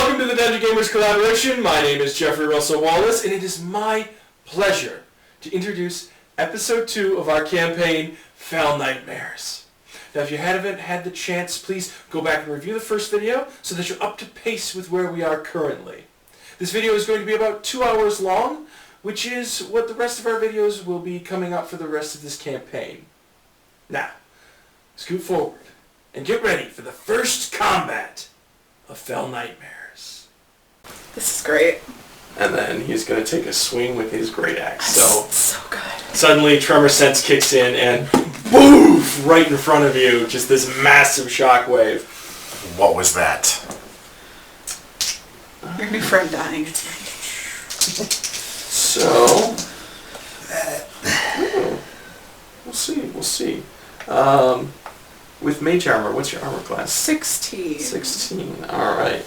Welcome to the Dungeon Gamers Collaboration. My name is Jeffrey Russell Wallace, and it is my pleasure to introduce Episode 2 of our campaign, Fell Nightmares. Now, if you haven't had the chance, please go back and review the first video so that you're up to pace with where we are currently. This video is going to be about 2 hours long, which is what the rest of our videos will be coming up for the rest of this campaign. Now, scoot forward and get ready for the first combat of Fell Nightmares. This is great. And then he's going to take a swing with his great axe. So good. Suddenly, Tremor Sense kicks in and boof! Right in front of you, just this massive shockwave. What was that? Your new friend dying. So, we'll see. With Mage Armor, what's your armor class? 16. 16, alright.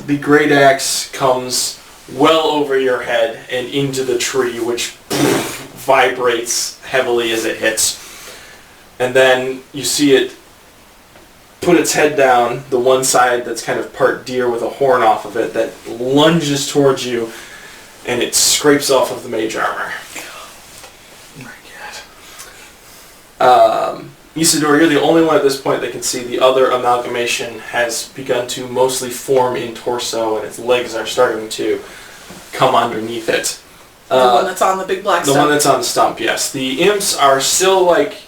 The Great Axe comes well over your head and into the tree, which vibrates heavily as it hits. And then you see it put its head down, the one side that's kind of part deer with a horn off of it, that lunges towards you, and it scrapes off of the Mage Armor. Oh my god. Isidore, you're the only one at this point that can see the other amalgamation has begun to mostly form in torso, and its legs are starting to come underneath it. The one that's on the big black stump? The one that's on the stump, yes. The imps are still, like,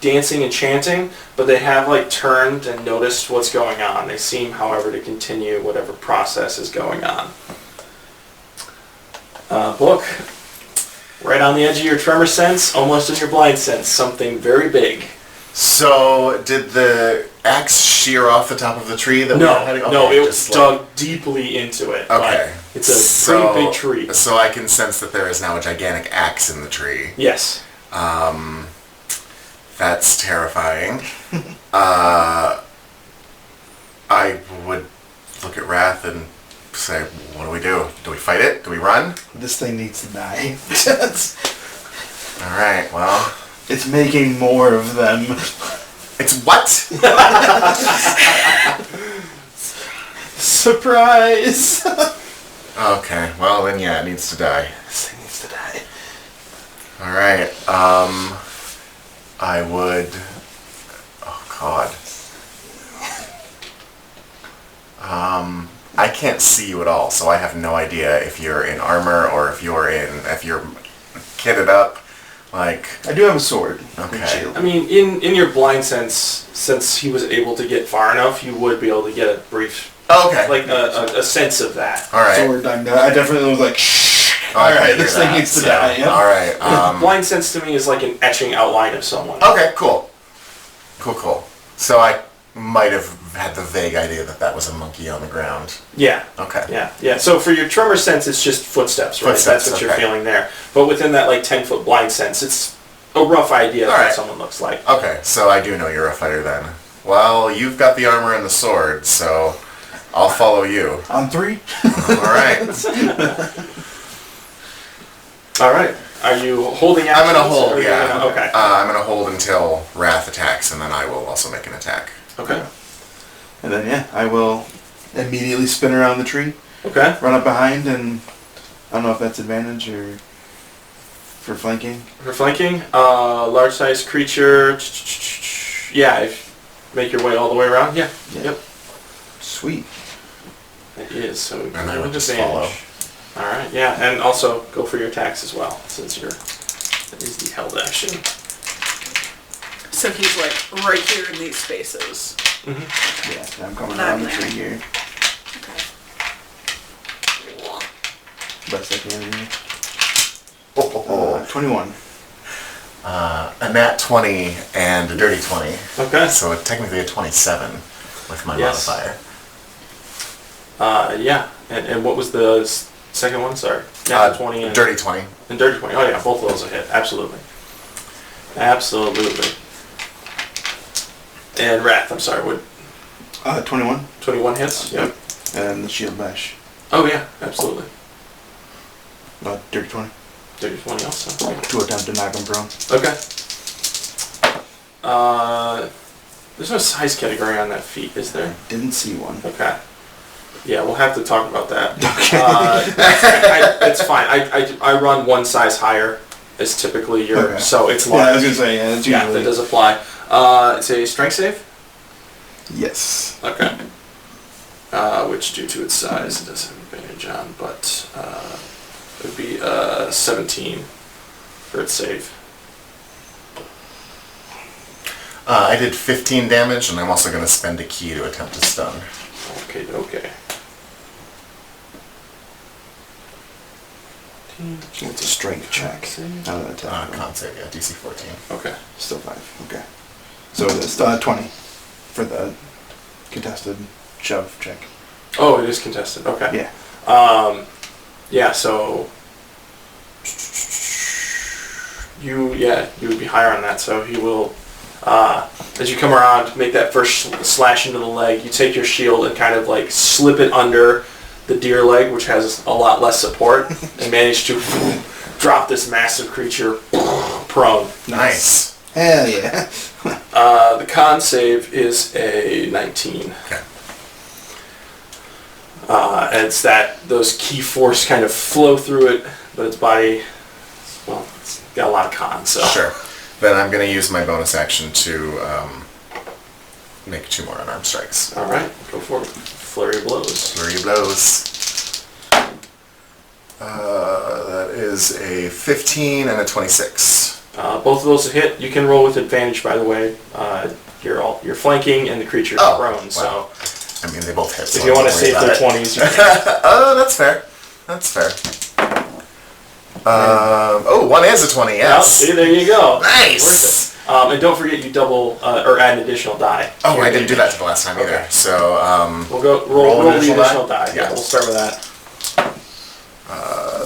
dancing and chanting, but they have, like, turned and noticed what's going on. They seem, however, to continue whatever process is going on. Book. Right on the edge of your tremor sense, almost in your blind sense, something very big. So, did the axe shear off the top of the tree that we were heading? Okay, no, it was dug deeply into it. Okay. It's a pretty big tree. So I can sense that there is now a gigantic axe in the tree. Yes. That's terrifying. I would look at Wrath and say, what do we do? Do we fight it? Do we run? This thing needs to die. Alright, well... It's making more of them. It's what? Surprise! Okay, well then yeah, it needs to die. This thing needs to die. Alright, I would... Oh god. I can't see you at all, so I have no idea if you're in armor or if you're kitted up. Like, I do have a sword. Okay. I mean, in your blind sense, since he was able to get far enough, you would be able to get a brief, okay, like a sense of that. All right. Sword, I definitely was like, shh. All right, this thing needs to die. Yep. All right. Blind sense to me is like an etching outline of someone. Okay, cool. Cool. So I might have had the vague idea that that was a monkey on the ground. Yeah. Okay. Yeah. So for your tremor sense, it's just footsteps, right? That's what you're feeling there. But within that like 10-foot blind sense, it's a rough idea of what someone looks like. Okay, so I do know you're a fighter then. Well, you've got the armor and the sword, so I'll follow you. On 3? All right. All right. Are you holding actions? I'm going to hold, yeah. Okay. I'm going to hold until Wrath attacks, and then I will also make an attack. Okay. And then, yeah, I will immediately spin around the tree. Okay. Run up behind, and I don't know if that's advantage or for flanking. For flanking, large-sized creature. Yeah, if make your way all the way around. Yeah. Yep. Sweet. It is. So and I would just follow. All right. Yeah, and also go for your attacks as well, since that is the held action. So he's like right here in these spaces. Mm-hmm. Yeah, I'm coming around the tree here. Okay. Best I can here. 21. A nat 20 and a dirty 20. Okay. So technically a 27 with my modifier. Yeah. And what was the second one? Sorry. Yeah, 20 and... Dirty 20. And dirty 20. Oh yeah, both of those will hit. Absolutely. And Wrath, I'm sorry, what? 21. 21 hits? Yep. And the shield bash. Oh yeah, absolutely. Dirty 20. Dirty 20 also. Okay. To attempt to knock him prone. Okay. There's no size category on that feat, is there? Didn't see one. Okay. Yeah, we'll have to talk about that. Okay. It's fine. I run one size higher is typically your, Okay. so it's Yeah, large. I was gonna say, yeah, that's Yeah, usually... that does apply. It's a strength save? Yes. Okay. Which, due to its size, it does have advantage on, but it would be 17 for its save. I did 15 damage, and I'm also going to spend a key to attempt to stun. Okay. It's a strength check. Not an attack. Con save, yeah, DC 14. Okay. Still 5. Okay. So it's 20 for the contested shove check. Oh, it is contested. Okay. Yeah. Yeah, so you would be higher on that, so he will, as you come around, make that first slash into the leg, you take your shield and kind of like slip it under the deer leg, which has a lot less support, and manage to drop this massive creature prone. Nice. Hell yeah. The con save is a 19. Okay. And it's those key force kind of flow through it, but its body, well, it's got a lot of cons, so. Sure. Then I'm going to use my bonus action to make 2 more unarmed strikes. Alright, go for it. Flurry of blows. Flurry of blows. That is a 15 and a 26. Both of those hit. You can roll with advantage, by the way. You're flanking and the creature's prone, so I mean, they both hit. So if you want to don't save worry their about it. 20s, you can. Oh, that's fair. That's fair. 1 is a 20, Well, yes. see, there you go. Nice! Worth it. And don't forget you double, or add an additional die. Oh, I didn't do that the last time either. Okay. So, We'll go roll the additional die. Yeah. Yeah, we'll start with that.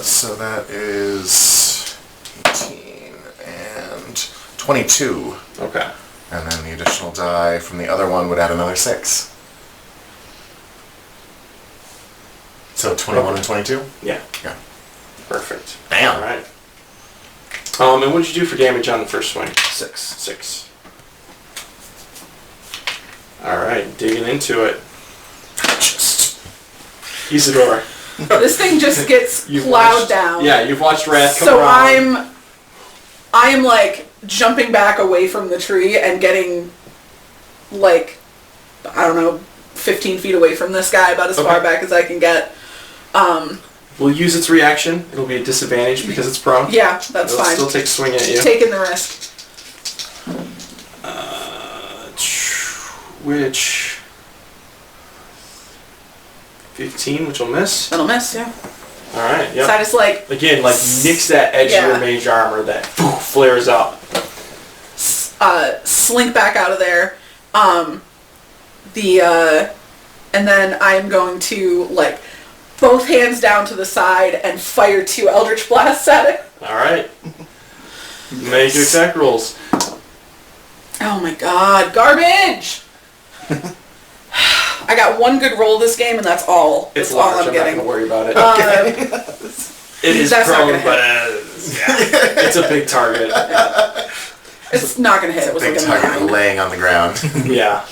so that is 18 and 22. Okay. And then the additional die from the other one would add another 6. So 21 and 22? Yeah. Yeah. Perfect. Damn. All right. And what did you do for damage on the first swing? 6. All right, digging into it. Isidore. This thing just gets plowed down. Yeah, you've watched Wrath come So around. I am like jumping back away from the tree and getting like, I don't know, 15 feet away from this guy, about as far back as I can get. We'll use its reaction. It'll be a disadvantage because it's prone. Yeah, that's It'll fine. still take a swing at you. Taking the risk. Which 15, which will miss. That'll miss, yeah. All right. Yep. So I just like Again, like nicks that edge of your mage armor that flares up. slink back out of there. And then I'm going to like both hands down to the side and fire 2 Eldritch Blasts at it. All right. Make your attack rolls. Oh my god, garbage! I got 1 good roll this game, and that's all. It's That's large. all I'm I'm getting. not going to worry about it. It is That's not prone, gonna but it's a big target. It's not going to hit. It was Big like a target 9. laying on the ground. Yeah.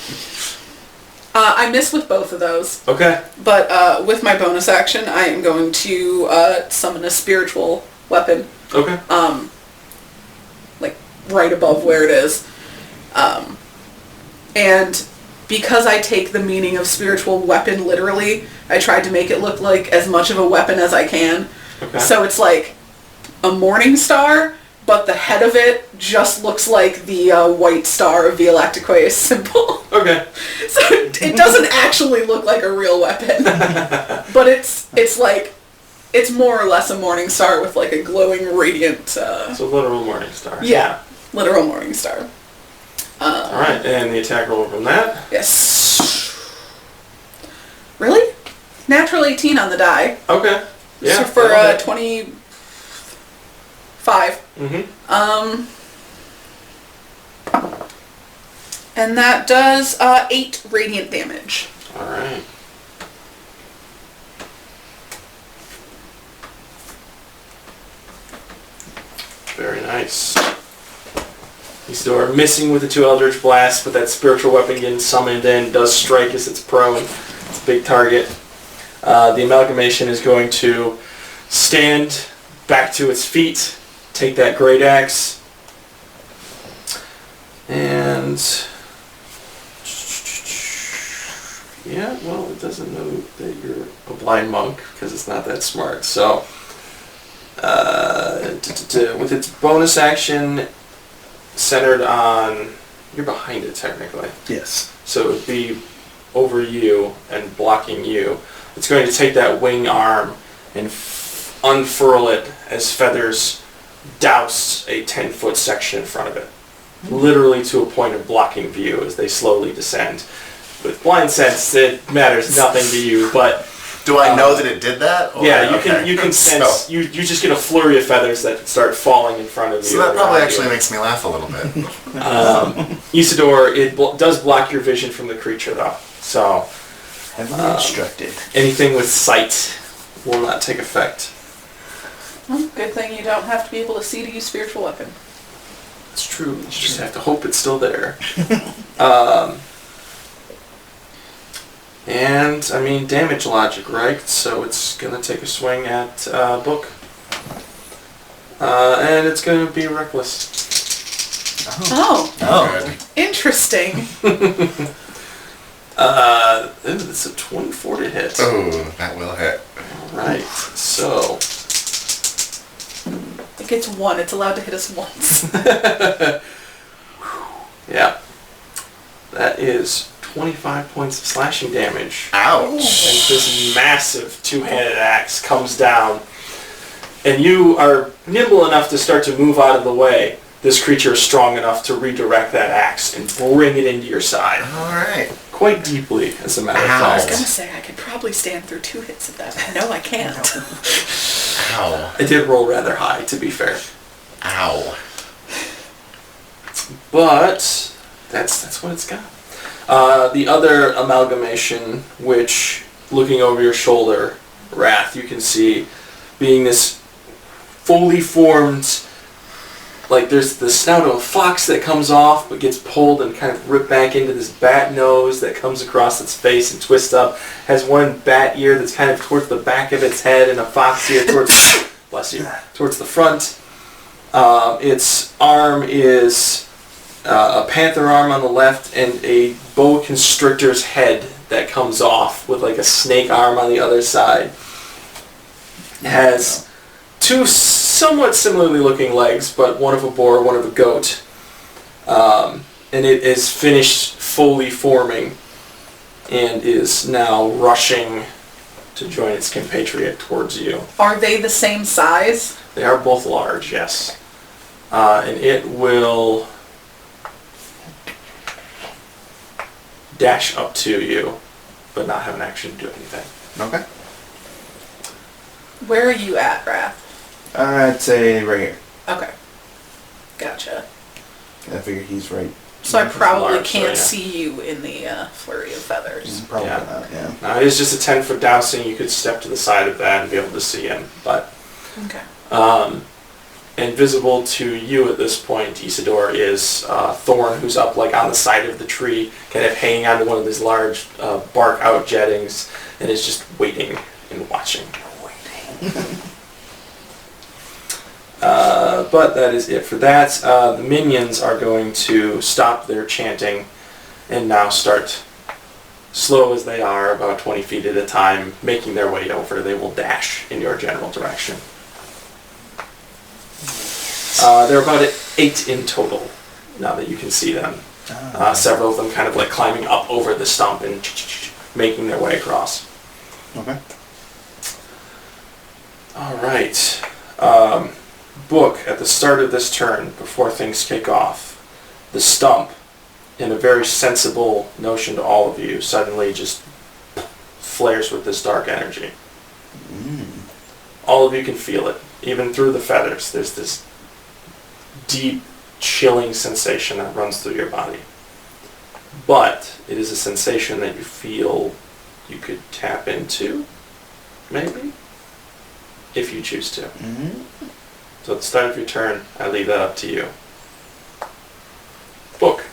I missed with both of those, Okay. but with my bonus action, I am going to summon a spiritual weapon, Okay. like right above where it is. And because I take the meaning of spiritual weapon literally, I tried to make it look like as much of a weapon as I can. Okay. So it's like a morning star, but the head of it just looks like the white star of Via Lactiquae's symbol. Okay. So it doesn't actually look like a real weapon. But it's like, it's more or less a morning star with like a glowing radiant... So literal morning star. Yeah, literal morning star. All right, and the attack roll from that. Yes. Really? Natural 18 on the die. Okay. Yeah. So for that'll hit. 25. Mm-hmm. And that does 8 radiant damage. All right. Very nice. Isidore missing with the 2 Eldritch Blasts, but that spiritual weapon getting summoned in does strike as it's prone. It's a big target. The amalgamation is going to stand back to its feet, take that great axe, and yeah, well, it doesn't know that you're a blind monk because it's not that smart. So with its bonus action centered on, you're behind it technically. Yes. So it would be over you and blocking you. It's going to take that wing arm and unfurl it as feathers douse a 10-foot section in front of it. Literally to a point of blocking view as they slowly descend. With blind sense, it matters nothing to you, but... Do I know that it did that? Or, yeah, okay. you can sense, So, you just get a flurry of feathers that start falling in front of you. so that probably actually you. makes me laugh a little bit. Isidore, it does block your vision from the creature though, so... Heavily instructed. Anything with sight will not take effect. Well, good thing you don't have to be able to see to use spiritual weapon. It's true. You just have to hope it's still there. And, I mean, damage logic, right? So it's going to take a swing at Book. And it's going to be reckless. Oh, Good. interesting. It's a 24 to hit. Oh, that will hit. Alright, so... It gets one. It's allowed to hit us once. Yeah. That is 25 points of slashing damage. Ouch. And this massive two-handed axe comes down, and you are nimble enough to start to move out of the way. This creature is strong enough to redirect that axe and bring it into your side. Alright. Quite deeply, as a matter of Ow. I was fact. going to say, I could probably stand through 2 hits of that. No, I can't. Ow. I did roll rather high, to be fair. Ow. But that's what it's got. The other amalgamation, which, looking over your shoulder, Wrath, you can see being this fully formed, like there's the snout of a fox that comes off but gets pulled and kind of ripped back into this bat nose that comes across its face and twists up, has one bat ear that's kind of towards the back of its head and a fox ear towards, bless you, towards the front. Its arm is a panther arm on the left and a boa constrictor's head that comes off with like a snake arm on the other side. It has 2 somewhat similarly looking legs, but one of a boar, one of a goat. And it is finished fully forming and is now rushing to join its compatriot towards you. Are they the same size? They are both large, yes. And it will dash up to you, but not have an action to do anything. Okay. Where are you at, Wrath? I'd say right here. Okay. Gotcha. I figure he's right. So I probably large, so can't yeah. see you in the flurry of feathers. Probably Yeah. not, yeah. Now, it is just a 10-foot dousing. You could step to the side of that and be able to see him, but Okay. and visible to you at this point, Isidore, is Thorn, who's up like on the side of the tree, kind of hanging onto one of these large bark outjettings, and is just waiting and watching. But that is it for that. The minions are going to stop their chanting and now start, slow as they are, about 20 feet at a time, making their way over. They will dash in your general direction. There are about 8 in total, now that you can see them. Several of them kind of like climbing up over the stump and making their way across. Okay. Alright. Book, at the start of this turn, before things kick off, the stump, in a very sensible notion to all of you, suddenly just flares with this dark energy. All of you can feel it, even through the feathers. There's this deep, chilling sensation that runs through your body. But it is a sensation that you feel you could tap into, maybe, if you choose to. So at the start of your turn, I leave that up to you. Book.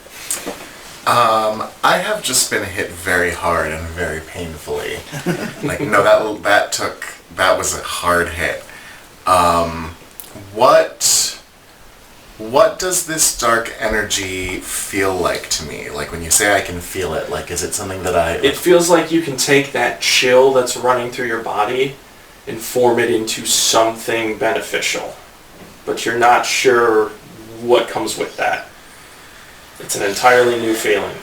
I have just been hit very hard and very painfully. Like, no, that was a hard hit. What does this dark energy feel like to me? Like, when you say I can feel it, like, is it something that It feels like you can take that chill that's running through your body and form it into something beneficial. But you're not sure what comes with that. It's an entirely new feeling.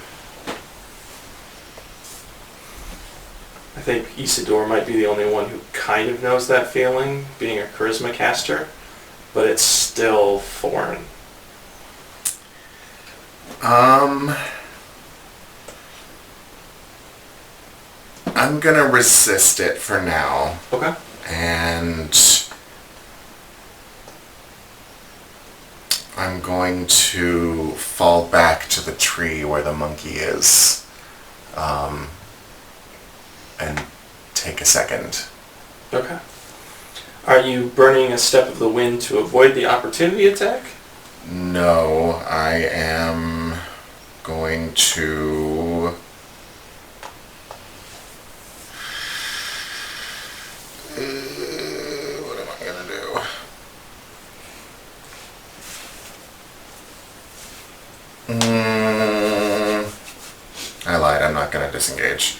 I think Isidore might be the only one who kind of knows that feeling, being a charisma caster, but it's still foreign. I'm gonna resist it for now. Okay. And I'm going to fall back to the tree where the monkey is, and take a second. Okay. Are you burning a step of the wind to avoid the opportunity attack? No, I am going to... what am I going to do? I lied, I'm not going to disengage.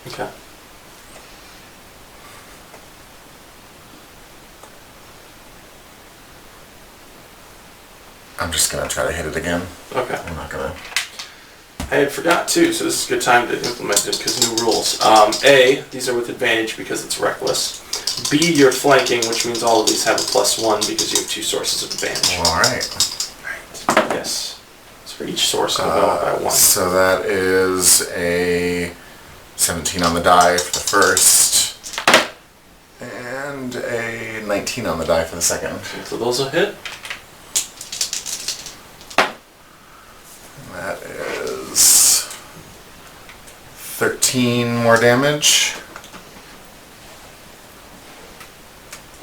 Okay. I'm just going to try to hit it again. Okay. I'm not going to... I had forgot too, so this is a good time to implement it because new rules. A, these are with advantage because it's reckless. B, you're flanking, which means all of these have a +1 because you have 2 sources of advantage. Alright. Yes. So for each source, it'll go up by 1. So that is a 17 on the die for the first, and a 19 on the die for the second. So those will hit. That is 13 more damage.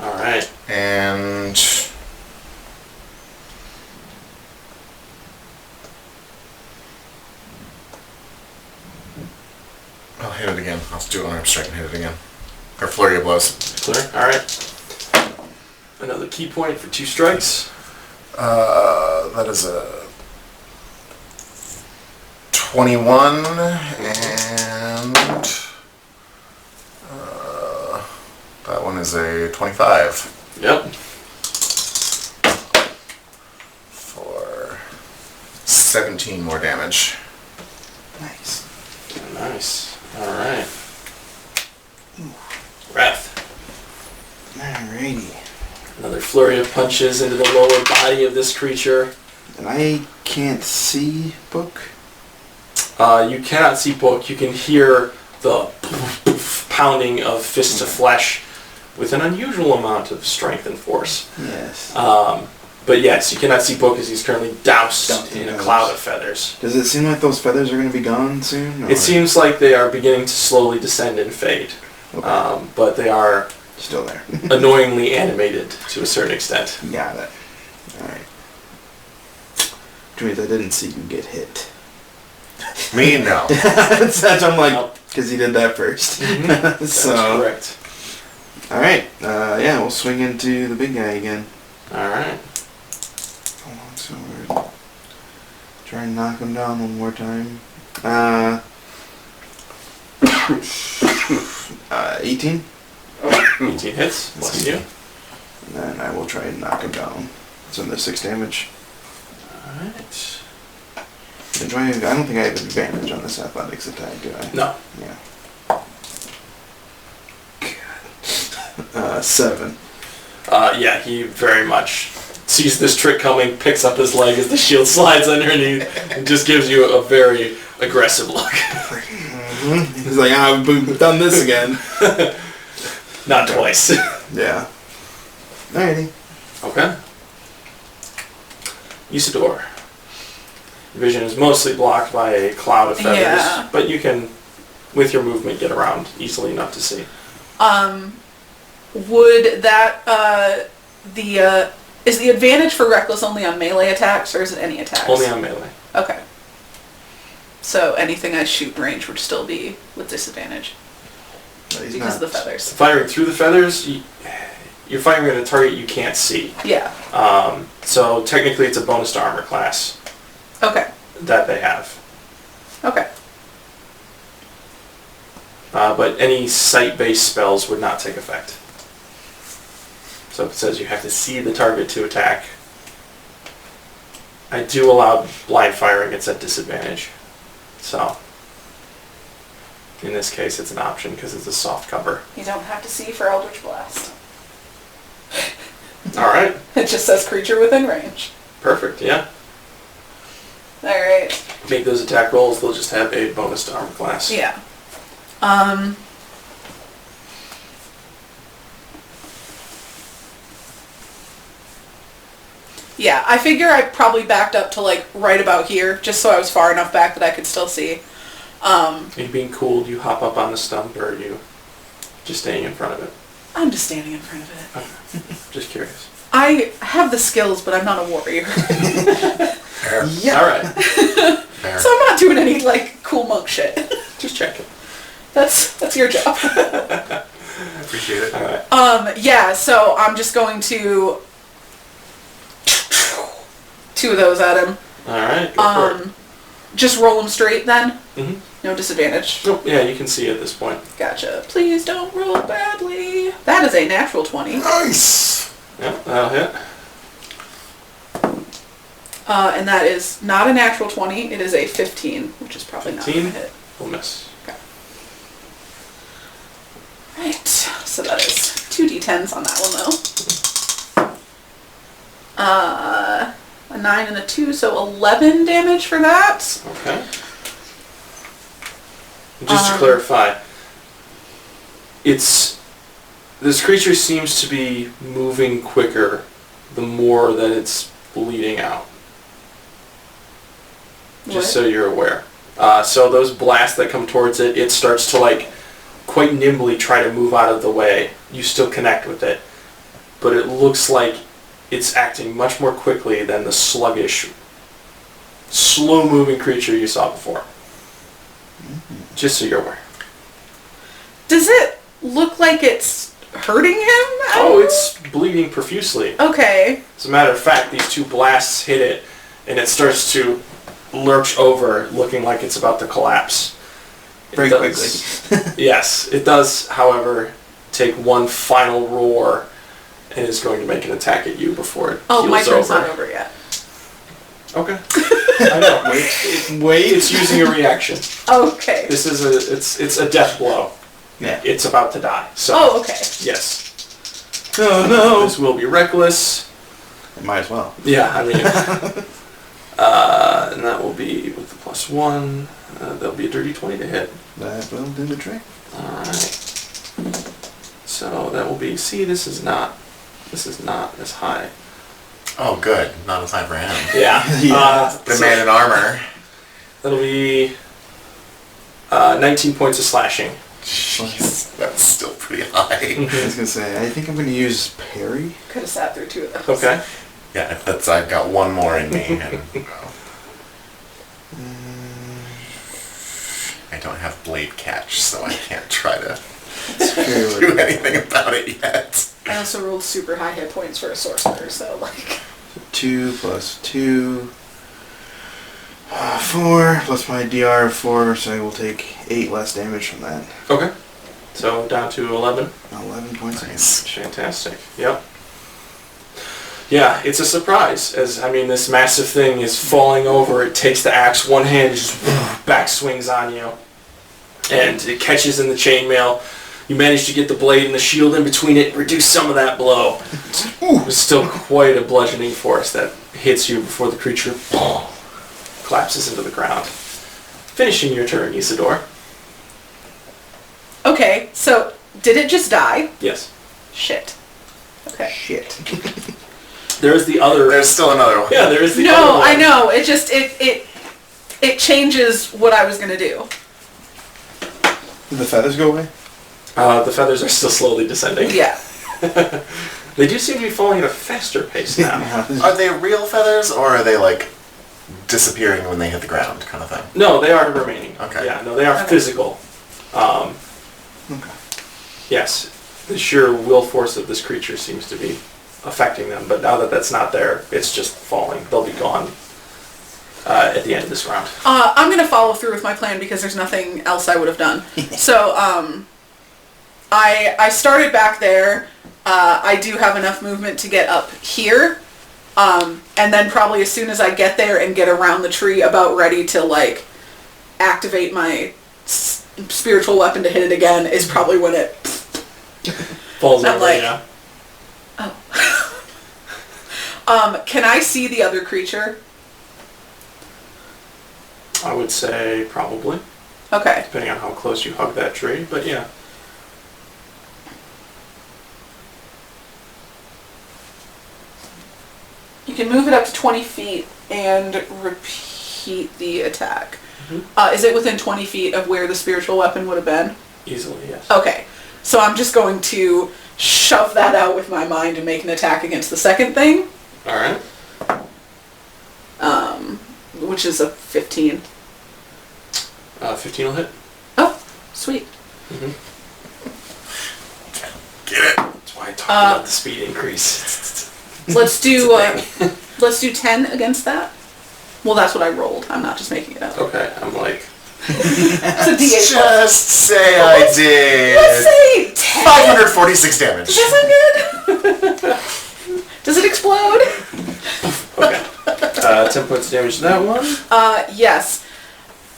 Alright. And I'll hit it again. I'll do unarmed strike and hit it again. Or flurry of blows. Clear? Alright. Another key point for 2 strikes. That is a 21 and that one is a 25. Yep. For 17 more damage. Nice. Nice. Alright. Wrath. Alrighty. Another flurry of punches into the lower body of this creature. And I can't see book. You cannot see book. You can hear the pounding of fist to flesh with an unusual amount of strength and force. Yes. But yes, you cannot see book as he's currently doused in a cloud of feathers. Does it seem like those feathers are going to be gone soon? Or? It seems like they are beginning to slowly descend and fade. Okay. But they are Still there. annoyingly animated to a certain extent. Got it. Alright. Which means I didn't see you get hit. Me, no. That's I'm like, Nope. because he did that first. That's So, correct. alright. Yeah, we'll swing into the big guy again. Alright. Hold on, so we're... Try and knock him down one more time. 18. 18 hits. Bless you. And then I will try and knock him down. So there's 6 damage. Alright. I don't think I have advantage on this athletics attack, do I? No. Yeah. God. 7. Yeah, he very much sees this trick coming, picks up his leg as the shield slides underneath, and just gives you a very aggressive look. He's like, we've done this again. Not twice. Yeah. Alrighty. Okay. Isidore. Vision is mostly blocked by a cloud of feathers, Yeah. but you can, with your movement, get around easily enough to see. Would that, is the advantage for reckless only on melee attacks, or is it any attacks? Only on melee. Okay. So anything I shoot in range would still be with disadvantage But he's because of not. the feathers. Firing through the feathers, you're firing at a target you can't see. Yeah. So technically it's a bonus to armor class Okay. that they have. Okay. But any sight-based spells would not take effect. So if it says you have to see the target to attack, I do allow blind firing. It's at disadvantage. So in this case, it's an option because it's a soft cover. You don't have to see for Eldritch Blast. All right. It just says creature within range. Perfect. Yeah. All right. Make those attack rolls. They'll just have a bonus to armor class. Yeah. Yeah, I figure I probably backed up to like right about here, just so I was far enough back that I could still see. Are you being cool? Do you hop up on the stump, or are you just staying in front of it? I'm just standing in front of it. Okay. Just curious. I have the skills, but I'm not a warrior. Fair. Yeah. All right. Fair. So I'm not doing any like cool monk shit. Just checking. That's your job. Appreciate it. All right. Yeah, so I'm just going to 2 of those at him. All right. Go for it. Just roll them straight then. Mm-hmm. No disadvantage. Oh, yeah, you can see at this point. Gotcha. Please don't roll badly. That is a natural 20. Nice. Yeah, that'll hit. And that is not a natural 20. It is a 15, which is probably 15? not a hit. We'll miss. Okay. Right. So that is 2d10s on that one though. A 9 and a 2, so 11 damage for that. Okay. Just to clarify, this creature seems to be moving quicker the more that it's bleeding out. Just so you're aware. So those blasts that come towards it, it starts to like quite nimbly try to move out of the way. You still connect with it, but it looks like it's acting much more quickly than the sluggish, slow-moving creature you saw before. Just so you're aware. Does it look like it's hurting him? Oh, it's bleeding profusely. Okay. As a matter of fact, these 2 blasts hit it, and it starts to lurch over, looking like it's about to collapse. Very quickly. Yes, it does, however, take one final roar, and is going to make an attack at you before it Oh, heals my turn's over. not over yet. Okay. I know. Wait. It's using a reaction. Okay. This is it's a death blow. Yeah. It's about to die. So Oh, okay. yes. Oh no. This will be reckless. Might as well. Yeah, I mean, and that will be with the +1. That'll be a dirty 20 to hit. That will do the trick. All right. So that will be. See, this is not as high. Oh, good. Not as high for him. Yeah. Yeah. The man in armor. That'll be 19 points of slashing. Jeez, that's still pretty high. I was gonna say, I think I'm gonna use parry. Could have sat through 2 of those. Okay. Yeah, I've got one more in me, and I don't have blade catch, so I can't try to do anything about it yet. I also rolled super high hit points for a sorcerer, so like... 2 plus 2. 4 plus my DR of 4, so I will take 8 less damage from that. Okay. So down to 11. 11 points. Nice. Fantastic. Yep. Yeah, it's a surprise. This massive thing is falling over. It takes the axe, one hand just back swings on you, and it catches in the chainmail. You manage to get the blade and the shield in between it, reduce some of that blow. It's still quite a bludgeoning force that hits you before the creature collapses into the ground. Finishing your turn, Isidore. Okay, so did it just die? Yes. Shit. Okay. Shit. There's the other... There's still another one. Yeah, there is the other No, one. I know. It just, it changes what I was gonna do. Did the feathers go away? The feathers are still slowly descending. Yeah. They do seem to be falling at a faster pace now. Are they real feathers, or are they like disappearing when they hit the ground kind of thing? No, they are remaining. Okay. Yeah, no, they are physical. Okay. Yes, the sheer will force of this creature seems to be affecting them, but now that that's not there, it's just falling. They'll be gone at the end of this round. I'm going to follow through with my plan because there's nothing else I would have done. So, I started back there. I do have enough movement to get up here. And then probably as soon as I get there and get around the tree, about ready to, like, activate my spiritual weapon to hit it again is probably when it falls I'm over, like, yeah. Oh. Can I see the other creature? I would say probably, Okay. depending on how close you hug that tree, but yeah. You can move it up to 20 feet and repeat the attack. Mm-hmm. Is it within 20 feet of where the spiritual weapon would have been? Easily, yes. Okay. So I'm just going to shove that out with my mind and make an attack against the second thing. Alright. Which is a 15. 15 will hit. Oh, sweet. Mm-hmm. Get it. That's why I talked about the speed increase. Let's do let's do 10 against that. Well, that's what I rolled. I'm not just making it up. Okay, I'm like... It's a D8 Just say I did. Let's say 10. 546 damage. Does that sound good? Does it explode? Okay. 10 points of damage to that one. Yes.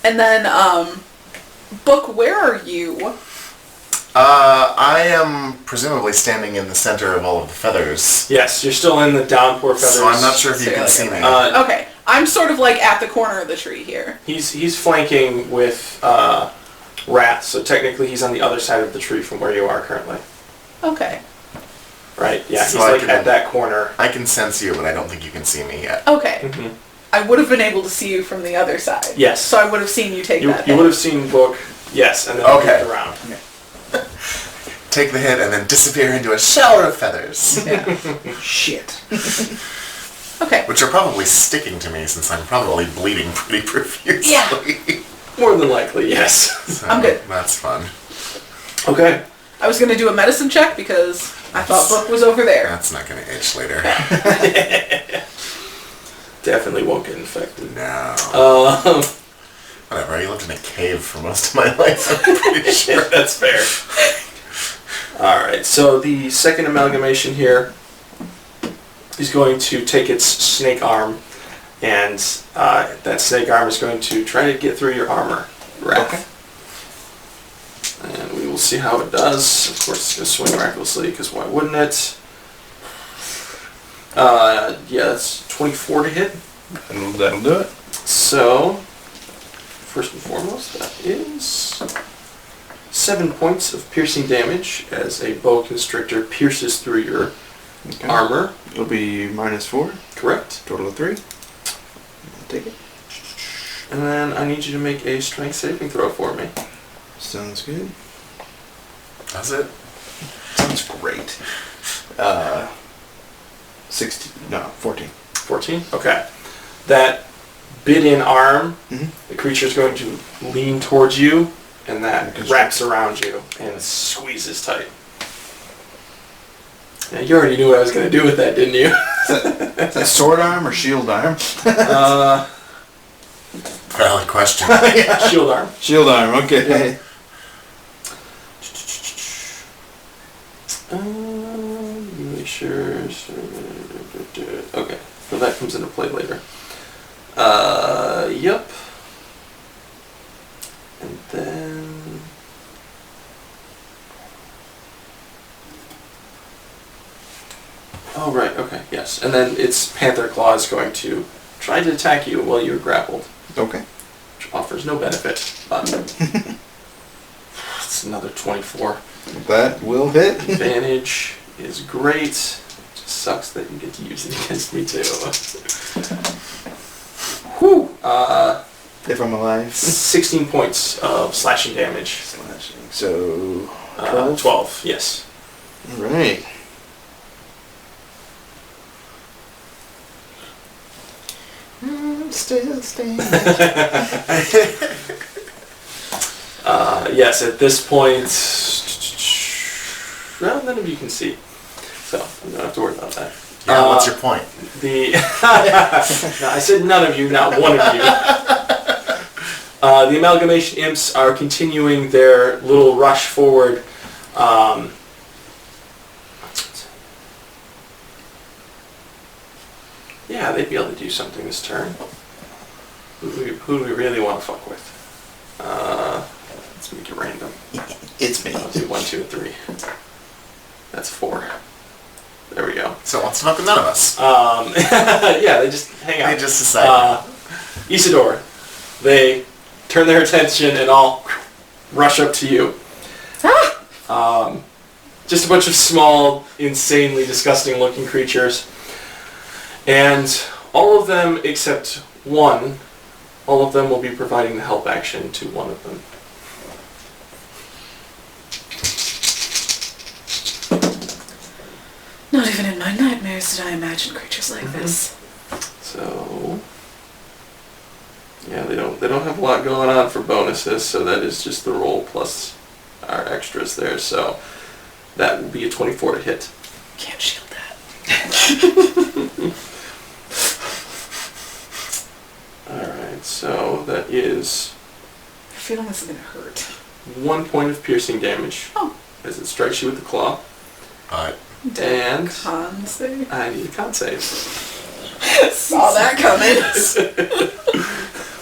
And then, Book, where are you? I am presumably standing in the center of all of the feathers. Yes, you're still in the downpour feathers. So I'm not sure if you can see me. Okay. I'm sort of like at the corner of the tree here. He's flanking with Wrath, so technically he's on the other side of the tree from where you are currently. Okay. Right, yeah, So he's I like can- at that corner. I can sense you, but I don't think you can see me yet. Okay. Mm-hmm. I would have been able to see you from the other side. Yes. So I would have seen you take You that hit. would have seen Book, yes, and then Okay. moved around. Take the hit and then disappear into a shower of feathers. Shit. Okay. Which are probably sticking to me since I'm probably bleeding pretty profusely. Yeah. More than likely, yes. So I'm good. That's fun. Okay. I was going to do a medicine check because I thought Book was over there. That's not going to itch later. Definitely won't get infected. No. Whatever, I lived in a cave for most of my life, I'm pretty sure. That's fair. Alright, so the second amalgamation here is going to take its snake arm, and that snake arm is going to try to get through your armor, Wrath. Okay. And we will see how it does. Of course, it's going to swing miraculously, because why wouldn't it? Yeah, that's 24 to hit. That'll do it. So, first and foremost, that is 7 points of piercing damage as a boa constrictor pierces through your armor. It'll be -4. Correct. Total of 3. I'll take it. And then I need you to make a strength saving throw for me. Sounds good. Does it? Sounds great. 14. 14? Okay. That bit-in arm, Mhm. the creature's going to lean towards you, and that Okay. wraps around you and squeezes tight. Now, you already knew what I was going to do with that, didn't you? Is that sword arm or shield arm? Valid question. Shield arm. Shield arm, okay. Make sure. Okay, so that comes into play later. Yep. And then. Oh, right, okay, yes. And then its Panther Claw is going to try to attack you while you're grappled, Okay. which offers no benefit, but. It's another 24. That will hit. Advantage is great. Just sucks that you get to use it against me too. Whew. If I'm alive. 16 points of slashing damage. Slashing. So 12, yes. Alright. I'm still standing. Yes, at this point, well, none of you can see. So, you don't have to worry about that. Yeah, what's your point? No, I said none of you, not one of you. The Amalgamation Imps are continuing their little rush forward. Yeah, they'd be able to do something this turn. Who do we really want to fuck with? Let's make it random. It's me. I'll do 1, 2, and 3. That's 4. There we go. So what's the fuck with none of us? Yeah, they just hang out. They just decide. Isidore, they turn their attention and all rush up to you. Just a bunch of small, insanely disgusting looking creatures. And all of them except one, all of them will be providing the help action to one of them. Not even in my nightmares did I imagine creatures like this. So, yeah, they don't have a lot going on for bonuses, so that is just the roll plus our extras there. So that will be a 24 to hit. Can't shield that. Alright, so that is I have a feeling this is going to hurt. 1 point of piercing damage Oh. as it strikes you with the claw. And Con save. I need a con save. Saw that coming.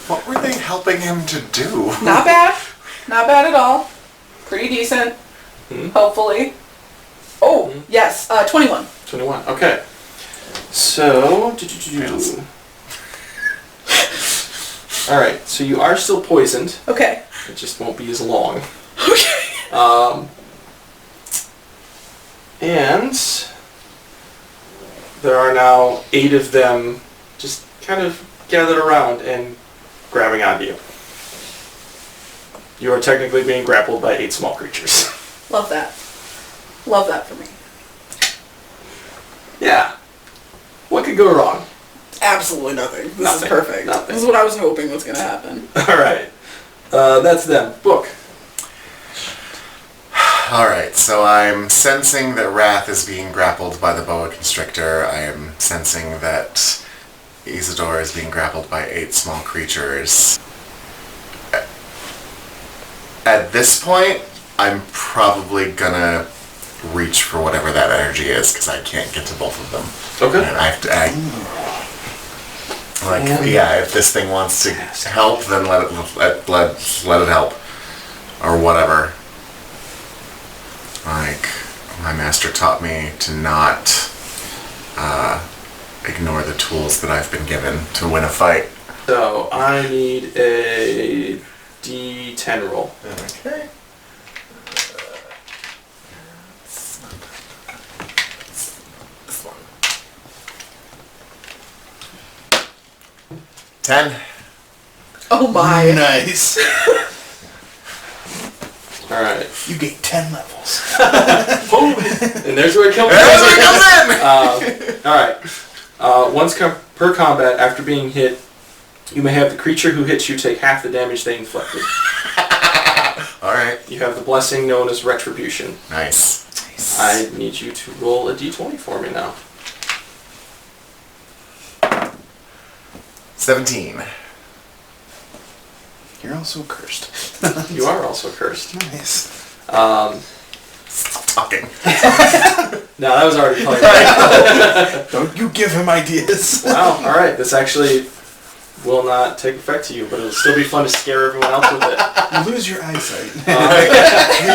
What were they helping him to do? Not bad. Not bad at all. Pretty decent. Hopefully. Oh, yes. 21. 21. Okay. So, alright, so you are still poisoned. Okay. It just won't be as long. Okay. And there are now 8 of them just kind of gathered around and grabbing onto you. You are technically being grappled by 8 small creatures. Love that. Love that for me. Yeah. What could go wrong? Absolutely nothing. This Nothing. is perfect. Nothing. This is what I was hoping was going to happen. Alright. That's them. Book. Alright, so I'm sensing that Wrath is being grappled by the boa constrictor. I am sensing that Isidore is being grappled by 8 small creatures. At this point, I'm probably gonna reach for whatever that energy is, because I can't get to both of them. Okay. And I have to, yeah, if this thing wants to help, then let it help. Or whatever. Like, my master taught me to not ignore the tools that I've been given to win a fight. So, I need a D10 roll. Okay. This one. 10. Oh my. Nice. Alright. You gained 10 levels. And there's where it comes in. Alright. Once per combat, after being hit, you may have the creature who hits you take half the damage they inflicted. Alright. You have the blessing known as Retribution. Nice. I need you to roll a d20 for me now. 17. You're also cursed. You are also cursed. Nice. Stop talking. No, that was already played. Don't you give him ideas. Wow, alright, this actually will not take effect to you, but it'll still be fun to scare everyone else with it. You lose your eyesight.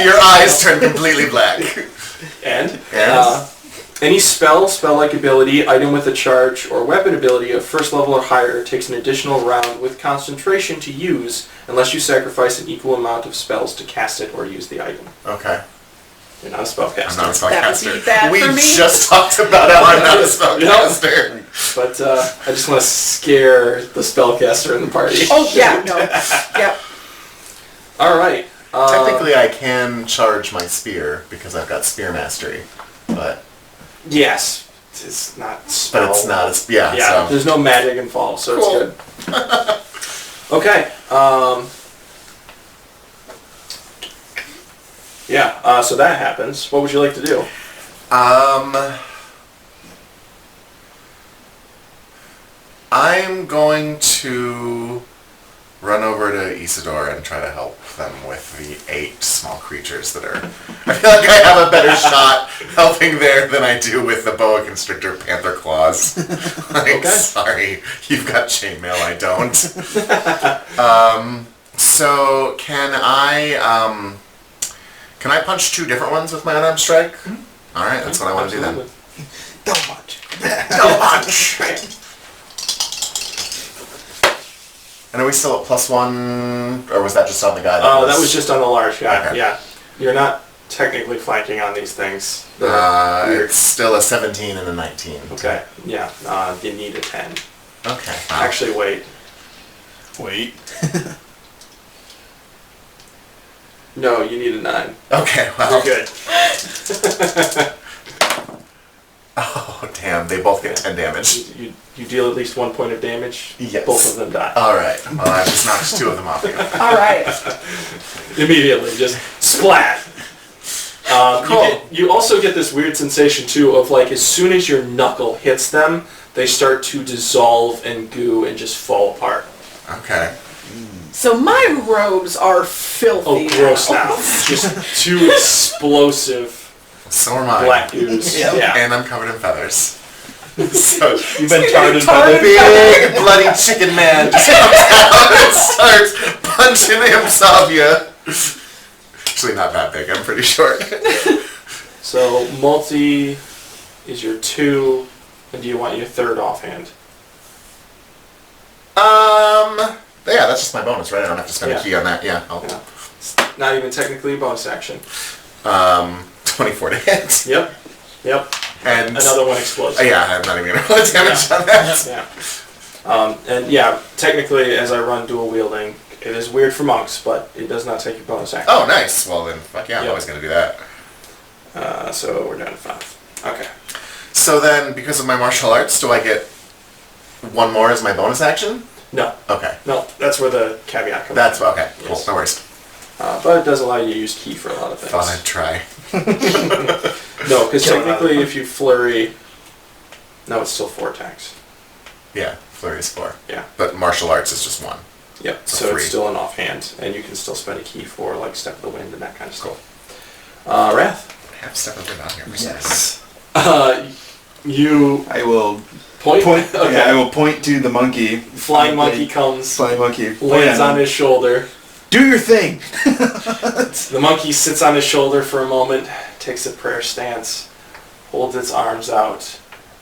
Your eyes turn completely black. And Yes. any spell-like ability, item with a charge, or weapon ability of first level or higher takes an additional round with concentration to use unless you sacrifice an equal amount of spells to cast it or use the item. Okay. You're not a spellcaster. I'm not a That would spellcaster. be bad We for me. just talked about how I'm not a spellcaster. But I just want to scare the spellcaster in the party. Oh, yeah, no. Yep. Alright. Technically, I can charge my spear because I've got spear mastery, but Yes. It's not spell. it's not as yeah. Yeah, So there's no magic involved, so Cool. it's good. Okay. Yeah. So that happens. What would you like to do? I'm going to run over to Isidore and try to help them with the 8 small creatures that are... I feel like I have a better shot helping there than I do with the boa constrictor panther claws. Okay. Sorry, you've got chainmail, I don't. So can I punch 2 different ones with my unarmed strike? Mm-hmm. Alright, that's what I want to do then. Don't watch. Don't punch! And are we still at +1, or was that just on the guy? That was just on the large guy. Okay. Yeah. You're not technically flanking on these things. You're- It's still a 17 and a 19. Okay. Yeah. You need a 10. Okay. Wow. Actually, wait. Wait. No, you need a 9. Okay, well. You're good. Oh, damn, they both get 10 damage. You deal at least 1 point of damage. Yes. Both of them die. Alright, well, I just knocked 2 of them off you. All right. Immediately, just splat. Cool. You also get this weird sensation too of like as soon as your knuckle hits them, they start to dissolve and goo and just fall apart. Okay. So my robes are filthy. Oh, gross now. Just 2 explosive So am I. black goos. Yep. Yeah. And I'm covered in feathers. So, You've been tarred by tarred the big bloody chicken man just comes out and starts punching Amsavia. Actually not that big, I'm pretty short. So multi is your 2, and do you want your 3rd offhand? Yeah, that's just my bonus, right? I don't have to spend Yeah. a key on that. Yeah, I'll... Yeah. It's not even technically a bonus action. 24 to hit. Yep. Yep. And... Another one explodes. Yeah, I'm not even going to roll damage on that. Yeah. And yeah, technically, as I run dual wielding, it is weird for monks, but it does not take your bonus action. Oh, nice. Well then, fuck yeah, I'm Yep. always going to do that. So we're down to 5. Okay. So then, because of my martial arts, do I get 1 more as my bonus action? No. Okay. No, that's where the caveat comes That's in. okay. Cool. Yes. No worries. But it does allow you to use key for a lot of things. Thought I'd try. No, because Kill a lot of technically them. if you flurry... No, it's still 4 attacks. Yeah, flurry is 4. Yeah. But martial arts is just 1. Yep, So so 3. it's still an offhand, and you can still spend a key for like Step of the Wind and that kind of stuff. Wrath? I have step of it on here for some reason. Yes. You I will point? point. Okay. Yeah, I will point to the monkey. Flying monkey comes, Flying monkey. lands Point on his shoulder. Do your thing. The monkey sits on his shoulder for a moment, takes a prayer stance, holds its arms out.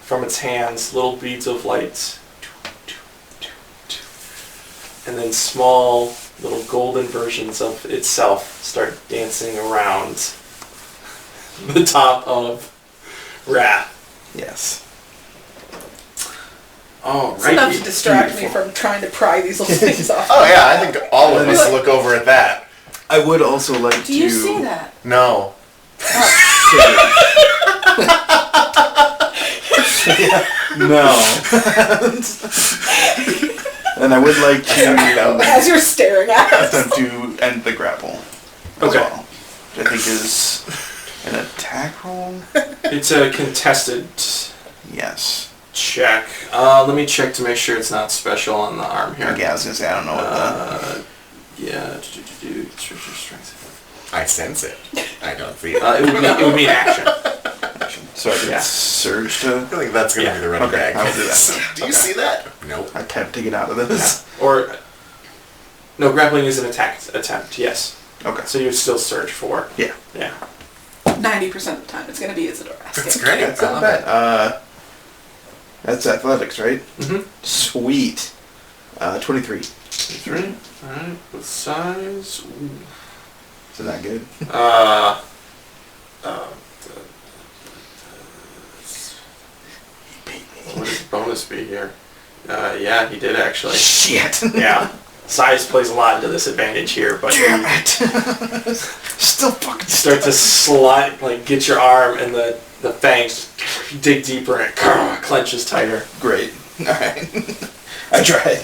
From its hands, little beads of light. And then small, little golden versions of itself start dancing around the top of Wrath. Yes. Oh, It's enough to distract me from trying to pry these little things off. Oh yeah, I think all of us look over at that. I would also like to. Do you see that? No. No. And I would like to As you're staring at us. attempt to end the grapple as Okay. well. Which I think is an attack roll. It's a contested Yes. check. Let me check to make sure it's not special on the arm here. Yeah, I was gonna say I don't know what Yeah. Strength. I sense it. I don't see it. It would be an action. so I can Yeah. surge I to. feel like that's going to Yeah. be the running Okay, gag. I will do that. Do you see that? Nope. Attempt to get out of this. Or no, grappling is an attempt. Yes. Okay. So you would still search for. Yeah. Yeah. 90% of the time, it's going to be Isidore asking. That's great. That's I not love bad. it. That's athletics, right? Mhm. Sweet. 23. 3. All right. With size. Ooh. Is that good? What would his bonus be here? Yeah, he did actually. Shit. Yeah. Size plays a lot into this advantage here, but Damn you it. Still fucking start to slide, like get your arm and the fangs dig deeper and it clenches tighter. Great. Alright. I tried.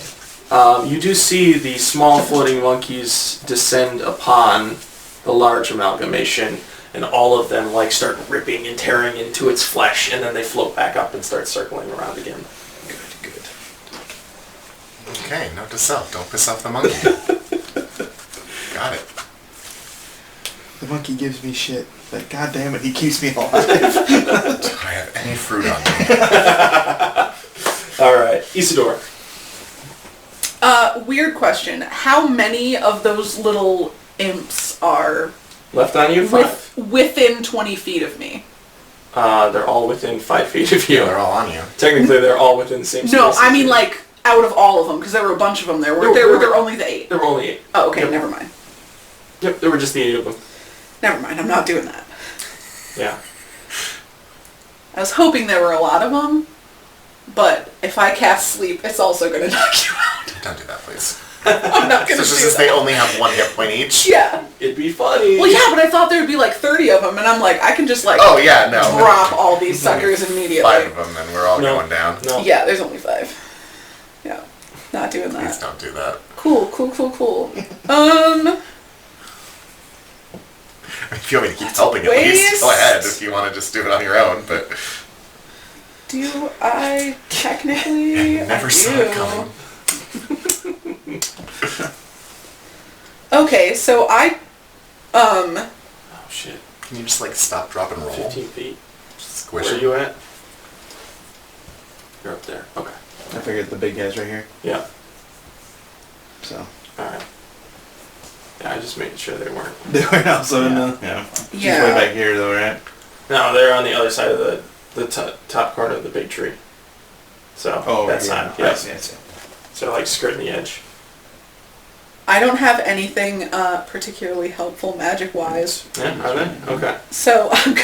You do see the small floating monkeys descend upon the large amalgamation, and all of them like start ripping and tearing into its flesh, and then they float back up and start circling around again. Good. Okay, note to self, don't piss off the monkey. Got it. The monkey gives me shit, but god damn it, he keeps me alive. Do I have any fruit on me? Alright, Isidore. Weird question. How many of those little imps are Left on you, 5. within 20 feet of me? They're all within 5 feet of you. Yeah, they're all on you. Technically, they're all within the same space. No, I as mean you. like out of all of them, because there were a bunch of them there. Were there only the 8? There were only 8. Oh, okay, Yep. never mind. Yep, there were just the 8 of them. Never mind, I'm not doing that. Yeah. I was hoping there were a lot of them, but if I cast sleep, it's also going to knock you out. Don't do that, please. I'm not going to do Since that. they only have 1 hit point each. Yeah. It'd be funny. Well, yeah, but I thought there would be like 30 of them, and I'm like, I can just like Oh, yeah, no. drop all these suckers immediately. 5 of them, and we're all No. going down. No. Yeah, there's only 5. Yeah, not doing Please that. don't do that. Cool. If you want me to keep helping, at least waste. go ahead if you want to just do it on your own, but Do I technically? never I saw do. it coming. Okay, so I, Oh, shit. Can you just like stop, drop, and roll? 15 feet. Squish Where are it. you at? You're up there. Okay. I figured the big guy's right here, Yeah. so. Alright. Yeah, I just making sure they weren't. They were also in the... Yeah. She's Yeah. way back here though, right? No, they're on the other side of the top corner of the big tree. So, that side. Yeah. Yeah. I see. So, like, skirting the edge. I don't have anything particularly helpful magic-wise, Yeah, are they? Okay. so I'm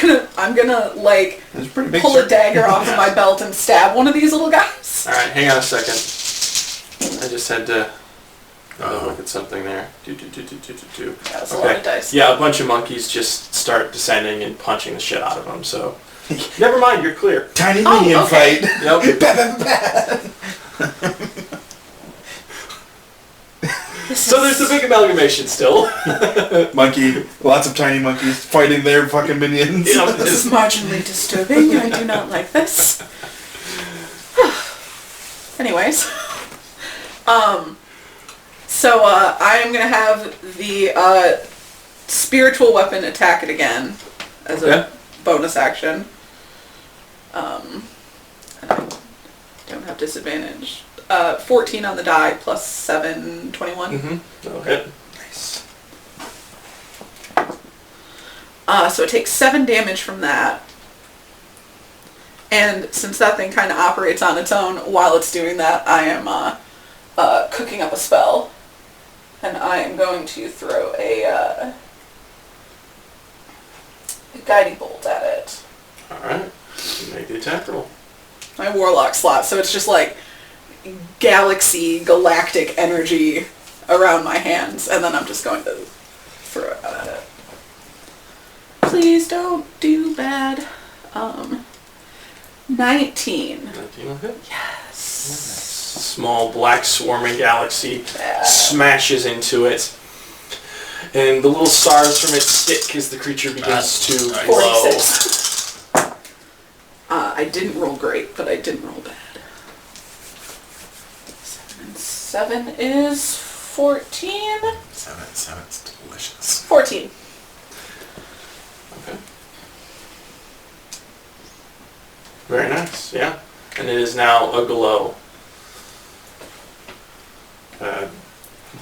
gonna like It's a pretty big pull a circle. dagger off of my belt and stab one of these little guys. Alright, hang on a second. I just had to look at something there. Do. Yeah, that's a lot of dice. Yeah, a bunch of monkeys just start descending and punching the shit out of them, so... Never mind, you're clear. Tiny Oh, minion okay. fight. Yep. So there's the big amalgamation still. Monkey, lots of tiny monkeys fighting their fucking minions. Yeah, This is marginally disturbing. I do not like this. Anyways, so I am gonna have the spiritual weapon attack it again as Okay. a bonus action. And I don't have disadvantage. 14 on the die plus 7, 21. Mm-hmm. That'll hit. Nice. So it takes 7 damage from that. And since that thing kind of operates on its own, while it's doing that, I am cooking up a spell. And I am going to throw a guiding bolt at it. Alright. Make the attack roll. My warlock slot, so it's just like galactic energy around my hands, and then I'm just going to throw it at it. Please don't do bad. 19. 19 will hit. Yes. Small black swarming galaxy Yeah. smashes into it. And the little stars from it stick as the creature begins to Nice. glow. 46. I didn't roll great, but I didn't roll bad. 7 and 7 is 14. 7's delicious. 14. Okay. Very nice, yeah. And it is now aglow.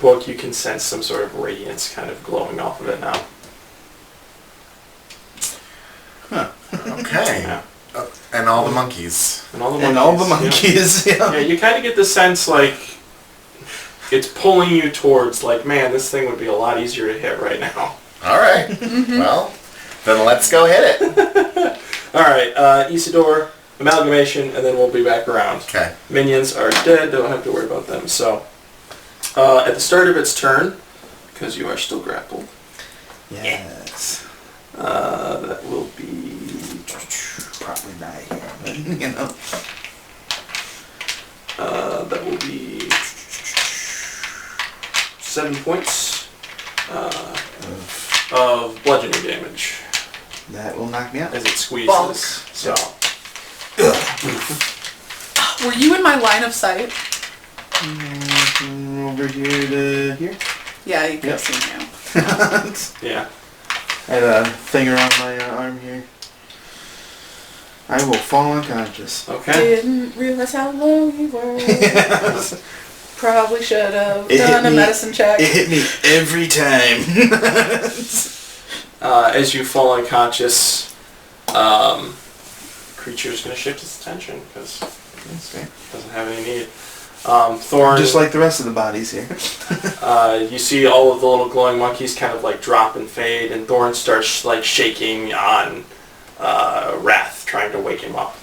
Book, you can sense some sort of radiance kind of glowing off of it now. Okay. Yeah. And all the monkeys. And all the monkeys. And all the yeah. monkeys, yeah. Yeah, you kind of get the sense like it's pulling you towards like, man, this thing would be a lot easier to hit right now. Alright. Well, then let's go hit it. Alright, Isidore, amalgamation, and then we'll be back around. Okay. Minions are dead, don't have to worry about them. So, at the start of its turn, because you are still grappled, Yes. that will be... Probably die here, but, you know. that will be 7 points of bludgeoning damage That will knock me out. as it squeezes. Bonk. So, Were you in my line of sight? Over here to here. Yeah, you could Yep. have seen you. yeah. I had a thing around my arm here. I will fall unconscious. Okay. Didn't realize how low you were. Probably should have It hit done a me- medicine check. It hit me every time. As you fall unconscious, creature's going to shift its attention because it doesn't have any need. Thorn, Just like the rest of the bodies here. you see all of the little glowing monkeys kind of like drop and fade, and Thorn starts like shaking on Wrath, trying to wake him up.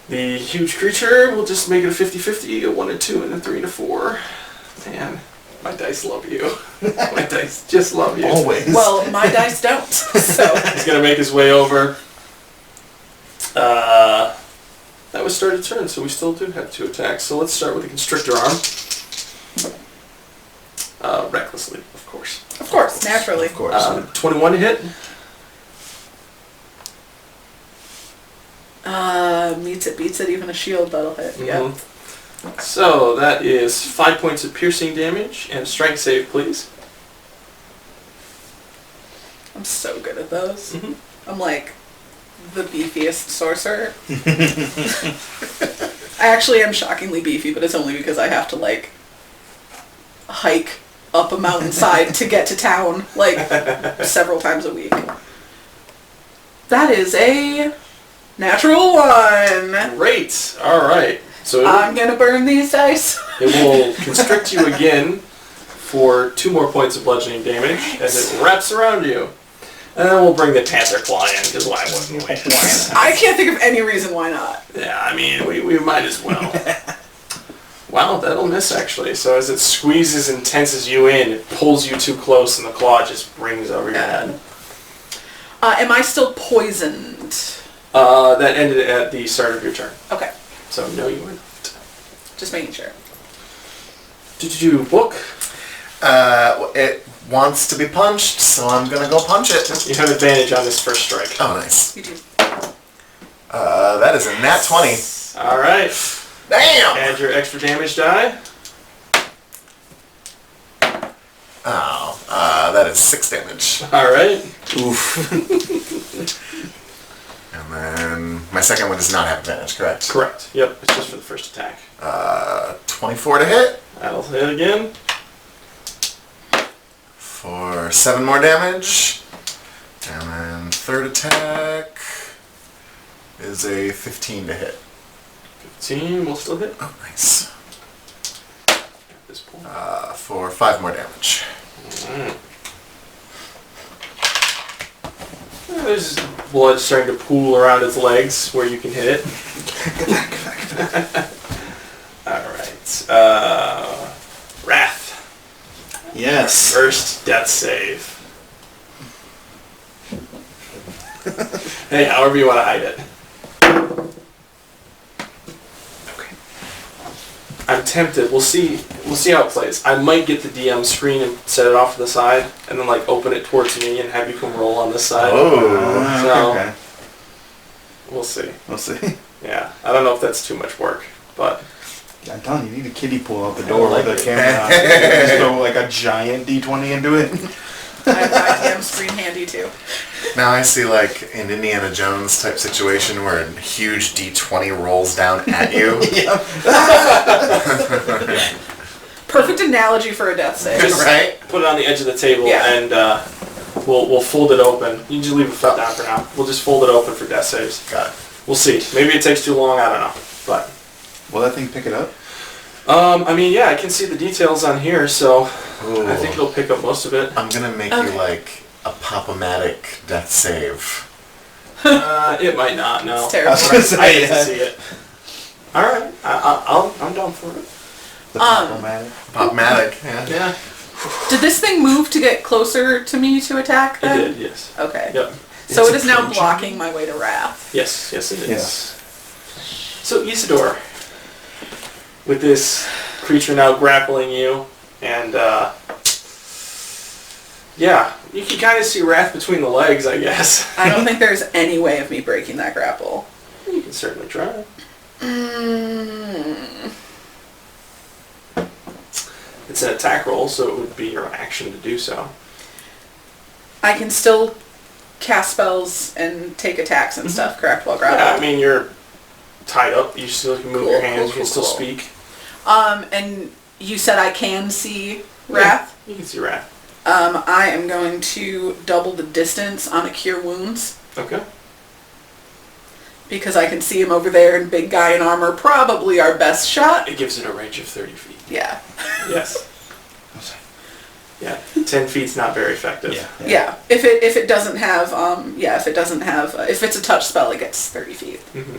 The huge creature will just make it a 50-50, a 1 and 2, and a 3 and a 4. Man, my dice love you. My dice just love you. Always. Well, my dice don't. So He's going to make his way over. That was start of turn, so we still do have 2 attacks. So let's start with the Constrictor arm. Recklessly, of course. of course, naturally. Of course. 21 to hit. Meets it, beats it, even a shield that'll hit. Yeah. Mhm. So that is 5 points of piercing damage, and strength save, please. I'm so good at those. Mhm. I'm like the beefiest sorcerer. I actually am shockingly beefy, but it's only because I have to like hike up a mountainside to get to town like several times a week. That is a natural 1. Great. All right. So I'm gonna burn these dice. it will constrict you again for 2 more points of bludgeoning damage as it wraps around you. And then we'll bring the Panther Claw in, because why wouldn't we? I can't think of any reason why not. Yeah, I mean, we might as well. Wow, that'll miss actually. So as it squeezes and tenses you in, it pulls you too close and the claw just rings over your head. Am I still poisoned? That ended at the start of your turn. Okay, So no, you weren't. just making sure. Did you book? It wants to be punched, so I'm gonna go punch it. You have advantage on this first strike. Oh, nice. You do. That is a nat 20. Alright. Damn! Add your extra damage die. Oh, that is 6 damage. Alright. Oof. And then my second one does not have advantage, correct? Correct. Yep, it's just for the first attack. 24 to hit That'll hit again. for 7 more damage. And then third attack is a 15 to hit. 15 will still hit Oh, nice. at this point. For 5 more damage. There's blood starting to pool around its legs where you can hit it. Alright. Wrath. Yes. First death save. Hey, however you want to hide it. Okay. I'm tempted. We'll see how it plays. I might get the DM screen and set it off to the side, and then like open it towards me and have you come roll on this side. So- Okay. We'll see. We'll see. Yeah, I don't know if that's too much work, but I'm telling you, you need a kiddie pool out the I door like with a it. camera on. Just throw like a giant D20 into it. I have my DM screen handy too. Now I see like an Indiana Jones type situation where a huge D20 rolls down at you. Perfect analogy for a death save. Just Right? put it on the edge of the table Yeah. and we'll fold it open. You can just leave it foot down for now. We'll just fold it open for death saves. Got it. We'll see. Maybe it takes too long. I don't know. But Will that thing pick it up? I mean, yeah, I can see the details on here, so Ooh. I think it'll pick up most of it. I'm gonna make Okay. you like a pop-o-matic death save. It might not. No. It's terrible. I was gonna say, I get to yeah. see it. All right, I'm down for it. The problematic. Pop-matic, yeah. Yeah, Did this thing move to get closer to me to attack it then? did. Yes. Okay. Yep. So It's it is now approaching. blocking my way to Wrath. Yes. Yes, it is. Yes. So Isidore, with this creature now grappling you, and yeah, you can kind of see Wrath between the legs, I guess. I don't think there's any way of me breaking that grapple. You can certainly try. It's an attack roll, so it would be your action to do so. I can still cast spells and take attacks and stuff, correct? While grappling. Yeah, I mean, you're tied up. You still can move Cool, your hands. cool, You can cool, still cool. speak. And you said I can see Wrath? Yeah, you can see Wrath. I am going to double the distance on a Cure Wounds. Okay. Because I can see him over there, and big guy in armor, probably our best shot. It gives it a range of 30 feet. Yeah. Yes. Yeah, 10 feet's not very effective. Yeah. If it doesn't have, if it's a touch spell, it gets 30 feet. Mm-hmm.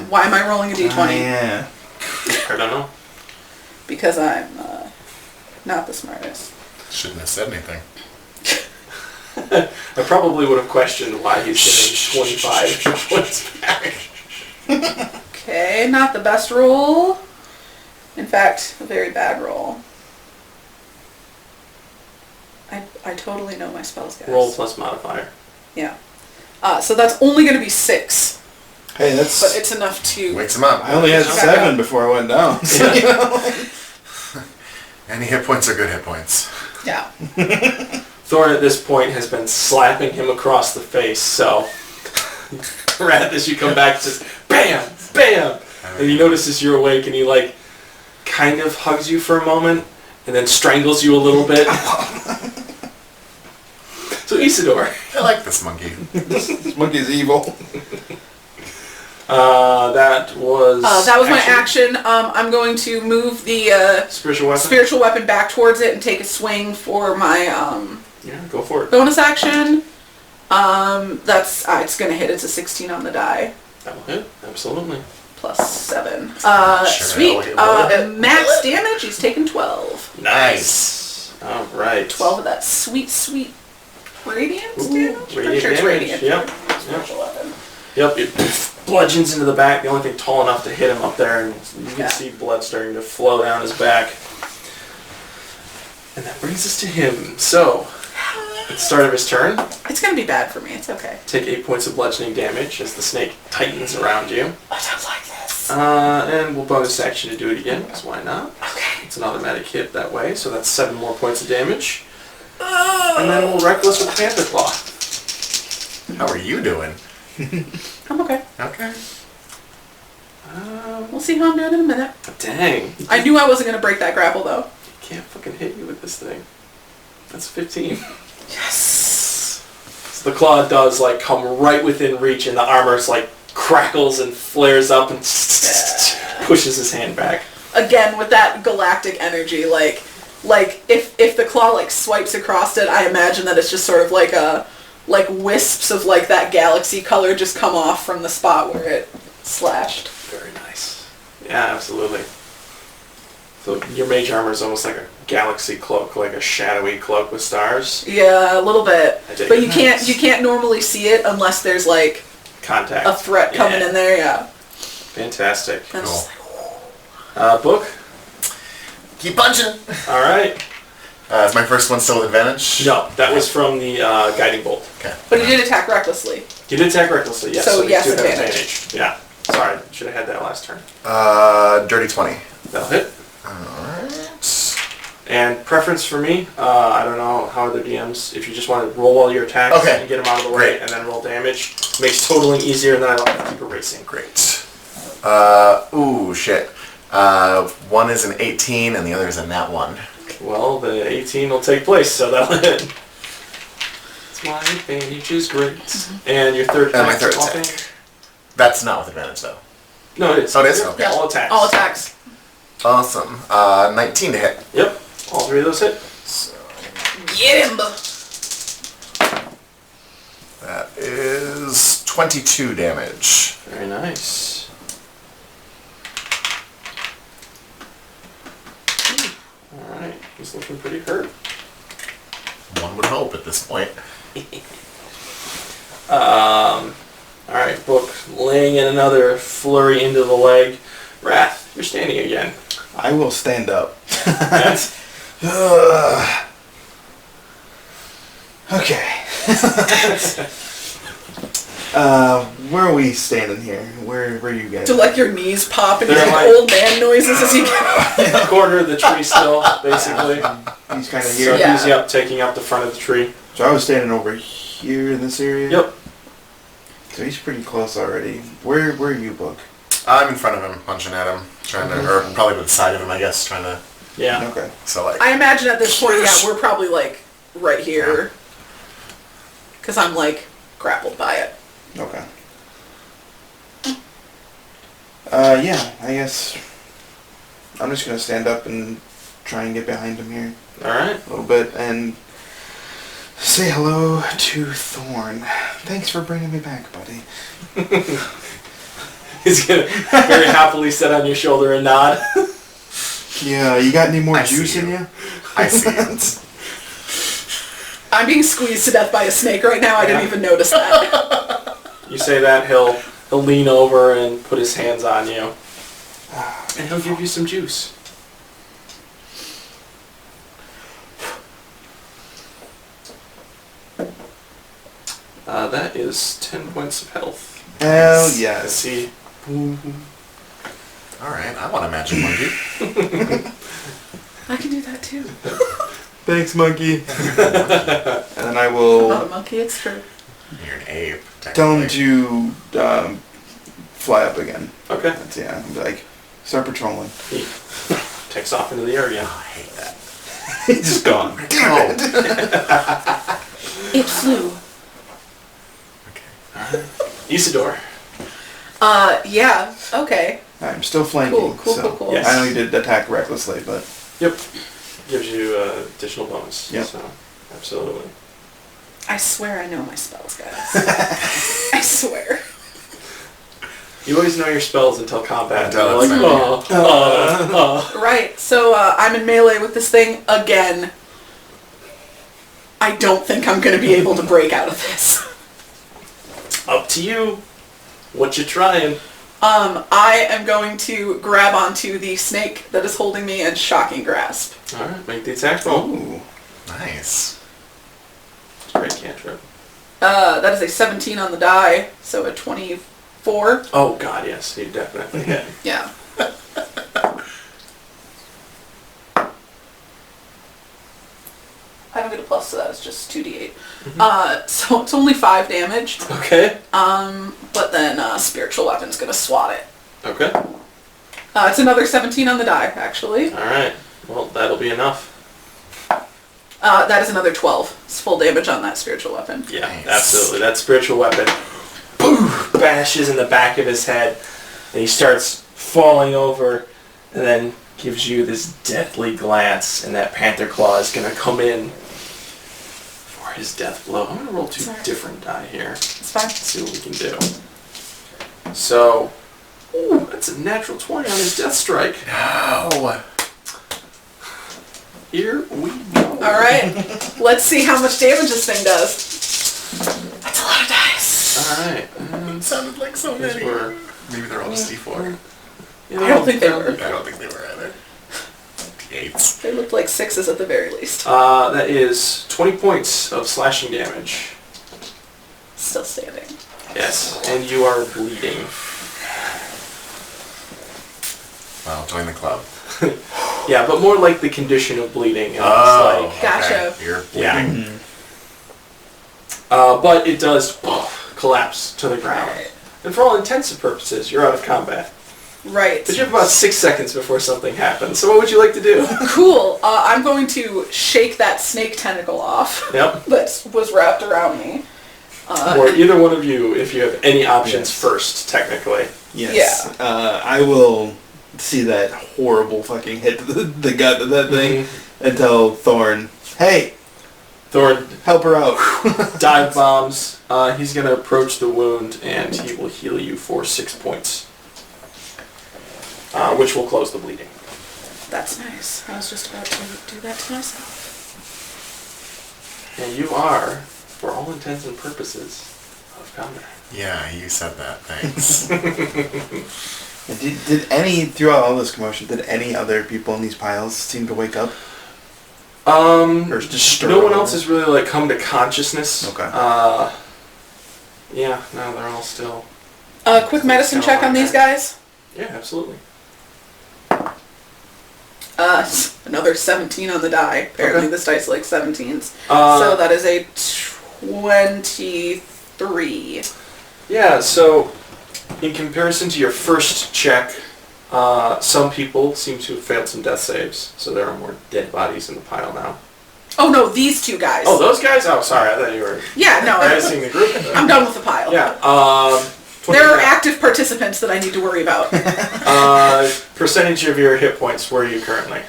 Why am I rolling a d20? Yeah. I don't know. Because I'm not the smartest. Shouldn't have said anything. I probably would have questioned why he's getting 25 points back. Okay, not the best roll. In fact, a very bad roll. I totally know my spells, guys. Roll plus modifier. Yeah. So that's only going to be 6. Hey, that's. But it's enough to... Wakes him up. I only had 7 before I went down. So, you know. Any hit points are good hit points. Yeah. Thorn at this point has been slapping him across the face, so Wrath, as you come back, just BAM! BAM! And you notice as you're awake and he like kind of hugs you for a moment and then strangles you a little bit. So Isidore. I like this monkey. This monkey's evil. That was my action. I'm going to move the spiritual weapon back towards it and take a swing for my Yeah, go for it. bonus action. That's it's gonna hit. It's a 16 on the die. That will hit, absolutely. Plus 7. Sure, Sweet. will it? Max damage. He's taken 12. Nice. All right. 12 of that sweet radiant Ooh, damage. Pretty radiant sure it's damage, radiant. yep. Special weapon. Yep, it bludgeons into the back, the only thing tall enough to hit him up there, and you can see blood starting to flow down his back. And that brings us to him. So, at the start of his turn, It's gonna be bad for me. It's okay. take 8 points of bludgeoning damage as the snake tightens around you. I don't like this. And we'll bonus action to do it again, because why not? Okay. It's an automatic hit that way, so that's 7 more points of damage. And then we'll Reckless with Panther Claw. How are you doing? I'm okay. Okay. We'll see how I'm doing in a minute. Dang. I knew I wasn't gonna break that grapple though. Can't fucking hit you with this thing. That's 15. Yes. So the claw does like come right within reach, and the armor's like crackles and flares up and pushes his hand back. Again with that galactic energy, like if the claw like swipes across it, I imagine that it's just sort of like wisps of like that galaxy color just come off from the spot where it slashed. Very nice. Yeah, absolutely. So your mage armor is almost like a galaxy cloak, like a shadowy cloak with stars. Yeah, a little bit. But you Nice. can't normally see it unless there's like Contact. a threat coming in there. Yeah. Fantastic. And it's just Book. Keep punching. All right. Is my first one still with advantage? No, that was from the guiding bolt. Okay. but he did attack recklessly. You did attack recklessly, yes. So, you yes, do have advantage. Yeah. Sorry, should have had that last turn. Dirty 20. That'll hit. Alright. And preference for me, I don't know how other DMs, if you just want to roll all your attacks Okay. and get them out of the way Great. and then roll damage, makes totaling easier, and then I like to keep erasing. Great. Ooh, shit. One is an 18 and the other is a nat 1. Well, the 18 will take place, so that'll hit. That's why advantage is great. And your third attack. And my third all attack. thing? That's not with advantage though. No, it is. Oh, it is? Yep, Okay. All attacks. All attacks. Awesome. 19 to hit. Yep. All 3 of those hit. So Get him. that is 22 damage. Very nice. Alright, he's looking pretty hurt. One would hope at this point. Alright, Book laying in another flurry into the leg. Wrath, you're standing again. I will stand up. Yes. Okay. Where are we standing here? Where are you guys? Do like your knees pop and you They're make like- old man noises as you get Corner of the tree still, basically. He's kind of So here. Yeah. he's taking up the front of the tree. So I was standing over here in this area. Yep. So he's pretty close already. Where are you, Book? I'm in front of him, punching at him, trying to, or probably to the side of him, I guess, trying to. Yeah. Okay. So like. I imagine at this point, yeah, we're probably like right here. Because I'm like grappled by it. Okay. Yeah, I guess I'm just gonna stand up and try and get behind him here Alright. a little bit and say hello to Thorn. Thanks for bringing me back, buddy. He's gonna very happily sit on your shoulder and nod. Yeah, you got any more I see juice in you. you? I see you. I'm being squeezed to death by a snake right now. I didn't even notice that. You say that, he'll lean over and put his hands on you. And he'll give you some juice. That is 10 points of health. Hell Let's yes. see. Alright, I want a magic monkey. I can do that too. Thanks, monkey. And then I I'm not a will monkey, it's true. You're an ape. tell him technically. to fly up again. Okay. That's, yeah, I'll be like, start patrolling. He takes off into the air again. Oh, I hate that. He's just gone. Damn it! It flew. Okay. Isidore. Yeah, okay. I'm still flanking. Cool, so cool. Yes. I only did attack recklessly, but Yep. Gives you additional bonus. Yep. So, absolutely. I swear I know my spells, guys. I swear. You always know your spells until combat. Until You're it's like, not. Right, so I'm in melee with this thing again. I don't think I'm going to be able to break out of this. Up to you. What you trying? I am going to grab onto the snake that is holding me and shocking grasp. Alright, make the attack roll. ooh, Nice. Great cantrip. That is a 17 on the die, so a 24. Oh god, yes, you definitely hit. Yeah. I don't get a plus to that, it's just 2d8. So it's only 5 damage, Okay. but then spiritual weapon's gonna swat it. Okay. It's another 17 on the die, actually. Alright. Well, that'll be enough. That is another 12. It's full damage on that spiritual weapon. Yeah, Nice. absolutely. That spiritual weapon boom, bashes in the back of his head, and he starts falling over, and then gives you this deathly glance, and that panther claw is going to come in for his death blow. I'm going to roll 2 Sorry. different die here. It's fine. Let's see what we can do. So, ooh, that's a natural 20 on his death strike. No. Here we go. Alright, let's see how much damage this thing does. That's a lot of dice. Alright. It sounded like so These many. were... Maybe they're all just D4. Yeah, I don't think they were. I don't think they were either. D8s. They looked like 6s at the very least. That is 20 points of slashing damage. Still standing. Yes, and you are bleeding. Well, join the club. Yeah, but more like the condition of bleeding. And Oh, it's like, Gotcha. okay. You're Yeah. bleeding. but it does collapse to the ground. Right. And for all intents and purposes, you're out of combat. Right. But you have about 6 seconds before something happens. So what would you like to do? Cool. I'm going to shake that snake tentacle off Yep. that was wrapped around me. Or either one of you, if you have any options Yes. first, technically. yes. I will see that horrible fucking hit to the gut of that thing and tell Thorn, hey, Thorn help her out. dive bombs. He's going to approach the wound, and he will heal you for 6 points. Which will close the bleeding. That's nice. I was just about to do that to myself. And you are, for all intents and purposes, out of combat. Yeah, you said that. Thanks. I Throughout all this commotion, did any other people in these piles seem to wake up? Or just no one else has really like come to consciousness. Okay. Yeah, no, they're all still. Quick medicine check on these guys. Yeah, absolutely. Another 17 on the die. Apparently Okay. this dice likes 17s. So that is a 23. Yeah, so in comparison to your first check, some people seem to have failed some death saves, so there are more dead bodies in the pile now. Oh no, these two guys. Oh, those guys? Oh, sorry, I thought you were Yeah, no. missing the group. I'm done with the pile. Yeah, There are active participants that I need to worry about. percentage of your hit points, where are you currently?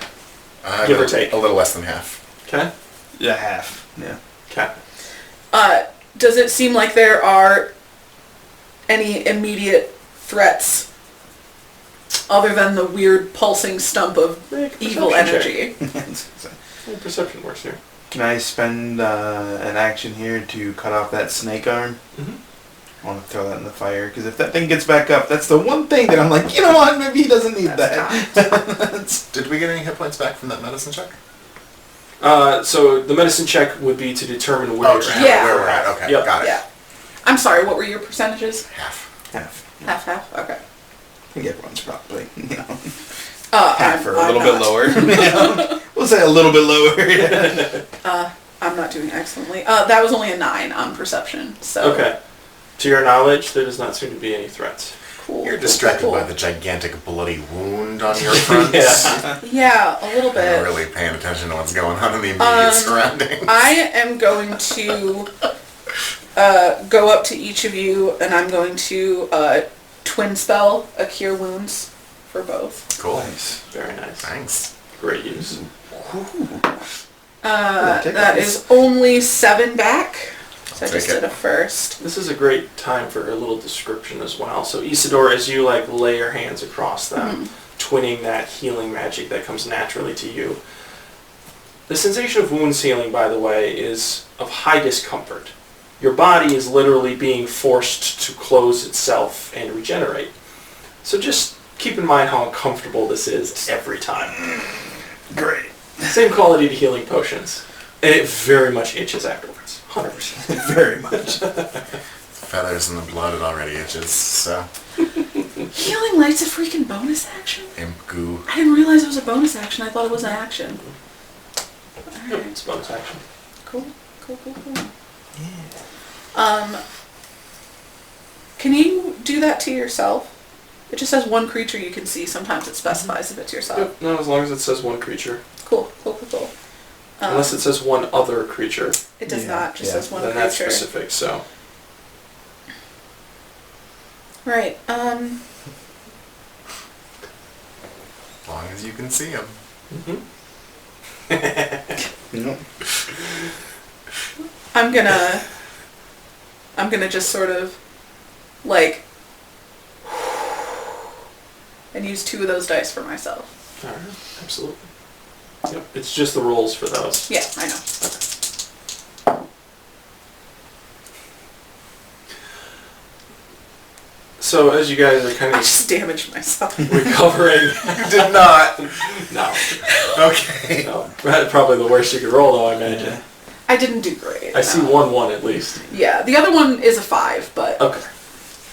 Give or take. A little less than half. Okay. Yeah, half. Yeah. Okay. Does it seem like there are any immediate threats other than the weird pulsing stump of Make a evil perception energy? Well, perception works here. Can I spend an action here to cut off that snake arm? Mm-hmm. I want to throw that in the fire, because if that thing gets back up, that's the one thing that I'm like, you know what, maybe he doesn't need that. Did we get any hit points back from that medicine check? So the medicine check would be to determine where you're at. Yeah. Where we're at. Okay, Yep. got it. Yeah. I'm sorry, what were your percentages? Half. Half. Half, okay. I think everyone's probably, half I'm or a little bit not. lower. We'll say a little bit lower. I'm not doing excellently. That was only a 9 on perception, so... Okay. To your knowledge, there does not seem to be any threats. Cool. You're distracted cool. by the gigantic bloody wound on your front. Yeah. Yeah, a little bit. Not really paying attention to what's going on in the immediate surroundings. I am going to go up to each of you, and I'm going to twin spell a cure wounds for both. Cool. Nice. Very nice. Thanks. Great use. That is only 7 back. So I Take just it. did a first. This is a great time for a little description as well. So Isidore, as you like lay your hands across them, twinning that healing magic that comes naturally to you. The sensation of wounds healing, by the way, is of high discomfort. Your body is literally being forced to close itself and regenerate. So just keep in mind how uncomfortable this is every time. Great. Same quality to healing potions. And it very much itches afterwards. 100%. Very much. Feathers in the blood, it already itches, so. Healing Light's a freaking bonus action? Imp goo. I didn't realize it was a bonus action. I thought it was an action. Yep, it's bonus action. Cool. Can you do that to yourself? It just says one creature you can see. Sometimes it specifies if it's yourself. Yep, no, as long as it says one creature. Cool. Unless it says one other creature, It does Yeah, not. Just yeah. says one then that's creature. specific, so. Right. As long as you can see them. Mm-hmm. Nope. I'm gonna just sort of like and use 2 of those dice for myself. Alright, absolutely. Yep, it's just the rolls for those. Yeah, I know. So as you guys are kind I of just damaged myself. recovering, You did not. no, Okay. no, probably the worst you could roll though, I imagine. I didn't do great. I see no. 1-1 at least. Yeah, the other one is a 5, but Okay.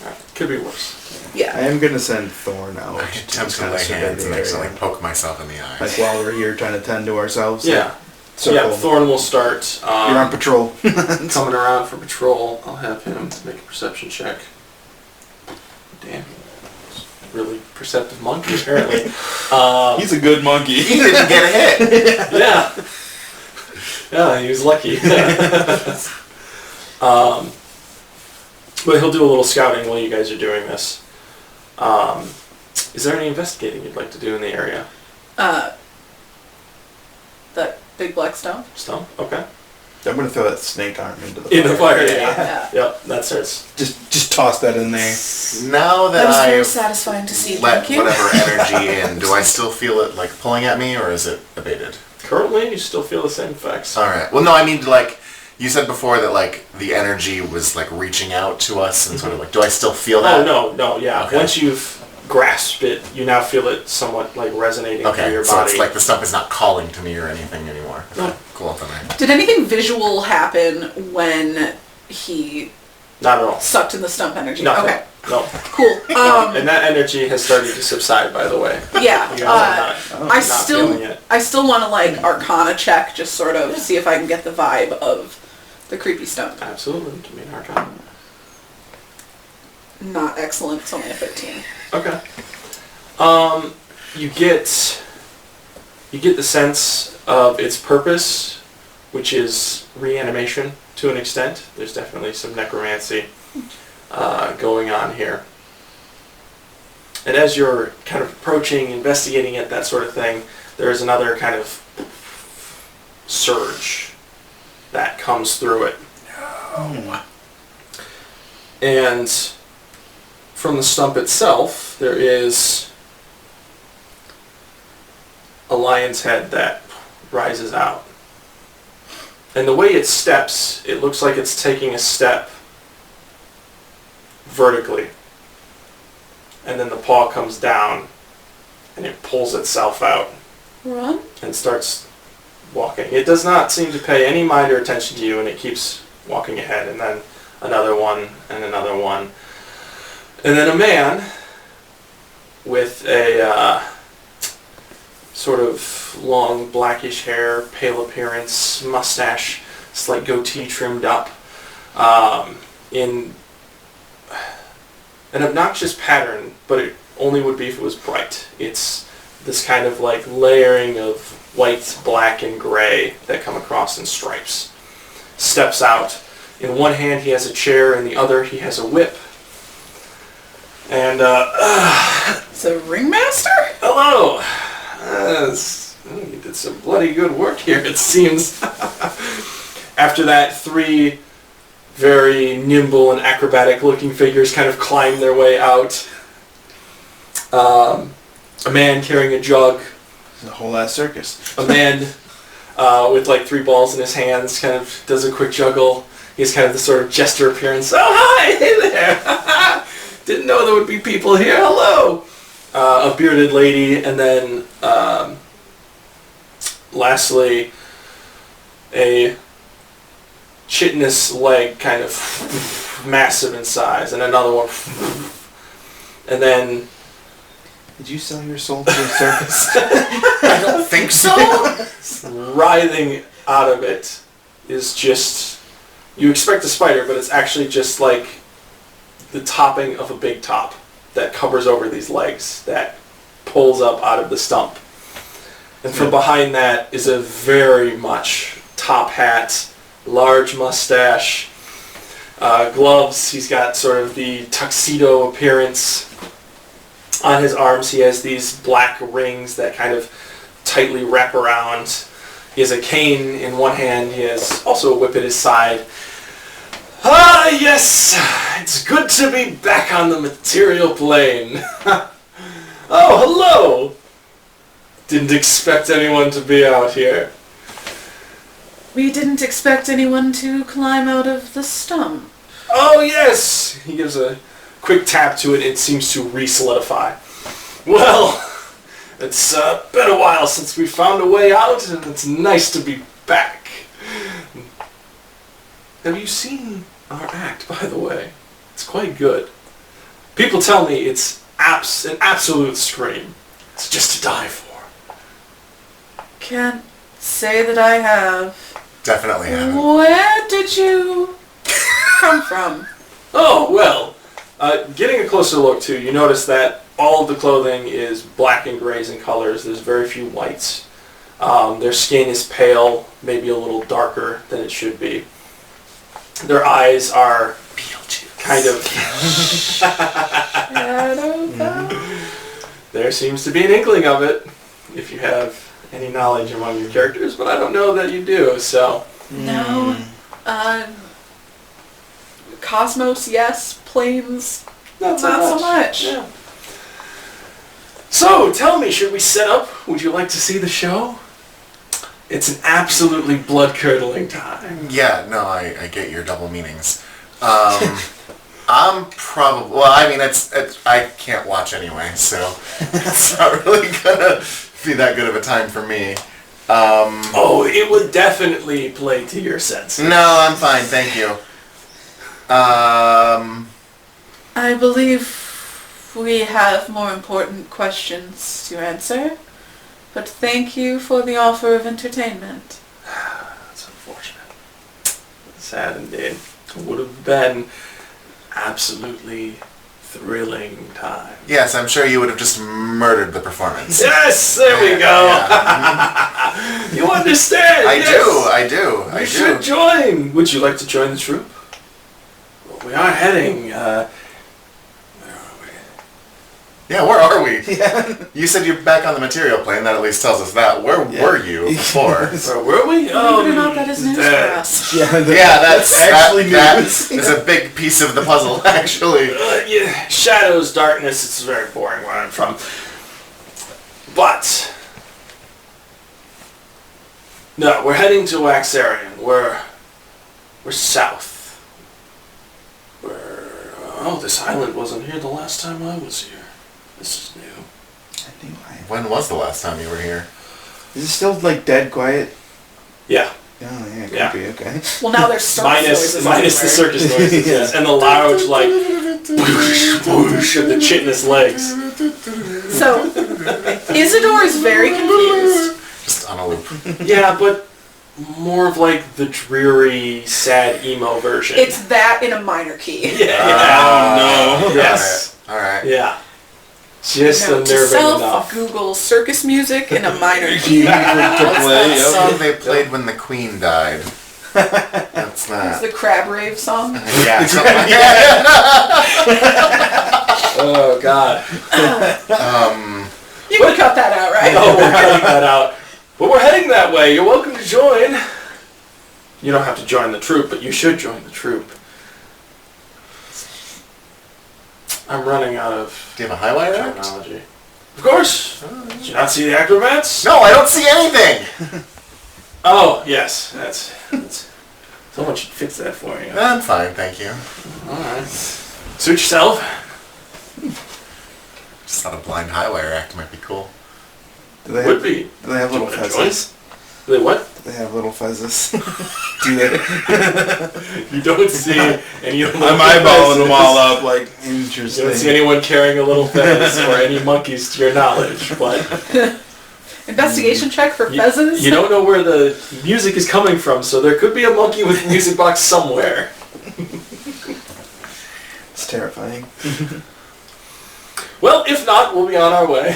Alright, could be worse. I yeah. am going to send Thorn out. I attempt to lay hands and accidentally poke myself in the eye. Like while we're here trying to tend to ourselves. Yeah. Circle. Yeah, Thorn will start You're on patrol. coming around for patrol. I'll have him make a perception check. Damn. Really perceptive monkey, apparently. He's a good monkey. He didn't get a hit. Yeah. Yeah, he was lucky. But he'll do a little scouting while you guys are doing this. Is there any investigating you'd like to do in the area? That big black stone. Stone? Okay. I'm going to throw that snake arm into the fire. In the fire, yeah. Yeah. Yep, that starts. Just toss that in there. Now That was very that satisfying to see. I've let Thank you. whatever energy in, do I still feel it like pulling at me, or is it abated? Currently, you still feel the same effects. Alright. Well, no, I mean, like, you said before that, like, the energy was, like, reaching out to us and sort of, like, do I still feel that? Oh, no, yeah. Okay. Once you've grasp it, you now feel it somewhat like resonating through Okay, your so body. it's like the stump is not calling to me or anything anymore. No. Cool, then Did anything visual happen when he Not at all. sucked in the stump energy? Nothing. Okay, No. cool. And that energy has started to subside, by the way. Yeah, You guys are not I feeling it. still want to like Arcana check, just sort of see if I can get the vibe of the creepy stump. Absolutely. Give me an Arcana. Not excellent. It's only a 13. Okay. You get the sense of its purpose, which is reanimation to an extent. There's definitely some necromancy going on here. And as you're kind of approaching, investigating it, that sort of thing, there is another kind of surge that comes through it. No. And from the stump itself, there is a lion's head that rises out. And the way it steps, it looks like it's taking a step vertically. And then the paw comes down and it pulls itself out Run? and starts walking. It does not seem to pay any mind or attention to you, and it keeps walking ahead, and then another one and another one. And then a man with a sort of long blackish hair, pale appearance, mustache, slight goatee trimmed up, in an obnoxious pattern, but it only would be if it was bright. It's this kind of like layering of white, black, and gray that come across in stripes. Steps out. In one hand he has a chair, in the other he has a whip. And, It's a ringmaster? hello! You did some bloody good work here, it seems. After that, 3 very nimble and acrobatic-looking figures kind of climb their way out. A man carrying a jug. The whole ass circus. A man with like 3 balls in his hands kind of does a quick juggle. He has kind of the sort of jester appearance. Oh, hi! Hey there! Didn't know there would be people here. Hello! A bearded lady, and then lastly, a chitinous leg, kind of massive in size, and another one. And then... Did you sell your soul to the circus? I don't think so. writhing out of it is just... You expect a spider, but it's actually just like the topping of a big top that covers over these legs that pulls up out of the stump. And from behind that is a very much top hat, large mustache, gloves. He's got sort of the tuxedo appearance. On his arms he has these black rings that kind of tightly wrap around. He has a cane in one hand. He has also a whip at his side. Ah, yes! It's good to be back on the material plane. Oh, hello! Didn't expect anyone to be out here. We didn't expect anyone to climb out of the stump. Oh, yes! He gives a quick tap to it. It seems to re-solidify. Well, it's been a while since we found a way out, and it's nice to be back. Have you seen our act, by the way? It's quite good. People tell me it's an absolute scream. It's just to die for. Can't say that I have. Definitely haven't. Where did you come from? Oh, well, getting a closer look too, you notice that all of the clothing is black and grays in colors. There's very few whites. Their skin is pale, maybe a little darker than it should be. Their eyes are kind of... There seems to be an inkling of it, if you have any knowledge among your characters, but I don't know that you do, so... No. Cosmos, yes. Planes, Not not so much. Yeah. So, tell me, should we set up? Would you like to see the show? It's an absolutely blood-curdling time. Yeah, no, I get your double meanings. I'm probably... Well, I mean, it's I can't watch anyway, so it's not really gonna be that good of a time for me. Oh, it would definitely play to your senses. No, I'm fine, thank you. I believe we have more important questions to answer, but thank you for the offer of entertainment. That's unfortunate. Sad indeed. It would have been absolutely thrilling time. Yes, I'm sure you would have just murdered the performance. Yes, there we go. Yeah. You understand? I yes. do. You should join. Would you like to join the troupe? Well, we are heading. Where are we? Yeah, where are we? Yeah. You said you're back on the material plane. That at least tells us that. Where were you before? Where were we? Believe it or not, that is news for us. Yeah, That's actually that news. is a big piece of the puzzle, actually. Yeah, shadows, darkness. It's very boring where I'm from. But no, we're heading to Waxarian. We're south. This island wasn't here the last time I was here. This is new. When was the last time you were here? Is it still like dead quiet? Yeah. Oh yeah, it could Yeah. be, okay. Well, now there's circus noises minus the everywhere. circus noises, yes, and the loud like whoosh, whoosh of the chitinous legs. So, Isidore is very confused. Just on a loop. Yeah, but more of like the dreary, sad emo version. It's that in a minor key. yeah. Oh, no. Yes. All right. Yeah. Just Note to unnerving self, enough. Google circus music in a minor key. What's play, that yep. song they played when the Queen died? That's It's not. the crab rave song. Yeah, something like that. Oh God. You can cut that out, right? No, we're cutting that out. But we're heading that way. You're welcome to join. You don't have to join the troupe, but you should join the troupe. I'm running out of Do you have a high wire act? terminology. Of course. Did you not see the acrobats? No, I don't see anything. Oh, yes. That's someone should fix that for you. I'm fine, thank you. Alright. Suit yourself. Just thought a blind high wire act might be cool. Do they Would have, be. do they have little Do you wanna fezzes? They what? Do they have little fezzes? Do they? You don't see any of I'm eyeballing them all up, like, interesting. You don't see anyone carrying a little fez or any monkeys to your knowledge, but Investigation check for you, fezzes. you don't know where the music is coming from, so there could be a monkey with a music box somewhere. It's terrifying. Well, if not, we'll be on our way.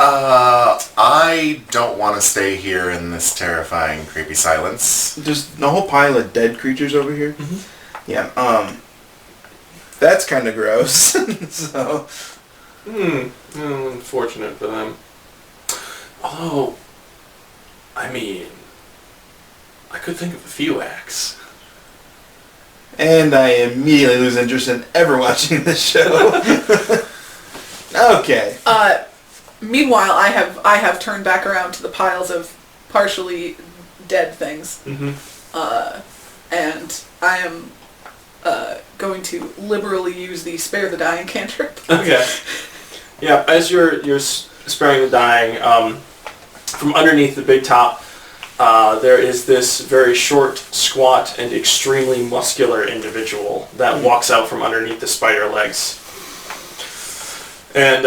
I don't want to stay here in this terrifying, creepy silence. There's a whole pile of dead creatures over here. Mhm. Yeah, that's kind of gross. So, Unfortunate for them. Although, I mean, I could think of a few acts. and I immediately lose interest in ever watching this show. Okay. Meanwhile, I have turned back around to the piles of partially dead things, Mm-hmm. and I am going to liberally use the spare the dying cantrip. Okay. Yeah, as you're sparing the dying, from underneath the big top, there is this very short, squat, and extremely muscular individual that walks out from underneath the spider legs. And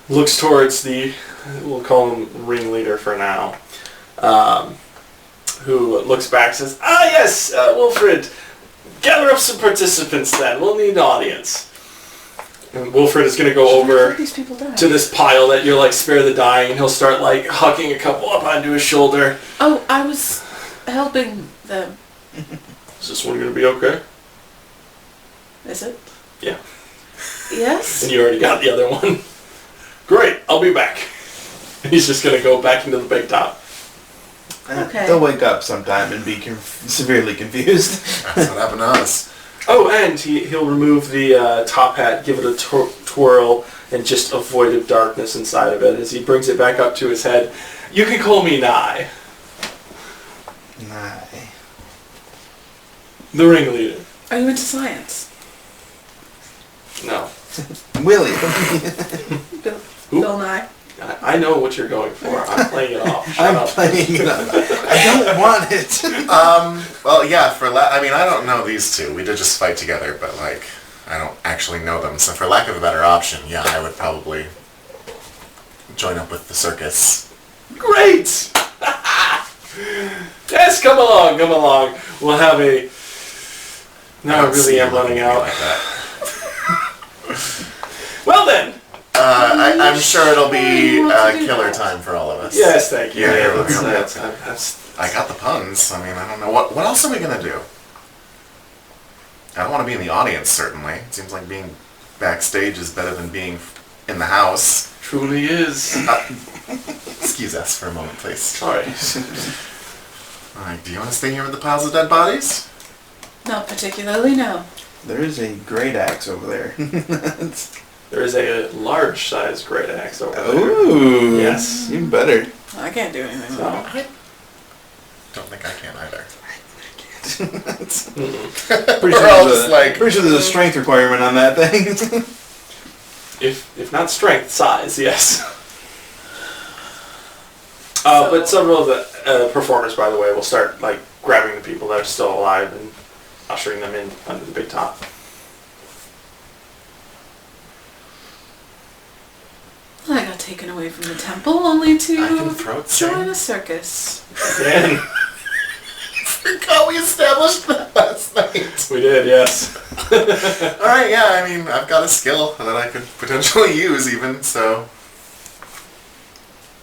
looks towards we'll call him ringleader for now, who looks back and says, "Ah yes, Wilfred, gather up some participants then, we'll need an audience." And Wilfred is going to go over These people die. to this pile that you're like, spare the dying, and he'll start like hucking a couple up onto his shoulder. Oh, I was helping them. Is this one going to be okay? Is it? Yeah. Yes? And you already got the other one. Great, I'll be back. And he's just going to go back into the big top. Okay. They'll wake up sometime and be severely confused. That's what happened to us. Oh, and he'll remove the top hat, give it a twirl, and just a void of darkness inside of it as he brings it back up to his head. You can call me Nye, Nah. the ringleader. Are you into science? No. William. Bill Nye. I know what you're going for. I'm playing it off. Shut I'm up. playing it up. I don't want it. Well, yeah, I mean, I don't know these two. We did just fight together, but, like, I don't actually know them. So for lack of a better option, yeah, I would probably join up with the circus. Great! Yes, come along, come along. We'll have a... Now I really am running out. Like that. Well then. I'm sure it'll be What to do killer next? time for all of us. Yes, thank you. Yeah, that's I got the puns. I mean, I don't know. What else are we going to do? I don't want to be in the audience, certainly. It seems like being backstage is better than being in the house. truly is. Excuse us for a moment, please. Sorry. Alright, do you want to stay here with the piles of dead bodies? Not particularly, no. There is a great axe over there. There is a large-sized great axe over there. Ooh. Yes. Even better. I can't do anything with So, it. I don't think I can either. Pretty We're all just like... pretty sure there's a strength requirement on that thing. if not strength, size, yes. But several of the performers, by the way, will start like grabbing the people that are still alive and ushering them in under the big top. I got taken away from the temple only I can to throat join sing. a circus. Again, Forgot we established that last night. we did, yes. Alright, yeah, I mean, I've got a skill that I could potentially use even, so...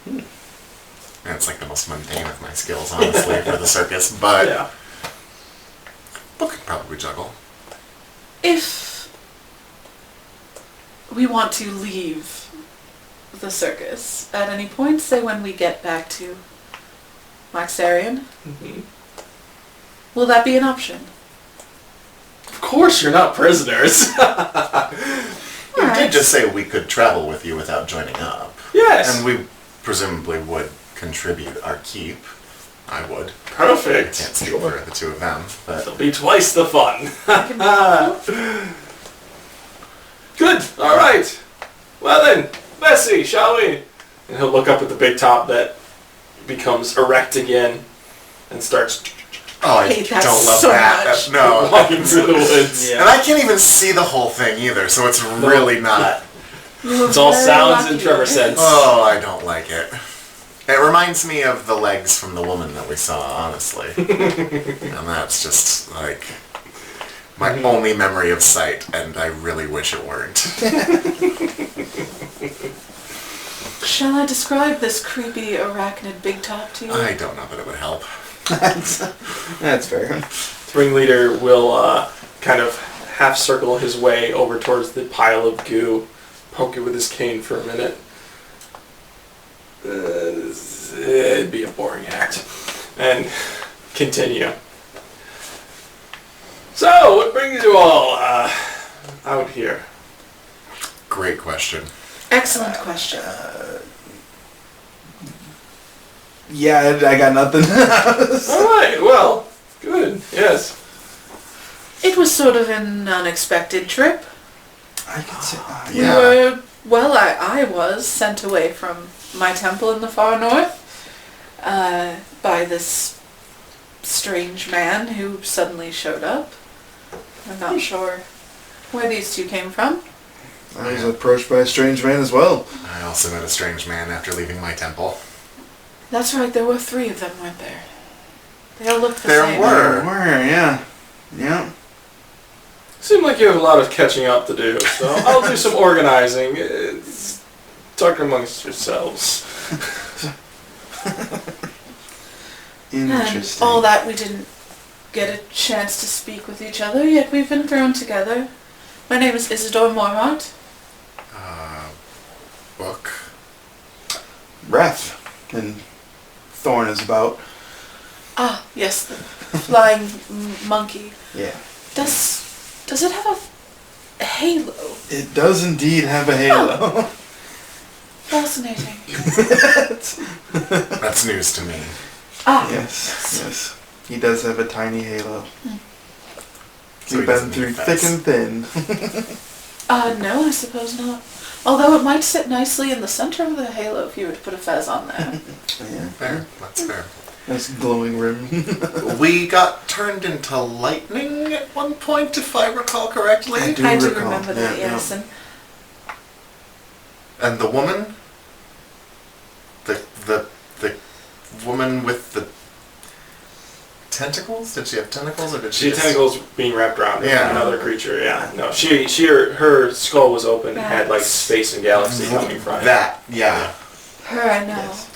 And it's like the most mundane of my skills, honestly, for the circus, but... Yeah. Book could probably juggle. If we want to leave the circus at any point, say when we get back to Maxarian, will that be an option? Of course, you're not prisoners. You Alright. did just say we could travel with you without joining up. Yes. And we presumably would contribute our keep. I would. I Perfect. can't speak for the two of them, but... It'll be twice the fun. Good. All right. Well then, let's see, shall we? And he'll look up at the big top that becomes erect again and starts Oh, I hate that don't love so that. much. No. walking through the woods. And I can't even see the whole thing either, so it's really not... It's all sounds and tremor sense. Oh, I don't like it. It reminds me of the legs from the woman that we saw, honestly. And that's just, like, my only memory of sight, and I really wish it weren't. Shall I describe this creepy arachnid big top to you? I don't know that it would help. That's fair. The ringleader will kind of half circle his way over towards the pile of goo, poke it with his cane for a minute. It'd be a boring act. And continue. So, what brings you all out here? Great question. Excellent question. Yeah, I got nothing. Alright, well, good, yes. It was sort of an unexpected trip. I could say, Yeah. I was sent away from my temple in the far north by this strange man who suddenly showed up. I'm not sure where these two came from. I was approached by a strange man as well. I also met a strange man after leaving my temple. That's right, there were 3 of them, weren't there? They all looked the There same. were. Yeah. Yeah. Seem like you have a lot of catching up to do, so I'll do some organizing. Talk amongst yourselves. And Interesting. all that we didn't get a chance to speak with each other, yet we've been thrown together. My name is Isidore Morhart. Book. Wrath and Thorn is about. Ah, yes, the flying monkey. Yeah. Does it have a halo? It does indeed have a halo. Fascinating. That's news to me. Ah, Yes. He does have a tiny halo. So he We've doesn't been through need thick fence. and thin. No, I suppose not. Although it might sit nicely in the center of the halo if you were to put a fez on there. Yeah. Fair. That's fair. Nice glowing rim. We got turned into lightning at one point, if I recall correctly. I do I do recall. remember that, Yeah, yes. yeah. And the woman? The woman with the tentacles? Did she have tentacles, or did She she had tentacles being wrapped around Yeah. another creature, yeah. No, her skull was open and had like space and galaxy coming from it. That, yeah. Her, I know. Yes.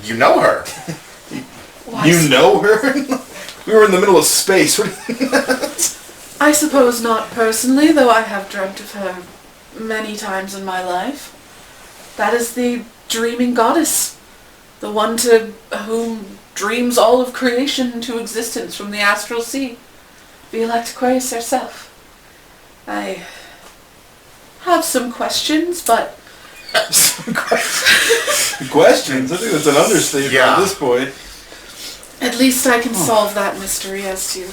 You know her. Why, You know her? We were in the middle of space. I suppose not personally, though I have dreamt of her many times in my life. That is the dreaming goddess. The one to whom dreams all of creation into existence from the astral sea. Violetta Aquarius herself. I have some questions, but... Questions? I think that's an understatement Yeah. at this point. at least I can solve that mystery as to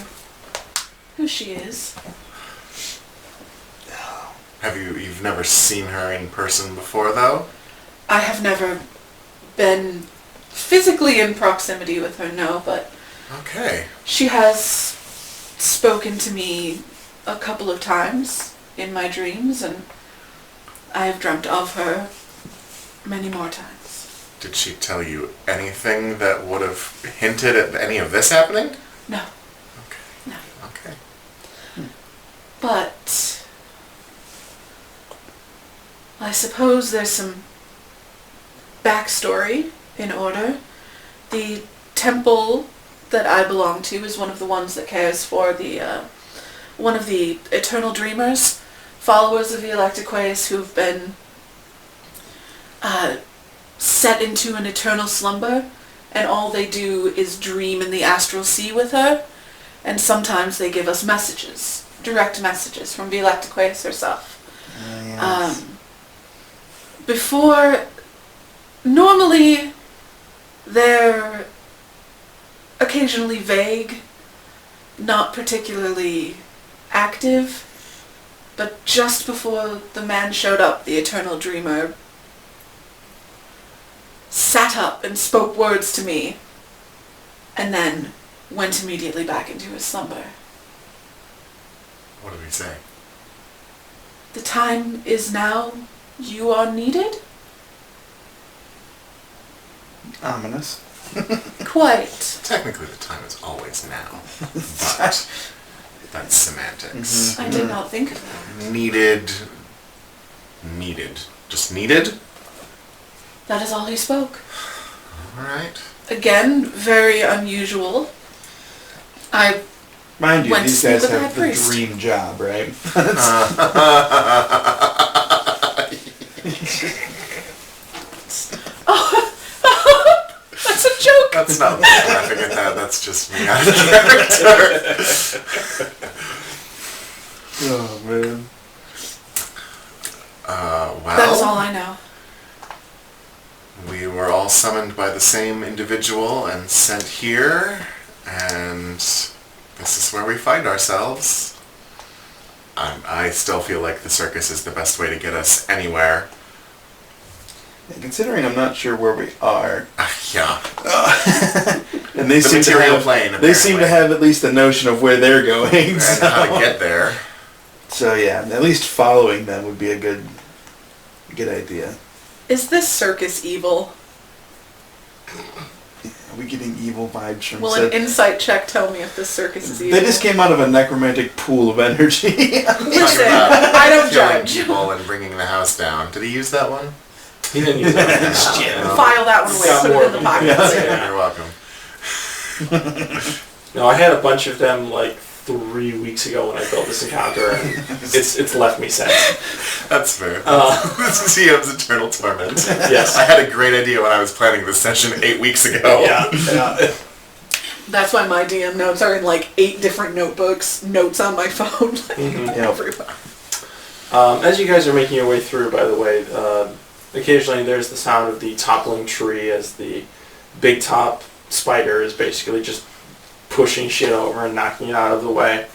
who she is. You've never seen her in person before, though? I have never been physically in proximity with her, no, but Okay. she has spoken to me a couple of times in my dreams, and I have dreamt of her many more times. Did she tell you anything that would have hinted at any of this happening? No, Okay. no. Okay. But I suppose there's some backstory in order. The temple that I belong to is one of the ones that cares for the one of the eternal dreamers, followers of Violetta Aquarius who've been set into an eternal slumber, and all they do is dream in the astral sea with her, and sometimes they give us messages, direct messages from Violetta Aquarius herself. Yes. Normally they're occasionally vague, not particularly active, but just before the man showed up, the Eternal Dreamer sat up and spoke words to me, and then went immediately back into his slumber. What did he say? The time is now. You are needed? Ominous. Quite. Technically, the time is always now, but that's semantics. I did not think of that. Needed. Just needed? That is all he spoke. Alright. Again, very unusual. I Mind you, Went to these sleep guys with the have high the priest. dream job, right? that's a joke. That's not me laughing at that, that's just me out of character. Oh, man. Well, That is all I know. we were all summoned by the same individual and sent here, and this is where we find ourselves. I still feel like the circus is the best way to get us anywhere. And considering I'm not sure where we are, Yeah. and they The seem to material have, plane, they seem to apparently. have at least a notion of where they're going. And how to get there. So yeah, at least following them would be a good idea. Is this circus evil? Are we getting evil vibes from Will an insight check tell me if this circus is evil? They just came out of a necromantic pool of energy. Listen, Talking about I don't killing judge. people and bringing the house down. Did he use that one? He didn't use that. Yeah. File that one away, Got put more it in the of pocket. them. You're welcome. No, I had a bunch of them like 3 weeks ago when I built this encounter, and it's left me sad. That's fair. This is EM's Eternal Torment. Yes. I had a great idea when I was planning this session 8 weeks ago. Yeah. That's why my DM notes are in like 8 different notebooks, notes on my phone, like, everywhere. As you guys are making your way through, by the way, occasionally there's the sound of the toppling tree as the big top spider is basically just pushing shit over and knocking it out of the way.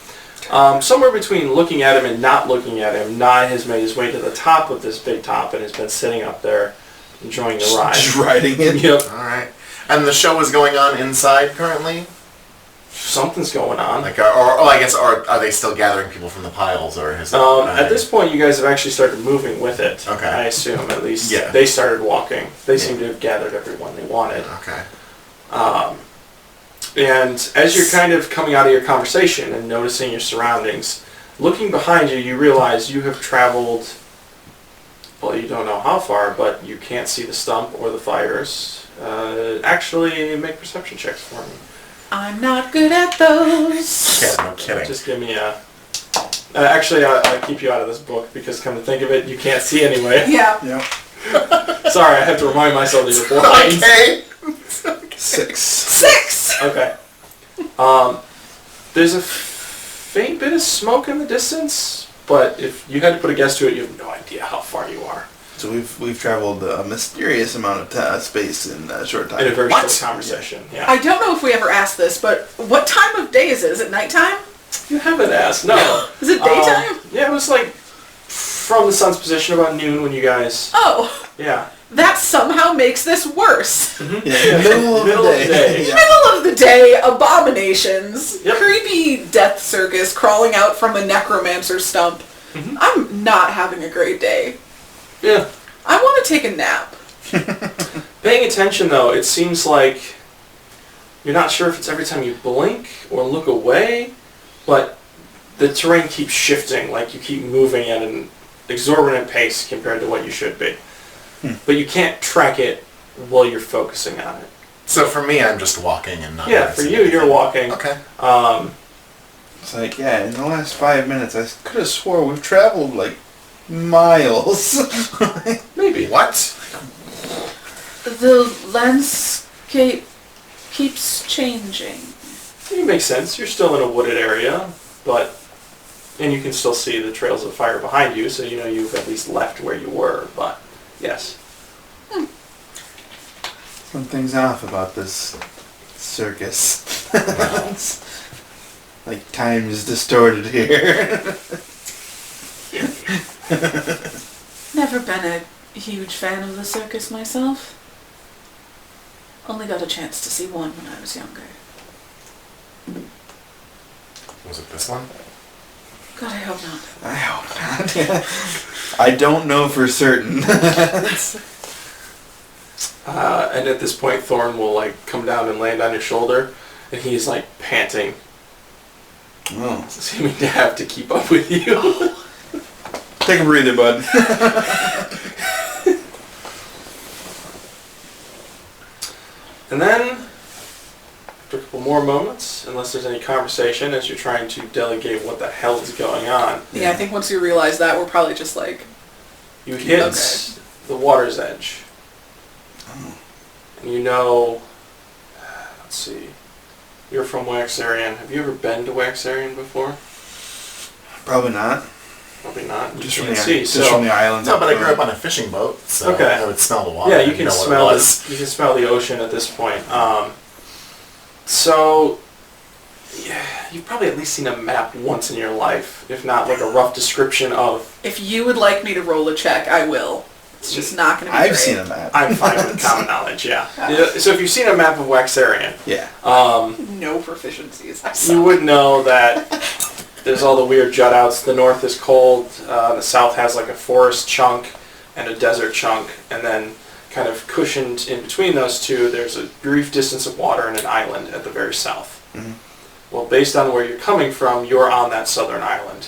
Somewhere between looking at him and not looking at him, Nye has made his way to the top of this big top and has been sitting up there enjoying the ride. Just riding it? Yep. Alright. And the show is going on inside currently? Something's going on. Like, I guess, are they still gathering people from the piles, or has it... At this point, you guys have actually started moving with it. Okay. I assume, at least. Yeah. They started walking. They seem to have gathered everyone they wanted. Okay. And as you're kind of coming out of your conversation and noticing your surroundings, looking behind you, you realize you have traveled, well, you don't know how far, but you can't see the stump or the fires. Actually, make perception checks for me. I'm not good at those. Yeah, no kidding. Just give me a... actually, I'll keep you out of this book because, come to think of it, you can't see anyway. Yeah. Yep. Sorry, I have to remind myself that you're blind. Okay. 6. Okay. There's a faint bit of smoke in the distance, but if you had to put a guess to it, you have no idea how far you are. So we've traveled a mysterious amount of space in a short time. In a very What? short conversation, yeah. I don't know if we ever asked this, but what time of day is it? Is it nighttime? You haven't asked, no. Is it daytime? Yeah, it was like from the sun's position about noon when you guys... Oh, Yeah. that somehow makes this worse. Yeah, middle of the day. Yeah. Middle of the day, abominations, Yep. creepy death circus crawling out from a necromancer stump. Mhm. I'm not having a great day. Yeah. I want to take a nap. Paying attention, though, it seems like you're not sure if it's every time you blink or look away, but the terrain keeps shifting, like you keep moving at an exorbitant pace compared to what you should be. But you can't track it while you're focusing on it. So for me, I'm just walking and not... Yeah, for noticing you, anything. you're walking. Okay. It's like, yeah, in the last 5 minutes, I could have swore we've traveled like miles. Maybe. What? The landscape keeps changing. It makes sense. You're still in a wooded area, and you can still see the trails of fire behind you, so you know you've at least left where you were, but yes. Something's off about this circus. Like time is distorted here. Never been a huge fan of the circus myself. Only got a chance to see one when I was younger. Was it this one? God, I hope not. I hope not. Yeah. I don't know for certain. And at this point, Thorn will like come down and land on your shoulder, and he's like panting, Oh. seeming to have to keep up with you. Take a breather, bud. And then, after a couple more moments, unless there's any conversation as you're trying to delegate what the hell is going on, Yeah, I think once we realize that, we're probably just like, you hit Okay. the water's edge. And you know, let's see, you're from Waxarian. Have you ever been to Waxarian before? Probably not. Probably not. You Just from can't the see. just So from the islands. No, but I grew up on a fishing boat, so Okay. I would smell the water. yeah, you and can know what it smell was. you can smell the ocean at this point. So yeah, you've probably at least seen a map once in your life, if not like a rough description of. if you would like me to roll a check, I will. It's just not going to be I've great. seen a map. I'm fine with common knowledge. Yeah. So if you've seen a map of Waxarian, Yeah. No proficiencies. I you suck. would know that there's all the weird jut outs. The north is cold. The south has like a forest chunk and a desert chunk, and then kind of cushioned in between those two, there's a brief distance of water and an island at the very south. Mhm. Well, based on where you're coming from, you're on that southern island,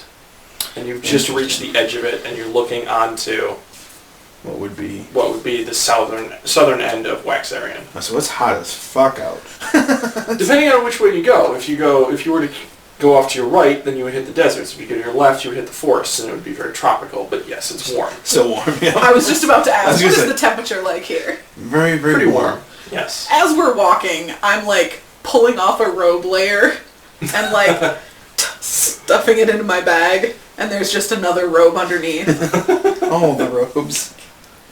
and you've just reached the edge of it, and you're looking onto What would be? what would be the southern end of Waxarian. So it's hot as fuck out. Depending on which way you go, if you were to go off to your right, then you would hit the deserts. If you go to your left, you would hit the forests, and it would be very tropical. But yes, it's warm. So warm. Yeah. I was just about to I ask, was what gonna is say- the temperature like here? Very, very Pretty warm. Yes. As we're walking, I'm like pulling off a robe layer and like stuffing it into my bag, and there's just another robe underneath. Oh, the robes.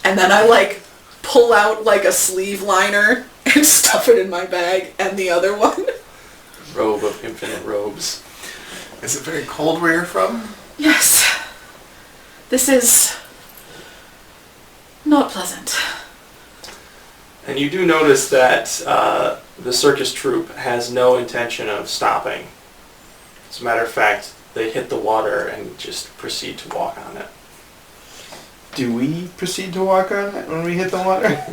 And then I like pull out like a sleeve liner and stuff it in my bag and the other one. Robe of infinite robes. Is it very cold where you're from? Yes. This is not pleasant. And you do notice that the circus troupe has no intention of stopping. As a matter of fact, they hit the water and just proceed to walk on it. Do we proceed to walk on it when we hit the water?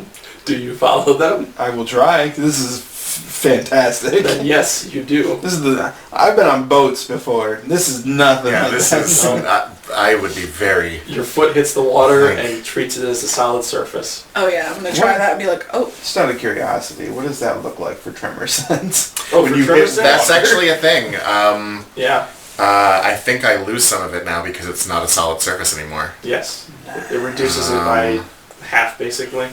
Do you follow them? I will try. This is fantastic. Then yes, you do. This is I've been on boats before. This is nothing. Yeah, like this that. is. I would be very. Your foot hits the water and treats it as a solid surface. Oh yeah, I'm gonna try that and be like, oh. Just out of curiosity, what does that look like for tremor sense? Oh, when for you tremor hit sense? That's actually a thing. Yeah. I think I lose some of it now because it's not a solid surface anymore. Yes. It reduces it by half, basically.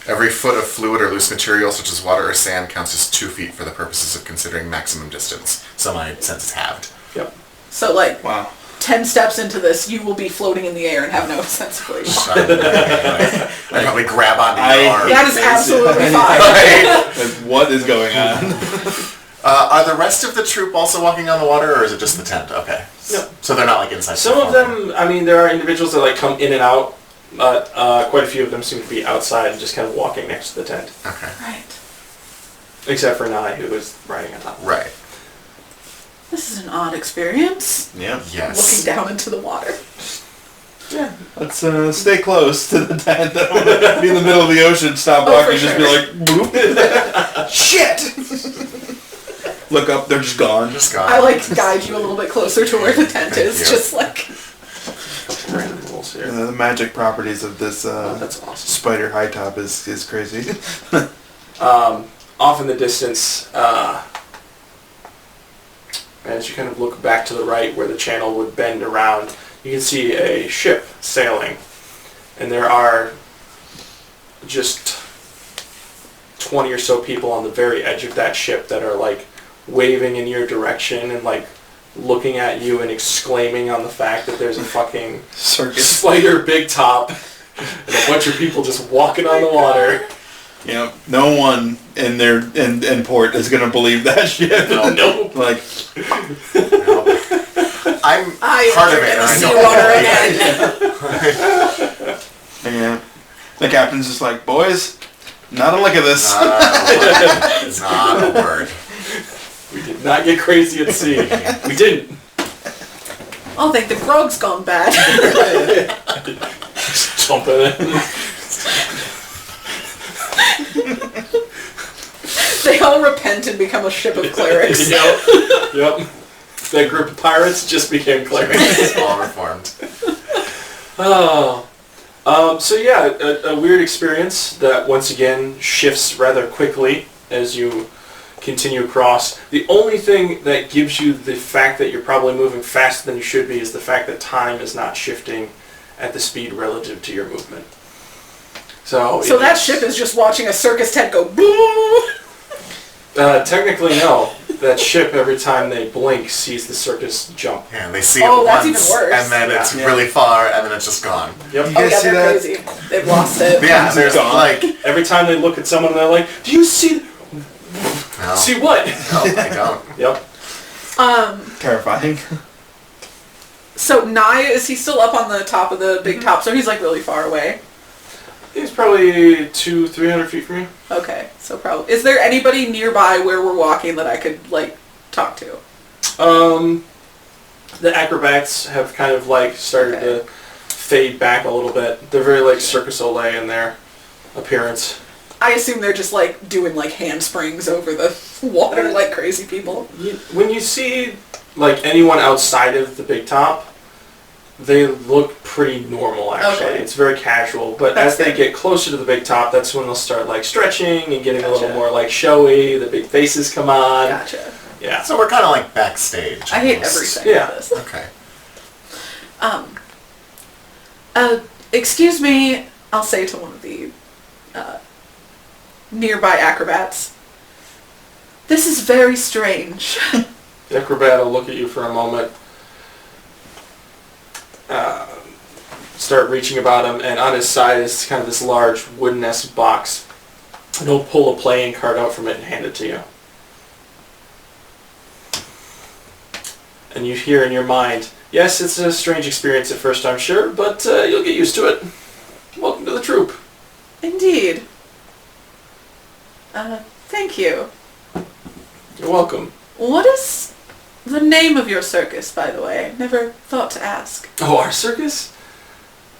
Every foot of fluid or loose material, such as water or sand, counts as 2 feet for the purposes of considering maximum distance. So my sense is halved. Yep. So like, Wow. 10 steps into this, you will be floating in the air and have no sense of place. I probably grab onto your arm. That is absolutely fine. Like, what is going on? Are the rest of the troop also walking on the water, or is it just the tent? Okay. Yep. So they're not like inside. Some of them, I mean, there are individuals that like come in and out, but quite a few of them seem to be outside and just kind of walking next to the tent. Okay. Right. Except for Nai, who is riding on top. Right. This is an odd experience. Yeah. Yes. Looking down into the water. Yeah. Let's stay close to the tent. I don't want to be in the middle of the ocean, stop Oh, walking, for just sure. be like, boop. Shit! Look up, they're just gone. Just gone. I like guide you a little bit closer to where the tent Thank is, you. just like. Random rules here. The magic properties of this That's awesome. spider high top is crazy. Off in the distance, as you kind of look back to the right where the channel would bend around, you can see a ship sailing. And there are just 20 or so people on the very edge of that ship that are like waving in your direction and like looking at you and exclaiming on the fact that there's a fucking Circus. spider big top and a bunch of people just walking on the water. You know, no one in their in port is gonna believe that shit. No. Like, I'm I part of am it. in the and I seawater don't again. yeah. The captain's just like, boys, not a lick of this. Not a word. We did not get crazy at sea. We didn't. I think the grog's gone bad. Jump in it. They all repent and become a ship of clerics. Yep. That group of pirates just became clerics. It's all reformed. Oh. So yeah, a weird experience that once again shifts rather quickly as you continue across. The only thing that gives you the fact that you're probably moving faster than you should be is the fact that time is not shifting at the speed relative to your movement. So That ship is just watching a circus tent go boo. Technically, no. That ship, every time they blink, sees the circus jump. Yeah, they see Oh, it that's once, even worse. and then it's Yeah. really far, and then it's just gone. Yep. You Oh guys yeah, see they're that? crazy. They've lost it. Yeah, there's gone. like... Every time they look at someone, they're like, "Do you see? No, See what?" no, I don't. Yep. Terrifying. So Nai, is he still up on the top of the big top? So he's like really far away. He's probably 200-300 feet from you. Okay, so probably. Is there anybody nearby where we're walking that I could like talk to? The acrobats have kind of like started Okay. to fade back a little bit. They're very like Circus Olay in their appearance. I assume they're just like doing like handsprings over the water like crazy people. When you see like anyone outside of the big top, they look pretty normal actually. Okay. It's very casual, but That's as they good. get closer to the big top, that's when they'll start like stretching and getting a little Gotcha. more like showy. The big faces come on. Gotcha. Yeah. So we're kind of like backstage. I hate almost. everything Yeah. with this. Okay. Excuse me, I'll say to one of the nearby acrobats. This is very strange. The acrobat will look at you for a moment. Start reaching about him, and on his side is kind of this large wooden-esque box. And he'll pull a playing card out from it and hand it to you. And you hear in your mind, yes, it's a strange experience at first, I'm sure, but you'll get used to it. Welcome to the troupe. Indeed. Thank you. You're welcome. What is the name of your circus, by the way? Never thought to ask. Oh, our circus?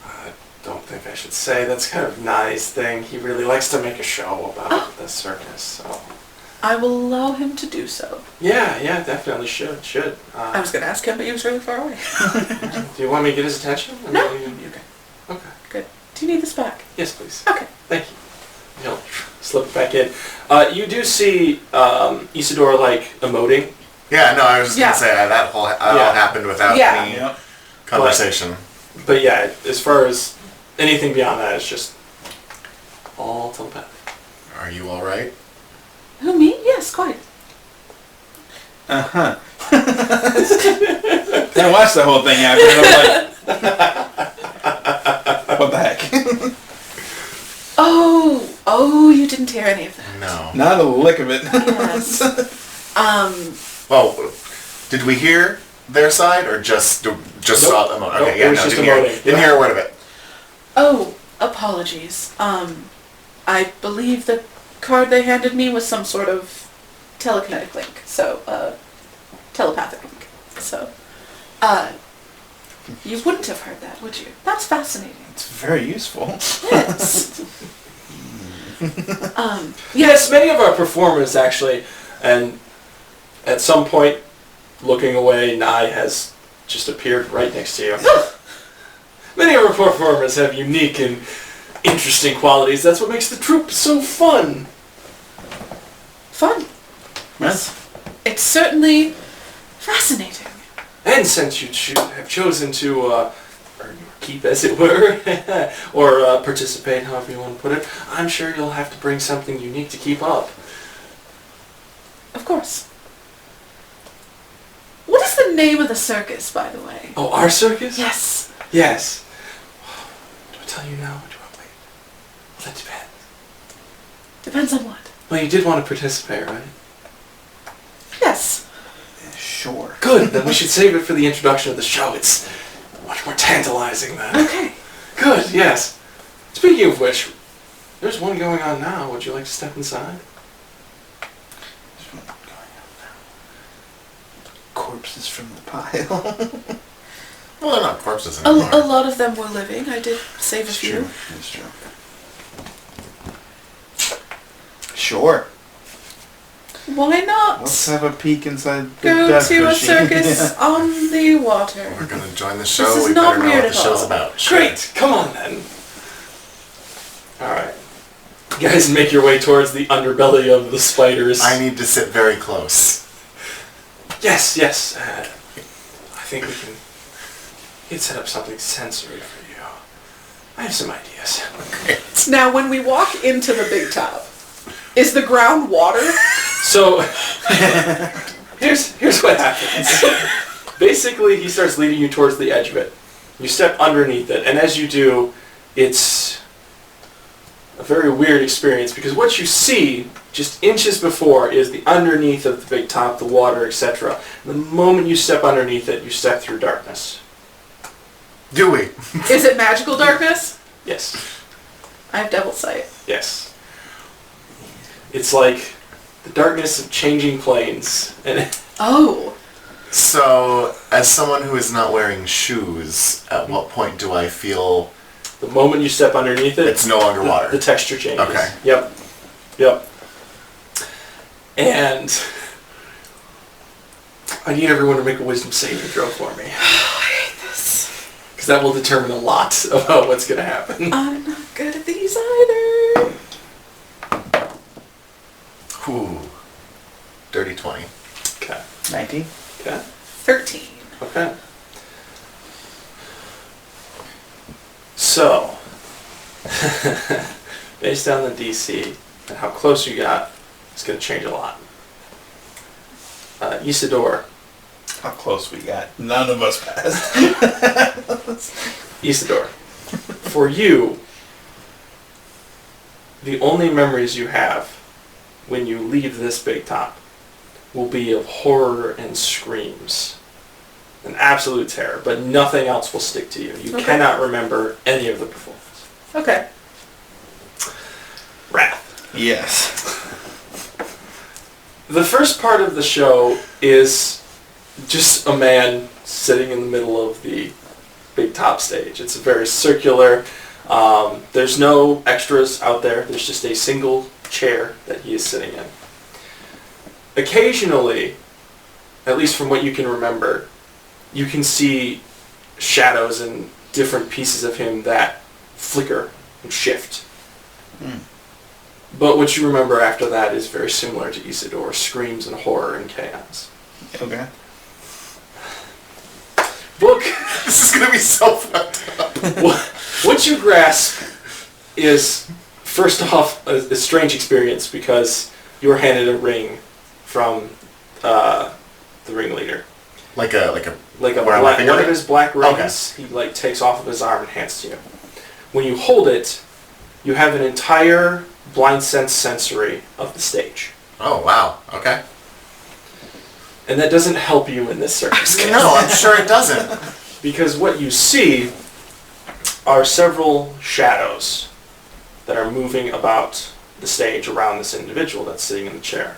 I don't think I should say. That's kind of Nye's thing. He really likes to make a show about the circus, so... I will allow him to do so. Yeah, definitely should. I was going to ask him, but he was really far away. Do you want me to get his attention? No. Okay. Okay. Good. Do you need this back? Yes, please. Okay. Thank you. He'll slip it back in. You do see Isidore, emoting. Yeah, no, I was just going to say that all happened without any conversation. But yeah, as far as anything beyond that, it's just all telepathic. Are you all right? Who, me? Yes, quite. Uh-huh. I watched the whole thing after, and I'm like, what the heck? Oh, you didn't hear any of that. No. Not a lick of it. Yes. Well, did we hear their side, or just saw them? Okay, Nope, it was just emoting. Didn't hear a word of it. Oh, apologies. I believe the card they handed me was some sort of telekinetic link. So, telepathic link. So, you wouldn't have heard that, would you? That's fascinating. It's very useful. Yes. Yes, many of our performers actually, and at some point, looking away, Nye has just appeared right next to you. Many of our performers have unique and interesting qualities. That's what makes the troupe so fun. Fun. Yes. It's certainly fascinating. And since you have chosen to earn your keep, as it were, or participate, however you want to put it, I'm sure you'll have to bring something unique to keep up. Of course. What is the name of the circus, by the way? Oh, our circus? Yes. Yes. Do I tell you now, or do I wait? Well, that depends. Depends on what. Well, you did want to participate, right? Yes. Sure. Good, then we should save it for the introduction of the show. It's much more tantalizing then. Okay. Good, yes. Speaking of which, there's one going on now. Would you like to step inside? Corpses from the pile. Well, they're not corpses A anymore. lot of them were living. I did save a It's few. true. It's true. Sure. Why not? Let's have a peek inside the Go death to a machine. circus on the water. We're gonna join the show. This is We not better know weird what the at show's all. about. Great, come on then. Alright. You guys make your way towards the underbelly of the spiders. I need to sit very close. Yes. I think we can set up something sensory for you. I have some ideas. Great. Now, when we walk into the big top, is the ground water? So, here's what happens. Basically, he starts leading you towards the edge of it. You step underneath it, and as you do, it's a very weird experience because what you see just inches before is the underneath of the big top, the water, etc. The moment you step underneath it, you step through darkness. Do we? Is it magical darkness? Yes. I have devil sight. Yes. It's like the darkness of changing planes. And Oh. So, as someone who is not wearing shoes, at what point do I feel the moment you step underneath it, it's no longer water? the texture changes. Okay. Yep. And I need everyone to make a wisdom saving throw for me. I hate this. Because that will determine a lot about what's going to happen. I'm not good at these either. Ooh. Dirty 20. Okay. 19. Okay. 13. Okay. So, based on the DC and how close you got, it's going to change a lot. Isidore. How close we got. None of us passed. Isidore. For you, the only memories you have when you leave this big top will be of horror and screams. An absolute terror, but nothing else will stick to you. You cannot remember any of the performance. Okay. Wrath. Yes. The first part of the show is just a man sitting in the middle of the big top stage. It's very circular. There's no extras out there. There's just a single chair that he is sitting in. Occasionally, at least from what you can remember, you can see shadows and different pieces of him that flicker and shift. But what you remember after that is very similar to Isidore, screams and horror and chaos. Okay. Book. This is gonna be so fucked up. What you grasp is, first off, a strange experience because you were handed a ring from the ringleader. Like a Black, one of his black rings. Okay. He takes off of his arm and hands to you. When you hold it, you have an entire blind sense sensory of the stage. Oh wow. Okay. And that doesn't help you in this circumstance. No, I'm sure it doesn't. Because what you see are several shadows that are moving about the stage around this individual that's sitting in the chair.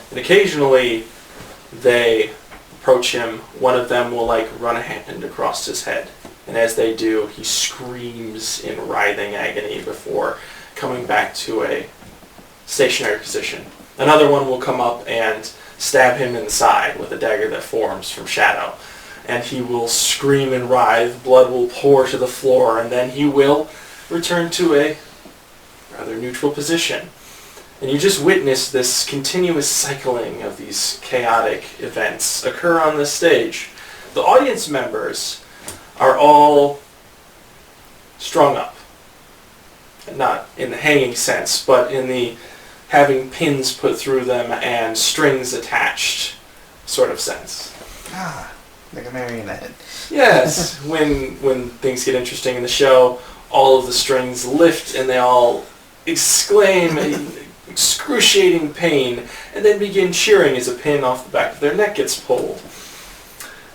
And occasionally they approach him. One of them will run a hand across his head. And as they do, he screams in writhing agony before coming back to a stationary position. Another one will come up and stab him in the side with a dagger that forms from shadow. And he will scream and writhe, blood will pour to the floor, and then he will return to a rather neutral position. And you just witness this continuous cycling of these chaotic events occur on this stage. The audience members are all strung up. Not in the hanging sense, but in the having pins put through them and strings attached sort of sense. Like a marionette. Yes, when things get interesting in the show, all of the strings lift and they all exclaim in excruciating pain and then begin cheering as a pin off the back of their neck gets pulled.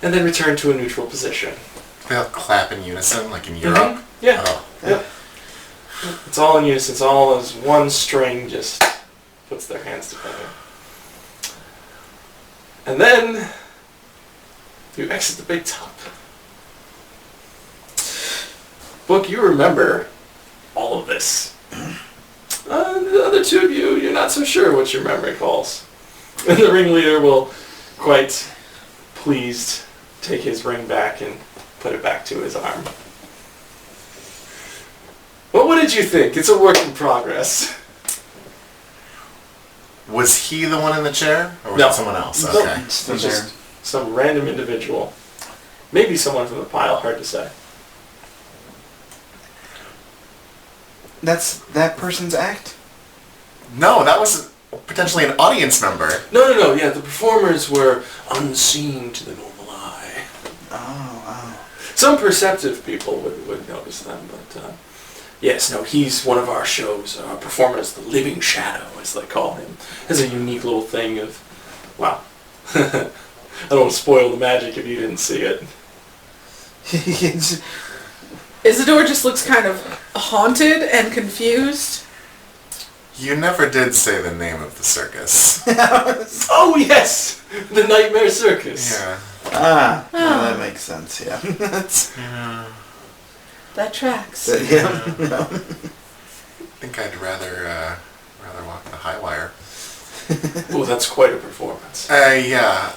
And then return to a neutral position. They all clap in unison, like in Europe? Mm-hmm. Yeah. Oh. Yep. It's all in unison. It's all as one string just puts their hands together. And then you exit the big top. Book, you remember all of this. The other two of you, you're not so sure what your memory calls. And the ringleader will, quite pleased, take his ring back and put it back to his arm. Well, what did you think? It's a work in progress. Was he the one in the chair? Or was No. it someone else? No. Okay. It's just some random individual. Maybe someone from the pile, hard to say. That's that person's act? No, that was potentially an audience member. No, yeah, the performers were unseen to the normal eye. Oh, wow. Some perceptive people would notice them, but yes, no, he's one of our show's performers, the living shadow, as they call him. Has a unique little thing of, wow. I don't want to spoil the magic if you didn't see it. Isidore just looks kind of haunted and confused. You never did say the name of the circus. Oh, yes! The Nightmare Circus. Yeah. Well, that makes sense, yeah. That tracks. Yeah. I think I'd rather walk the high wire. Oh, that's quite a performance. Yeah.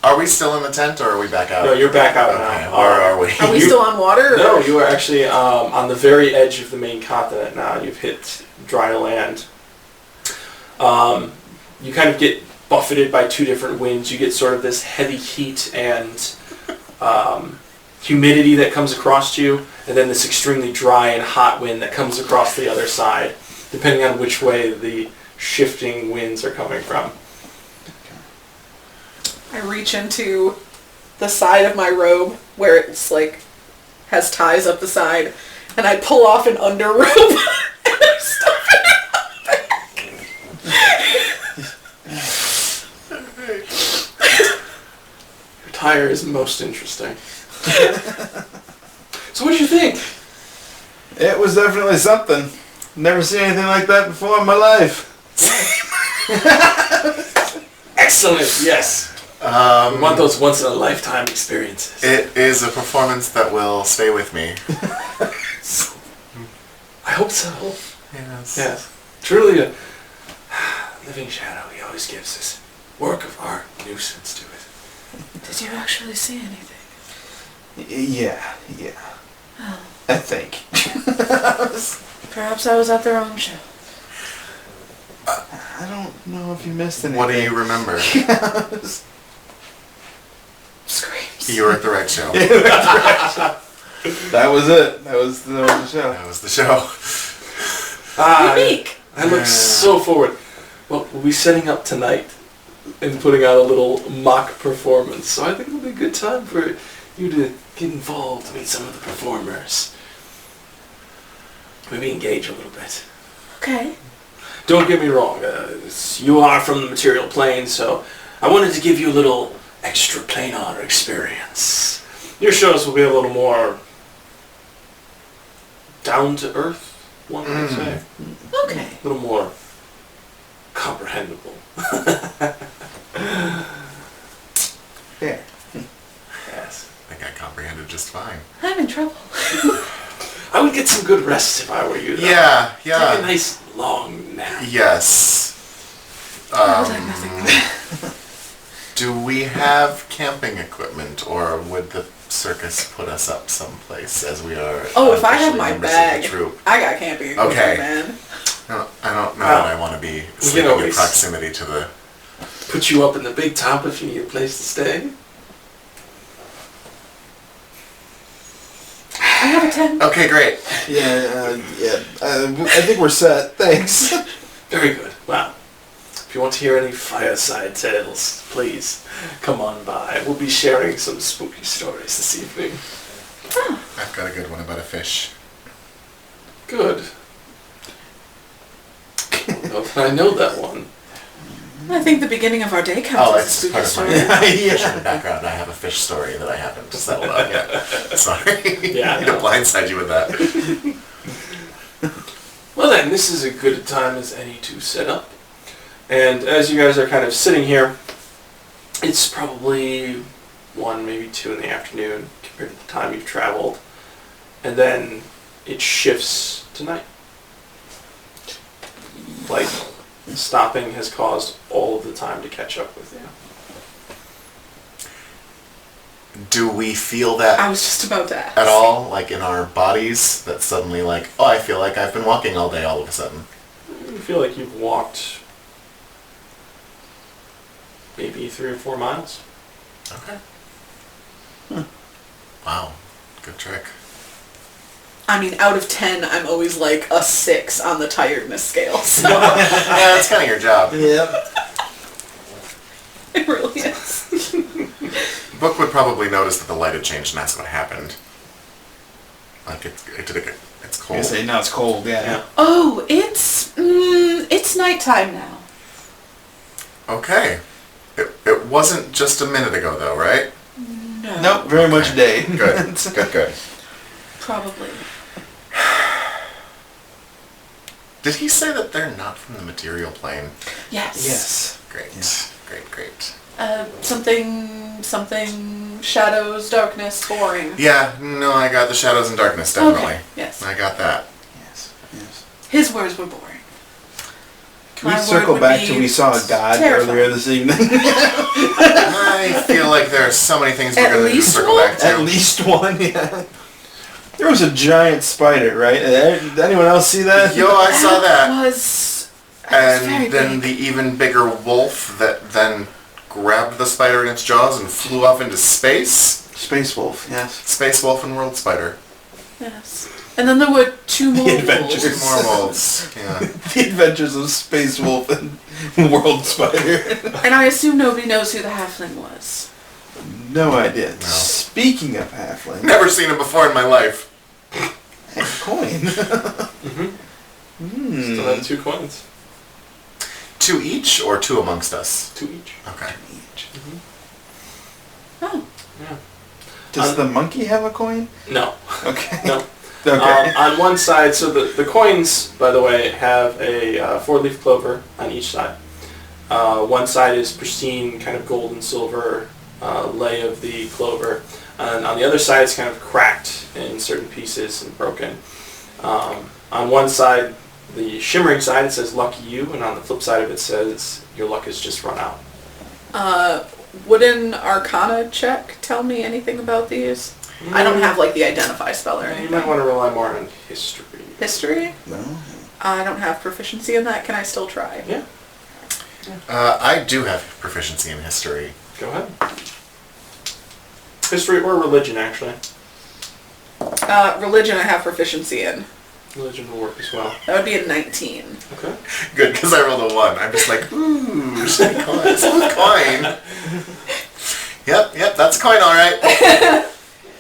Are we still in the tent or are we back out? No, you're back out Okay, now. where are we? Are we still on water? No, you are actually on the very edge of the main continent now. You've hit dry land. You kind of get buffeted by two different winds. You get sort of this heavy heat and humidity that comes across you, and then this extremely dry and hot wind that comes across the other side, depending on which way the shifting winds are coming from. I reach into the side of my robe where it's has ties up the side, and I pull off an underrobe and I stuff it in my You're tied attire is most interesting. So what did you think? It was definitely something. Never seen anything like that before in my life. Excellent, yes. We want those once-in-a-lifetime experiences. It is a performance that will stay with me. I hope so. Yes. Yes. Truly a living shadow. He always gives this work of art nuisance to it. Did you actually see anything? Yeah. Oh. I think. Perhaps I was at the wrong show. I don't know if you missed anything. What do you remember? Screams. You were at the right show. That was it. That was the show. That was the show. Unique. I look so forward. Well, we'll be setting up tonight and putting out a little mock performance. So I think it'll be a good time for you to get involved, meet some of the performers. Maybe engage a little bit. Okay. Don't get me wrong, you are from the material plane, so I wanted to give you a little extra planar experience. Your shows will be a little more down to earth, one might say. Okay. A little more comprehensible. Yeah. Yes. I think I comprehended just fine. I'm in trouble. I would get some good rest if I were you, though. Yeah. Take a nice long nap. Yes. I would like nothing. Do we have camping equipment, or would the circus put us up someplace as we are? Oh, if I had unofficially my members of the bag, troop? I got camping equipment, Okay. man. No, I don't know that I want to be sleeping in always proximity to the... Put you up in the big top if you need a place to stay. I have a tent. Okay, great. Yeah. I think we're set. Thanks. Very good. Well, if you want to hear any fireside tales, please come on by. We'll be sharing some spooky stories this evening. I've got a good one about a fish. Good. I know that one. I think the beginning of our day counts Oh, as a it's spooky part of story. my fish in the background. I have a fish story that I haven't settled on yet. Sorry. Yeah, I need to blindside you with that. Well then, this is as good a time as any to set up. And as you guys are kind of sitting here, it's probably 1, maybe 2 in the afternoon compared to the time you've traveled. And then it shifts to night. Like, stopping has caused all of the time to catch up with you. Do we feel that I was just about to ask. at all, like in our bodies, that suddenly like, oh, I feel like I've been walking all day all of a sudden? You feel like you've walked maybe 3 or 4 miles. Okay. Wow. Good trick. I mean, out of 10, I'm always like a 6 on the tiredness scale. So Yeah, that's kind of your job. Yep. it really is. Book would probably notice that the light had changed and that's what happened. Like it's I cold. say now it's cold. Yeah. Oh, it's nighttime now. Okay. It wasn't just a minute ago though, right? No. Nope. Very much day. Good. Good. Probably. Did he say that they're not from the material plane? Yes. Yes. Great. Yeah. Great. Something, shadows, darkness, boring. Yeah, no, I got the shadows and darkness, definitely. Okay, yes. I got that. Yes. His words were boring. Can we My word circle would back be to we saw a god terrifying. earlier this evening? I feel like there are so many things we're At going to least circle one? back to. At least one. Yeah. There was a giant spider, right? Did anyone else see that? Yo, I saw that. Was very And then big. the even bigger wolf that then grabbed the spider in its jaws and flew off into space. Space wolf. Yes. Space wolf and world spider. Yes. And then there were 2 more Adventures. Two wolves. more wolves. Yeah. The Adventures of Space Wolf and World Spider. And I assume nobody knows who the halfling was. No idea. No. Speaking of halfling, Never seen him before in my life. a coin. Still have 2 coins. 2 each or 2 amongst us? 2 each. Okay. Oh. Yeah. Does the monkey have a coin? No. Okay. No. Okay. On one side, so the coins, by the way, have a 4-leaf clover on each side. One side is pristine, kind of gold and silver lay of the clover. And on the other side, it's kind of cracked in certain pieces and broken. On one side, the shimmering side, it says "Lucky You," and on the flip side of it says "Your luck has just run out." Would an Arcana check tell me anything about these? I don't have like the identify spell or anything. You might want to rely more on history. History? No. I don't have proficiency in that. Can I still try? Yeah. I do have proficiency in history. Go ahead. History or religion, actually. Religion I have proficiency in. Religion will work as well. That would be a 19. Okay. Good, because I rolled a 1. I'm just like, ooh, shiny coin. It's a coin. Yep, that's a coin, all right.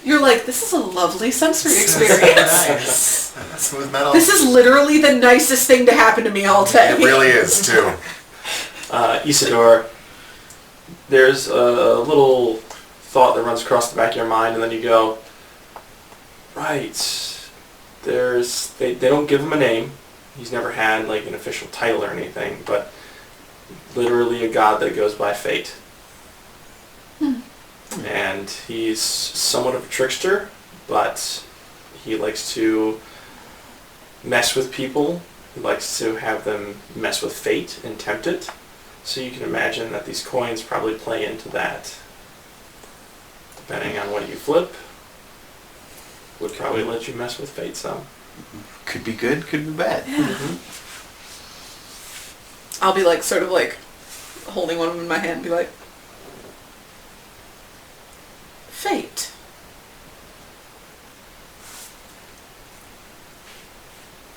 You're like, this is a lovely sensory experience. Nice. Smooth metal. This is literally the nicest thing to happen to me all day. It really is, too. Isidore, there's a little thought that runs across the back of your mind, and then you go, right. They don't give him a name. He's never had like an official title or anything, but literally a god that goes by fate. And he's somewhat of a trickster, but he likes to mess with people. He likes to have them mess with fate and tempt it. So you can imagine that these coins probably play into that. Depending on what you flip, would probably let you mess with fate some. Could be good, could be bad. Mm-hmm. I'll be like, sort of like, holding one of them in my hand and be like, fate.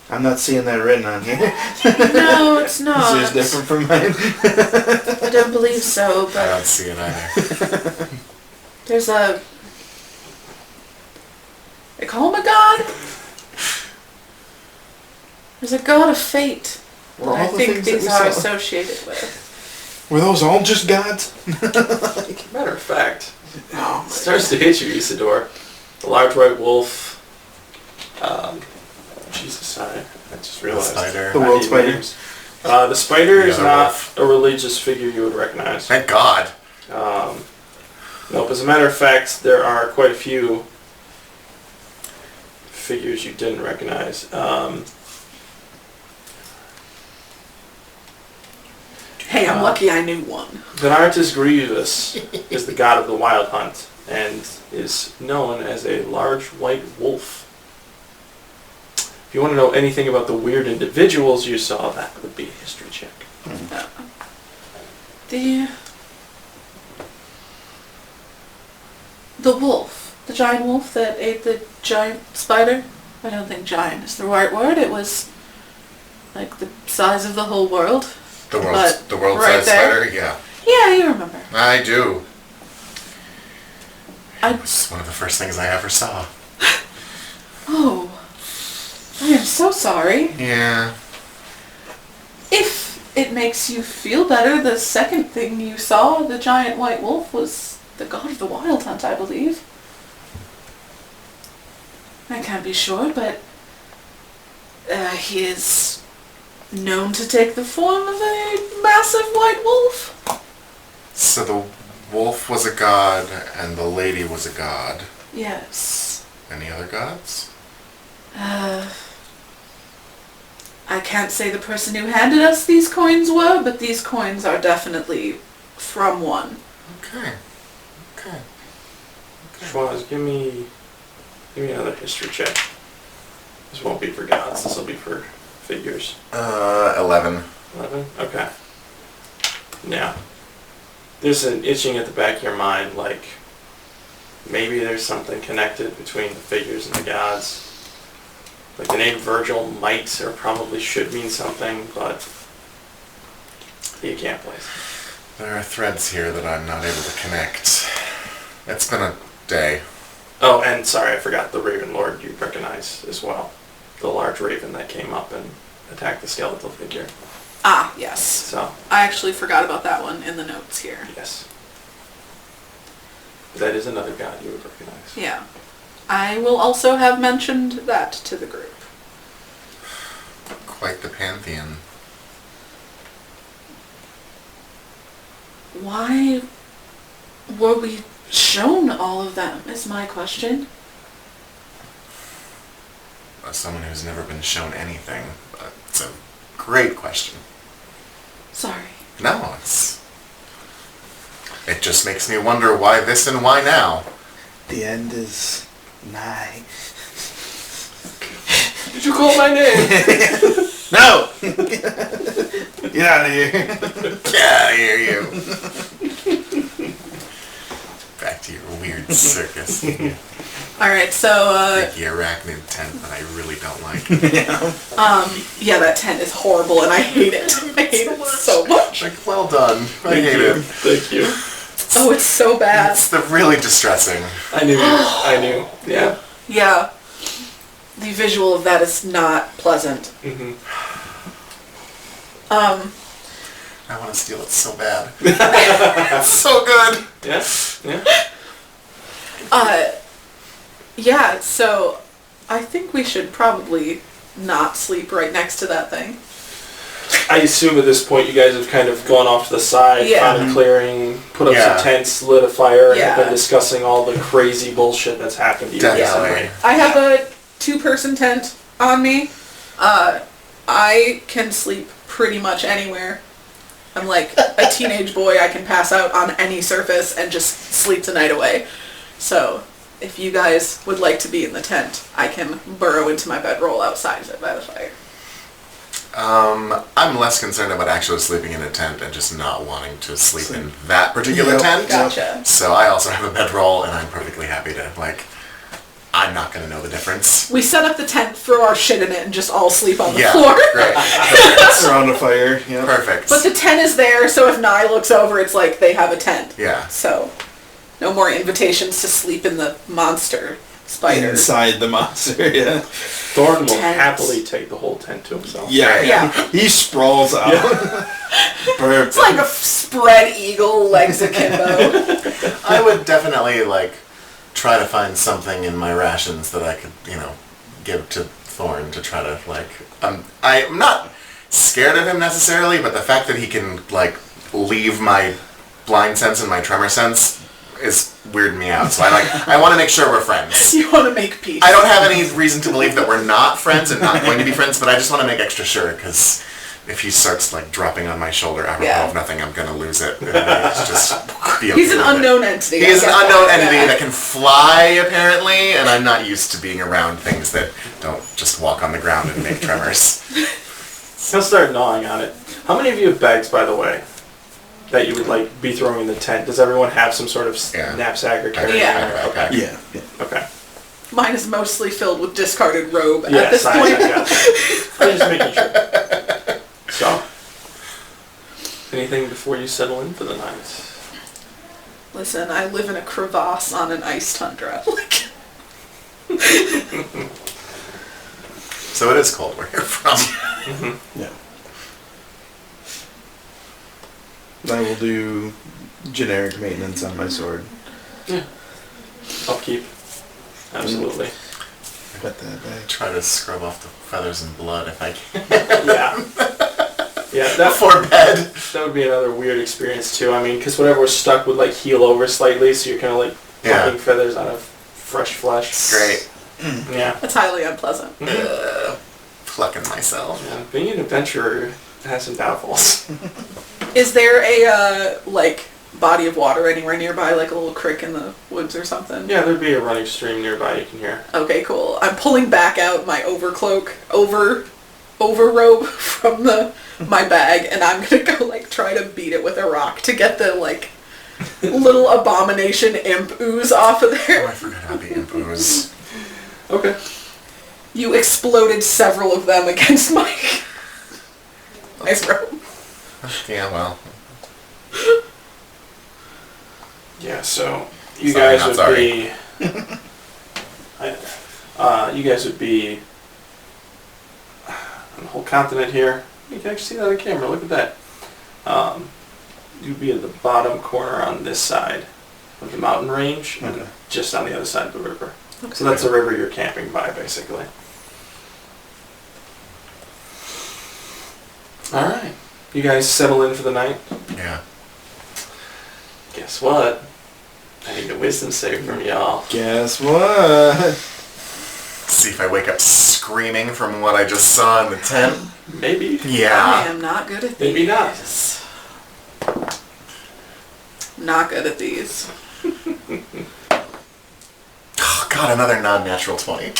I'm not seeing that written on here. No, it's not. It's just different from mine. I don't believe so, I but don't see it either. there's a... They call him a god? There's a god of fate Were that all I the think things that these we are saw- associated with. Were those all just gods? Matter of fact, Oh, it starts to hit you, Isidore. The large white wolf. Jesus, I just realized. spider. The I world need spider. names. The spider The is other not wolf. a religious figure you would recognize. Thank God. Nope, as a matter of fact, there are quite a few figures you didn't recognize. Hey, I'm lucky I knew one. Venartus Grievous is the god of the wild hunt and is known as a large white wolf. If you want to know anything about the weird individuals you saw, that would be a history check. The wolf. The giant wolf that ate the giant spider. I don't think giant is the right word. It was like the size of the whole world. The But world right size there. spider? Yeah. Yeah, you remember. I do. I... It's one of the first things I ever saw. Oh. I am so sorry. Yeah. If it makes you feel better, the second thing you saw, the giant white wolf, was the god of the wild hunt, I believe. I can't be sure, but he is known to take the form of a massive white wolf. So the wolf was a god and the lady was a god. Yes. Any other gods? I can't say the person who handed us these coins were, but these coins are definitely from one. Okay. Okay. Schwaz, give me another history check. This won't be for gods, this will be for figures. 11. 11? Okay. Yeah. There's an itching at the back of your mind, like, maybe there's something connected between the figures and the gods. Like, the name Virgil might or probably should mean something, but you can't place it. There are threads here that I'm not able to connect. It's been a day. Oh, and sorry, I forgot the Raven Lord you recognize as well. The large raven that came up and attacked the skeletal figure. Ah, yes. So, I actually forgot about that one in the notes here. yes. That is another god you would recognize. Yeah. I will also have mentioned that to the group. Quite the pantheon. Why were we shown all of them, is my question. As someone who's never been shown anything, it's a great question. Sorry. No, it just makes me wonder why this and why now. The end is nigh. Did you call my name? No! Get out of here. Get out of here, you. Back to your weird circus. Alright, so, The arachnid tent that I really don't like. yeah, that tent is horrible and I hate it. I hate it so much. Like, well done. I hate it. Thank you. Oh, it's so bad. It's the really distressing. I knew. Yeah. Yeah. The visual of that is not pleasant. Mm-hmm. I want to steal it so bad. It's so good. Yeah. Yeah, so I think we should probably not sleep right next to that thing. I assume at this point you guys have kind of gone off to the side, Yeah. found a clearing, put up Yeah. some tents, lit a fire, and Yeah. have been discussing all the crazy bullshit that's happened to you Definitely. recently. I have a 2-person tent on me. I can sleep pretty much anywhere. I'm like a teenage boy. I can pass out on any surface and just sleep the night away. So if you guys would like to be in the tent, I can burrow into my bedroll outside by the fire. I'm less concerned about actually sleeping in a tent and just not wanting to sleep in that particular Yep. tent. Gotcha. So I also have a bedroll, and I'm perfectly happy to, I'm not going to know the difference. We set up the tent, throw our shit in it, and just all sleep on the Yeah, floor. great. Around a fire. Yeah. Perfect. But the tent is there, so if Nye looks over, it's like they have a tent. Yeah. So, no more invitations to sleep in the monster spider. Inside the monster, yeah. Thorn will Tents. happily take the whole tent to himself. Yeah. Yeah. He sprawls out. Perfect. It's like a spread eagle, legs akimbo. I would definitely, try to find something in my rations that I could, give to Thorn to try to, I'm not scared of him necessarily, but the fact that he can, leave my blind sense and my tremor sense is weirding me out. So I want to make sure we're friends. You want to make peace. I don't have any reason to believe that we're not friends and not going to be friends, but I just want to make extra sure, because if he starts dropping on my shoulder apropos Yeah. of nothing, I'm gonna lose it. And it's just be okay He's an with it. unknown entity. He I is an get unknown that, entity yeah. that can fly, apparently, and I'm not used to being around things that don't just walk on the ground and make tremors. He'll start gnawing on it. How many of you have bags, by the way, that you would be throwing in the tent? Does everyone have some sort of Yeah. knapsack or carry? Yeah. Okay. Yeah. Okay. Mine is mostly filled with discarded robe at Yes, this I point. got that. I'm just making sure. So, anything before you settle in for the night? Listen, I live in a crevasse on an ice tundra. So it is cold where you're from. Yeah. I will do generic maintenance on my sword. Yeah. Upkeep. Absolutely. Put that back. Try to scrub off the feathers and blood if I can. Yeah. Yeah, that Before bed. would be another weird experience too. I mean, because whatever was stuck would heal over slightly, so you're kind of Yeah. plucking feathers out of fresh flesh. Great. Yeah. That's highly unpleasant. Plucking myself. Yeah. Being an adventurer has some downfalls. Is there a, body of water anywhere nearby, like a little creek in the woods or something? Yeah, there'd be a running stream nearby you can hear. Okay, cool. I'm pulling back out my overcloak, over robe from my bag, and I'm gonna go, try to beat it with a rock to get the, little abomination imp ooze off of Oh, I there. forgot how the imp ooze. Okay. You exploded several of them against my robe. Yeah, well. Yeah, so you Sorry, guys not would sorry. be... you guys would be on the whole continent here. You can actually see that on camera. Look at that. You'd be at the bottom corner on this side. of the mountain range, and just on the other side of the river. Okay. So that's the river you're camping by, basically. All right. You guys settle in for the night? Yeah. Guess what? I need a wisdom save from y'all. Guess what? See if I wake up screaming from what I just saw in the tent. Maybe. Yeah. I am not good at these. Maybe not. Not good at these. Oh, God, another non-natural 20.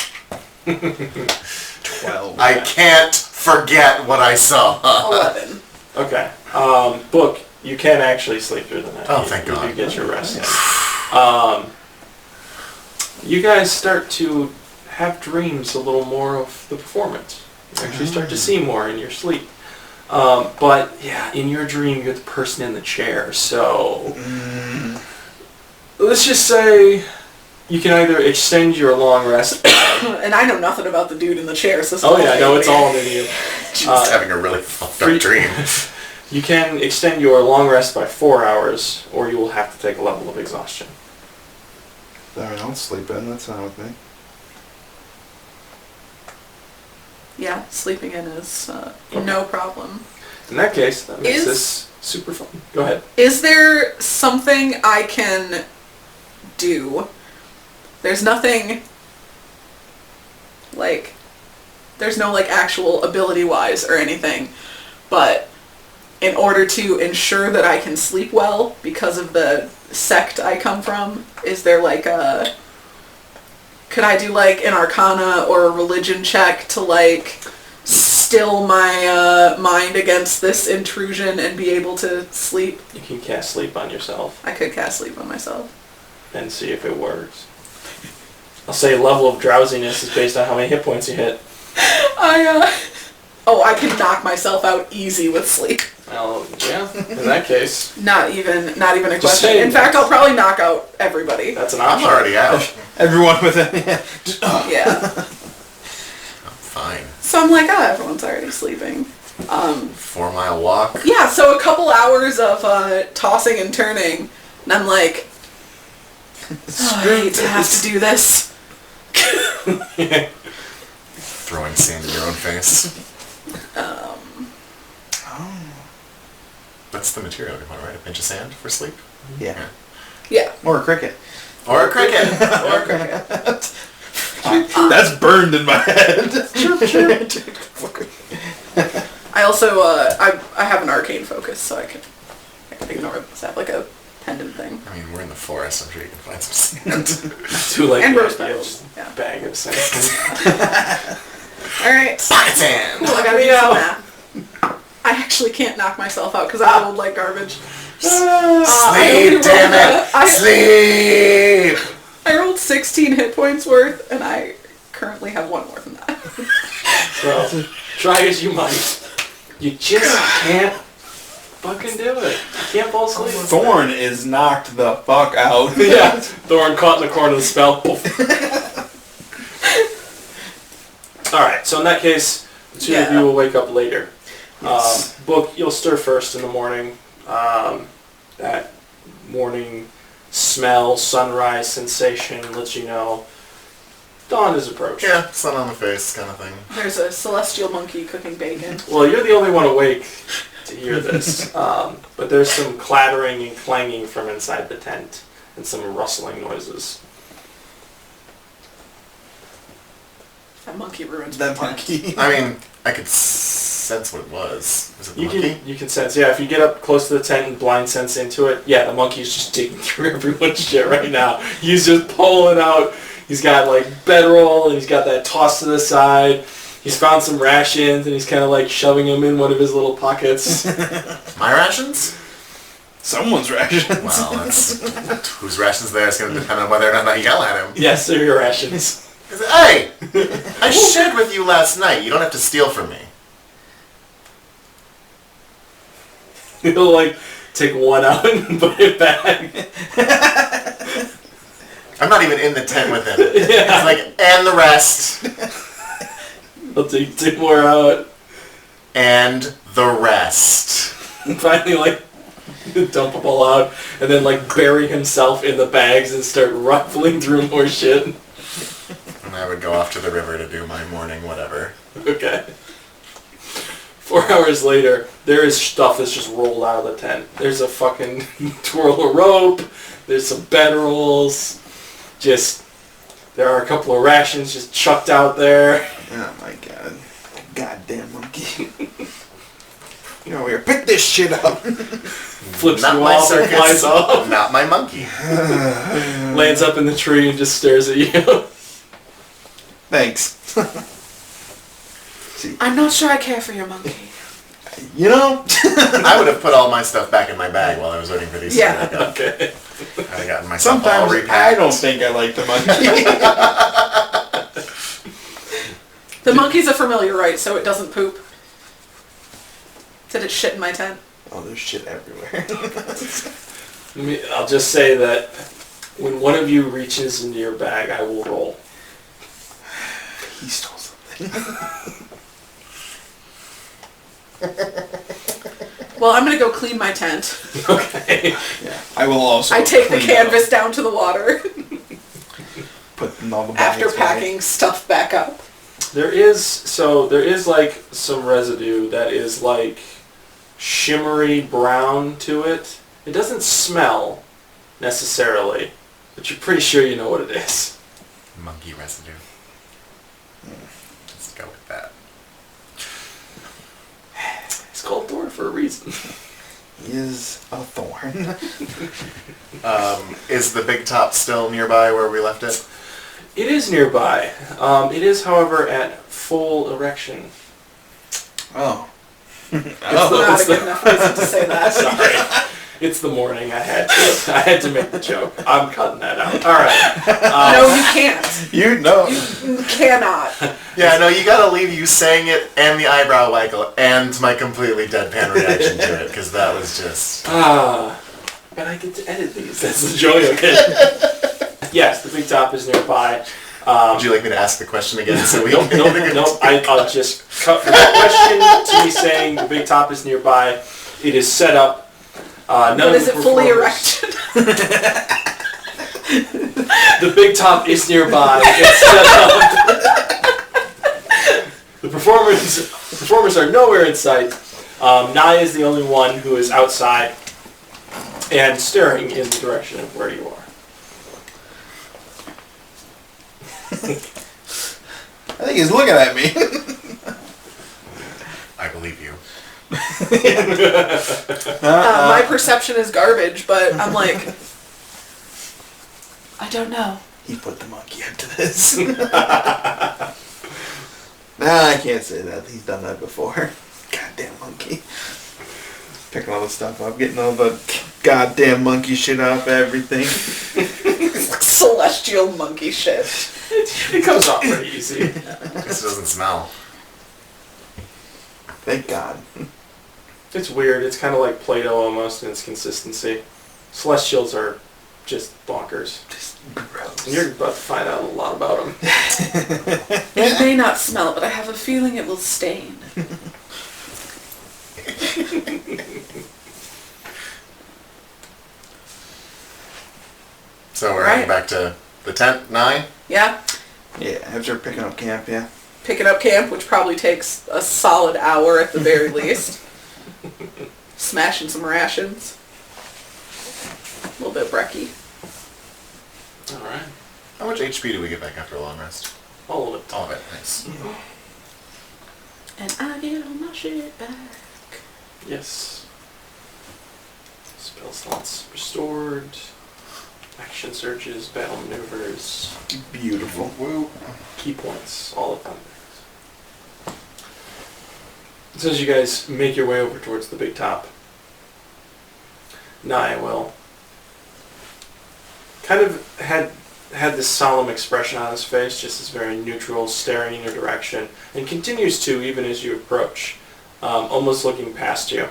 12. I can't forget what I saw. 11. Okay. Book, you can actually sleep through the night. Oh, thank you, God. You get your rest in. You guys start to have dreams a little more of the performance. You actually start to see more in your sleep. But, yeah, in your dream, you're the person in the chair. So, let's just say you can either extend your long rest. And I know nothing about the dude in the chair, so... Oh, yeah, no, it's all in you. Just having a really fucked up dream. You can extend your long rest by 4 hours, or you will have to take a level of exhaustion. Alright, I'll sleep in. That's fine with me. Yeah, sleeping in is no problem. In that case, that makes Is- this super fun. Go ahead. Is there something I can do? There's nothing, like, there's no, like, actual ability-wise or anything, but in order to ensure that I can sleep well because of the sect I come from, is there, like, a... Could I do, like, an arcana or a religion check to, like, still my mind against this intrusion and be able to sleep? You can cast sleep on yourself I could cast sleep on myself. and see if it works. I'll say level of drowsiness is based on how many hit points you hit. I can knock myself out easy with sleep. Well, yeah, in that case, Not even a Just question. saying. In fact, I'll probably knock out everybody. that's an I'm option. already out. Everyone with it. Yeah. I'm fine. So I'm like, everyone's already sleeping. 4-mile walk. Yeah, so a couple hours of tossing and turning, and I'm like, I hate to have to do this. Throwing sand in your own face. That's the material you want, right? A pinch of sand for sleep? Yeah. Yeah. Or a cricket. Or a cricket. Or cricket. That's burned in my head. I also, I have an arcane focus, so I can ignore this. I have like a pendant thing. I mean, we're in the forest. I'm sure you can find some sand. Too late. And Yeah, rose yeah, petals. just Yeah. bag of sand. Alright. Pocket sand. Cool, I gotta do some math. I actually can't knock myself out because I rolled like garbage. Sleep, damn it. Sleep. I rolled 16 hit points worth, and I currently have one more than that. So, try as you might, you just can't fucking do it. You can't fall asleep. Thorn is knocked the fuck out. Yeah, Thorn caught in the corner of the spell. Alright, so in that case, the two of you will wake up later. Yes. Book, you'll stir first in the morning. That morning smell, sunrise sensation lets you know dawn is approaching. Yeah, sun on the face kind of thing. There's a celestial monkey cooking bacon. Well, you're the only one awake to hear this, but there's some clattering and clanging from inside the tent and some rustling noises. That monkey ruins That my tent. monkey. I mean, I could sense what it was. Was it the You monkey? can sense, yeah, if you get up close to the tent and blind sense into it, yeah, the monkey's just digging through everyone's shit right now. He's just pulling out. He's got like bedroll and he's got that tossed to the side. He's found some rations and he's kind of like shoving them in one of his little pockets. My rations? Someone's rations. Well, that's whose rations there is going to depend on whether or not I yell at him. Yes, they're your rations. Hey! I shared with you last night. You don't have to steal from me. He'll like take one out and put it back. I'm not even in the tent with him. Yeah. It's like, and the rest. He'll take two more out. And the rest. And finally like dump them all out, and then like bury himself in the bags and start rifling through more shit. And I would go off to the river to do my morning whatever. Okay. 4 hours later, there is stuff that's just rolled out of the tent. There's a fucking twirl of rope. There's some bedrolls. There are a couple of rations just chucked out there. Oh my god. Goddamn monkey. You know, here, pick this shit up. Flips Not you my off and circus. flies off. Not my monkey. Lands up in the tree and just stares at you. Thanks. I'm not sure I care for your monkey. You know? I would have put all my stuff back in my bag while I was waiting for these to pick up. Okay. I'd have gotten myself all Sometimes repacked. I don't think I like the monkey. The monkey's a familiar, right? So it doesn't poop. Did it shit in my tent? Oh, there's shit everywhere. I'll just say that when one of you reaches into your bag, I will roll. He stole something. Well, I'm gonna go clean my tent. Okay. Yeah, I will also. I take the clean canvas up, down to the water put all the bags after away. packing stuff back up. There is like some residue that is like shimmery brown to it. It doesn't smell necessarily, but you're pretty sure you know what it is. Monkey residue. Let's go with that. It's called Thorn for a reason. He is a thorn. Is the big top still nearby where we left it? It is nearby. It is, however, at full erection. Oh. Not a good enough reason to say that. Sorry. It's the morning. I had to make the joke. I'm cutting that out. All right. No, you can't. You know. You cannot. Yeah, no, you gotta leave you saying it and the eyebrow waggle and my completely deadpan reaction to it, because that was just... But I get to edit these. That's the joy of it. Yes, the big top is nearby. Would you like me to ask the question again so we Nope. I'll just cut the question to me saying the big top is nearby. It is set up. But is it fully erected? The big top is nearby. It's set up. The performers are nowhere in sight. Nai is the only one who is outside and staring in the direction of where you are. I think he's looking at me. I believe you. My perception is garbage, but I'm like, I don't know. He put the monkey up to this. Nah, I can't say that. He's done that before. Goddamn monkey. Picking all the stuff up, getting all the goddamn monkey shit off everything. Celestial monkey shit. It comes off pretty easy. This doesn't smell. Thank God. It's weird. It's kind of like Play-Doh almost in its consistency. Celestials are just bonkers. Just gross. And you're about to find out a lot about them. It may not smell, but I have a feeling it will stain. So we're Right. heading back to the tent, 9? Yeah? Yeah, after picking up camp, yeah. Picking up camp, which probably takes a solid hour at the very least. Smashing some rations. A little bit brekkie. Alright. How much HP do we get back after a long rest? All of it. All of it, nice. And I get all my shit back. Yes. Spell slots restored. Action searches, battle maneuvers, Beautiful. Woo. key points, all of them. So as you guys make your way over towards the big top, Nai will kind of had this solemn expression on his face, just this very neutral, staring in your direction, and continues to even as you approach, almost looking past you.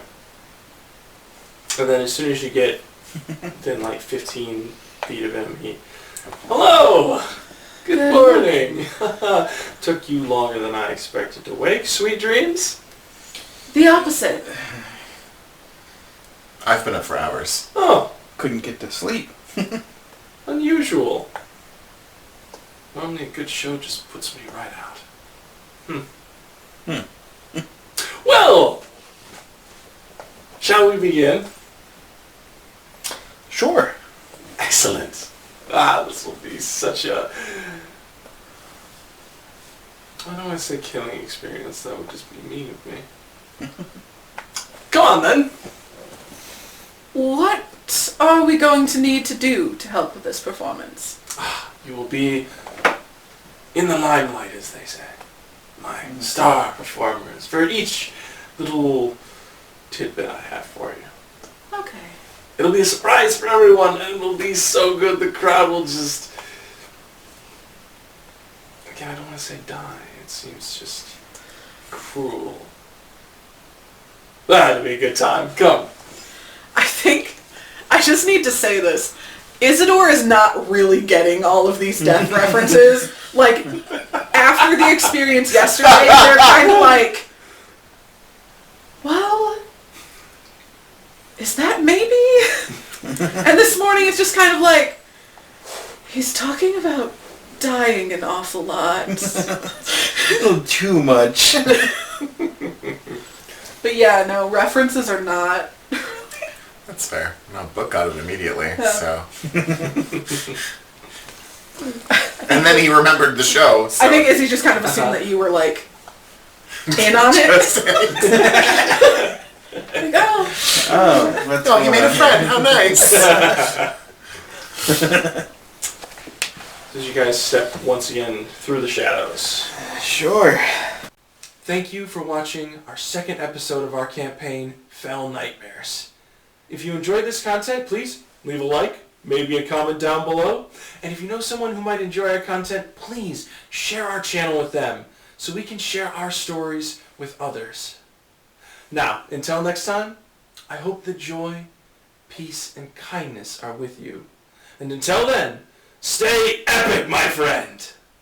And then as soon as you get within like 15 feet of him, hello! Good morning! Took you longer than I expected to wake. Sweet dreams? The opposite. I've been up for hours. Oh, Couldn't get to sleep. unusual. Normally a good show just puts me right out. Well, shall we begin? Sure. Excellent. This will be such a... I don't want to say killing experience. That would just be mean of me. Come on, then. What are we going to need to do to help with this performance? You will be in the limelight, as they say. My star performers for each little tidbit I have for you. Okay. It'll be a surprise for everyone, and it'll be so good the crowd will just... Again, I don't want to say die. It seems just cruel. That'll be a good time. Come. I think I just need to say this. Isidore is not really getting all of these death references. Like, after the experience yesterday, they're kind of like, well, is that maybe? And this morning it's just kind of like, he's talking about dying an awful lot. A little too much. But yeah, no, references are not... That's fair. My book got it immediately, Yeah. so. And then he remembered the show. So. I think Izzy just kind of assumed that you were like in on it. Like, oh. Oh, that's Oh, you made a friend. How nice. As you guys step once again through the shadows. Sure. Thank you for watching our second episode of our campaign, Fell Nightmares. If you enjoyed this content, please leave a like, maybe a comment down below. And if you know someone who might enjoy our content, please share our channel with them so we can share our stories with others. Now, until next time, I hope that joy, peace, and kindness are with you. And until then, stay epic, my friend!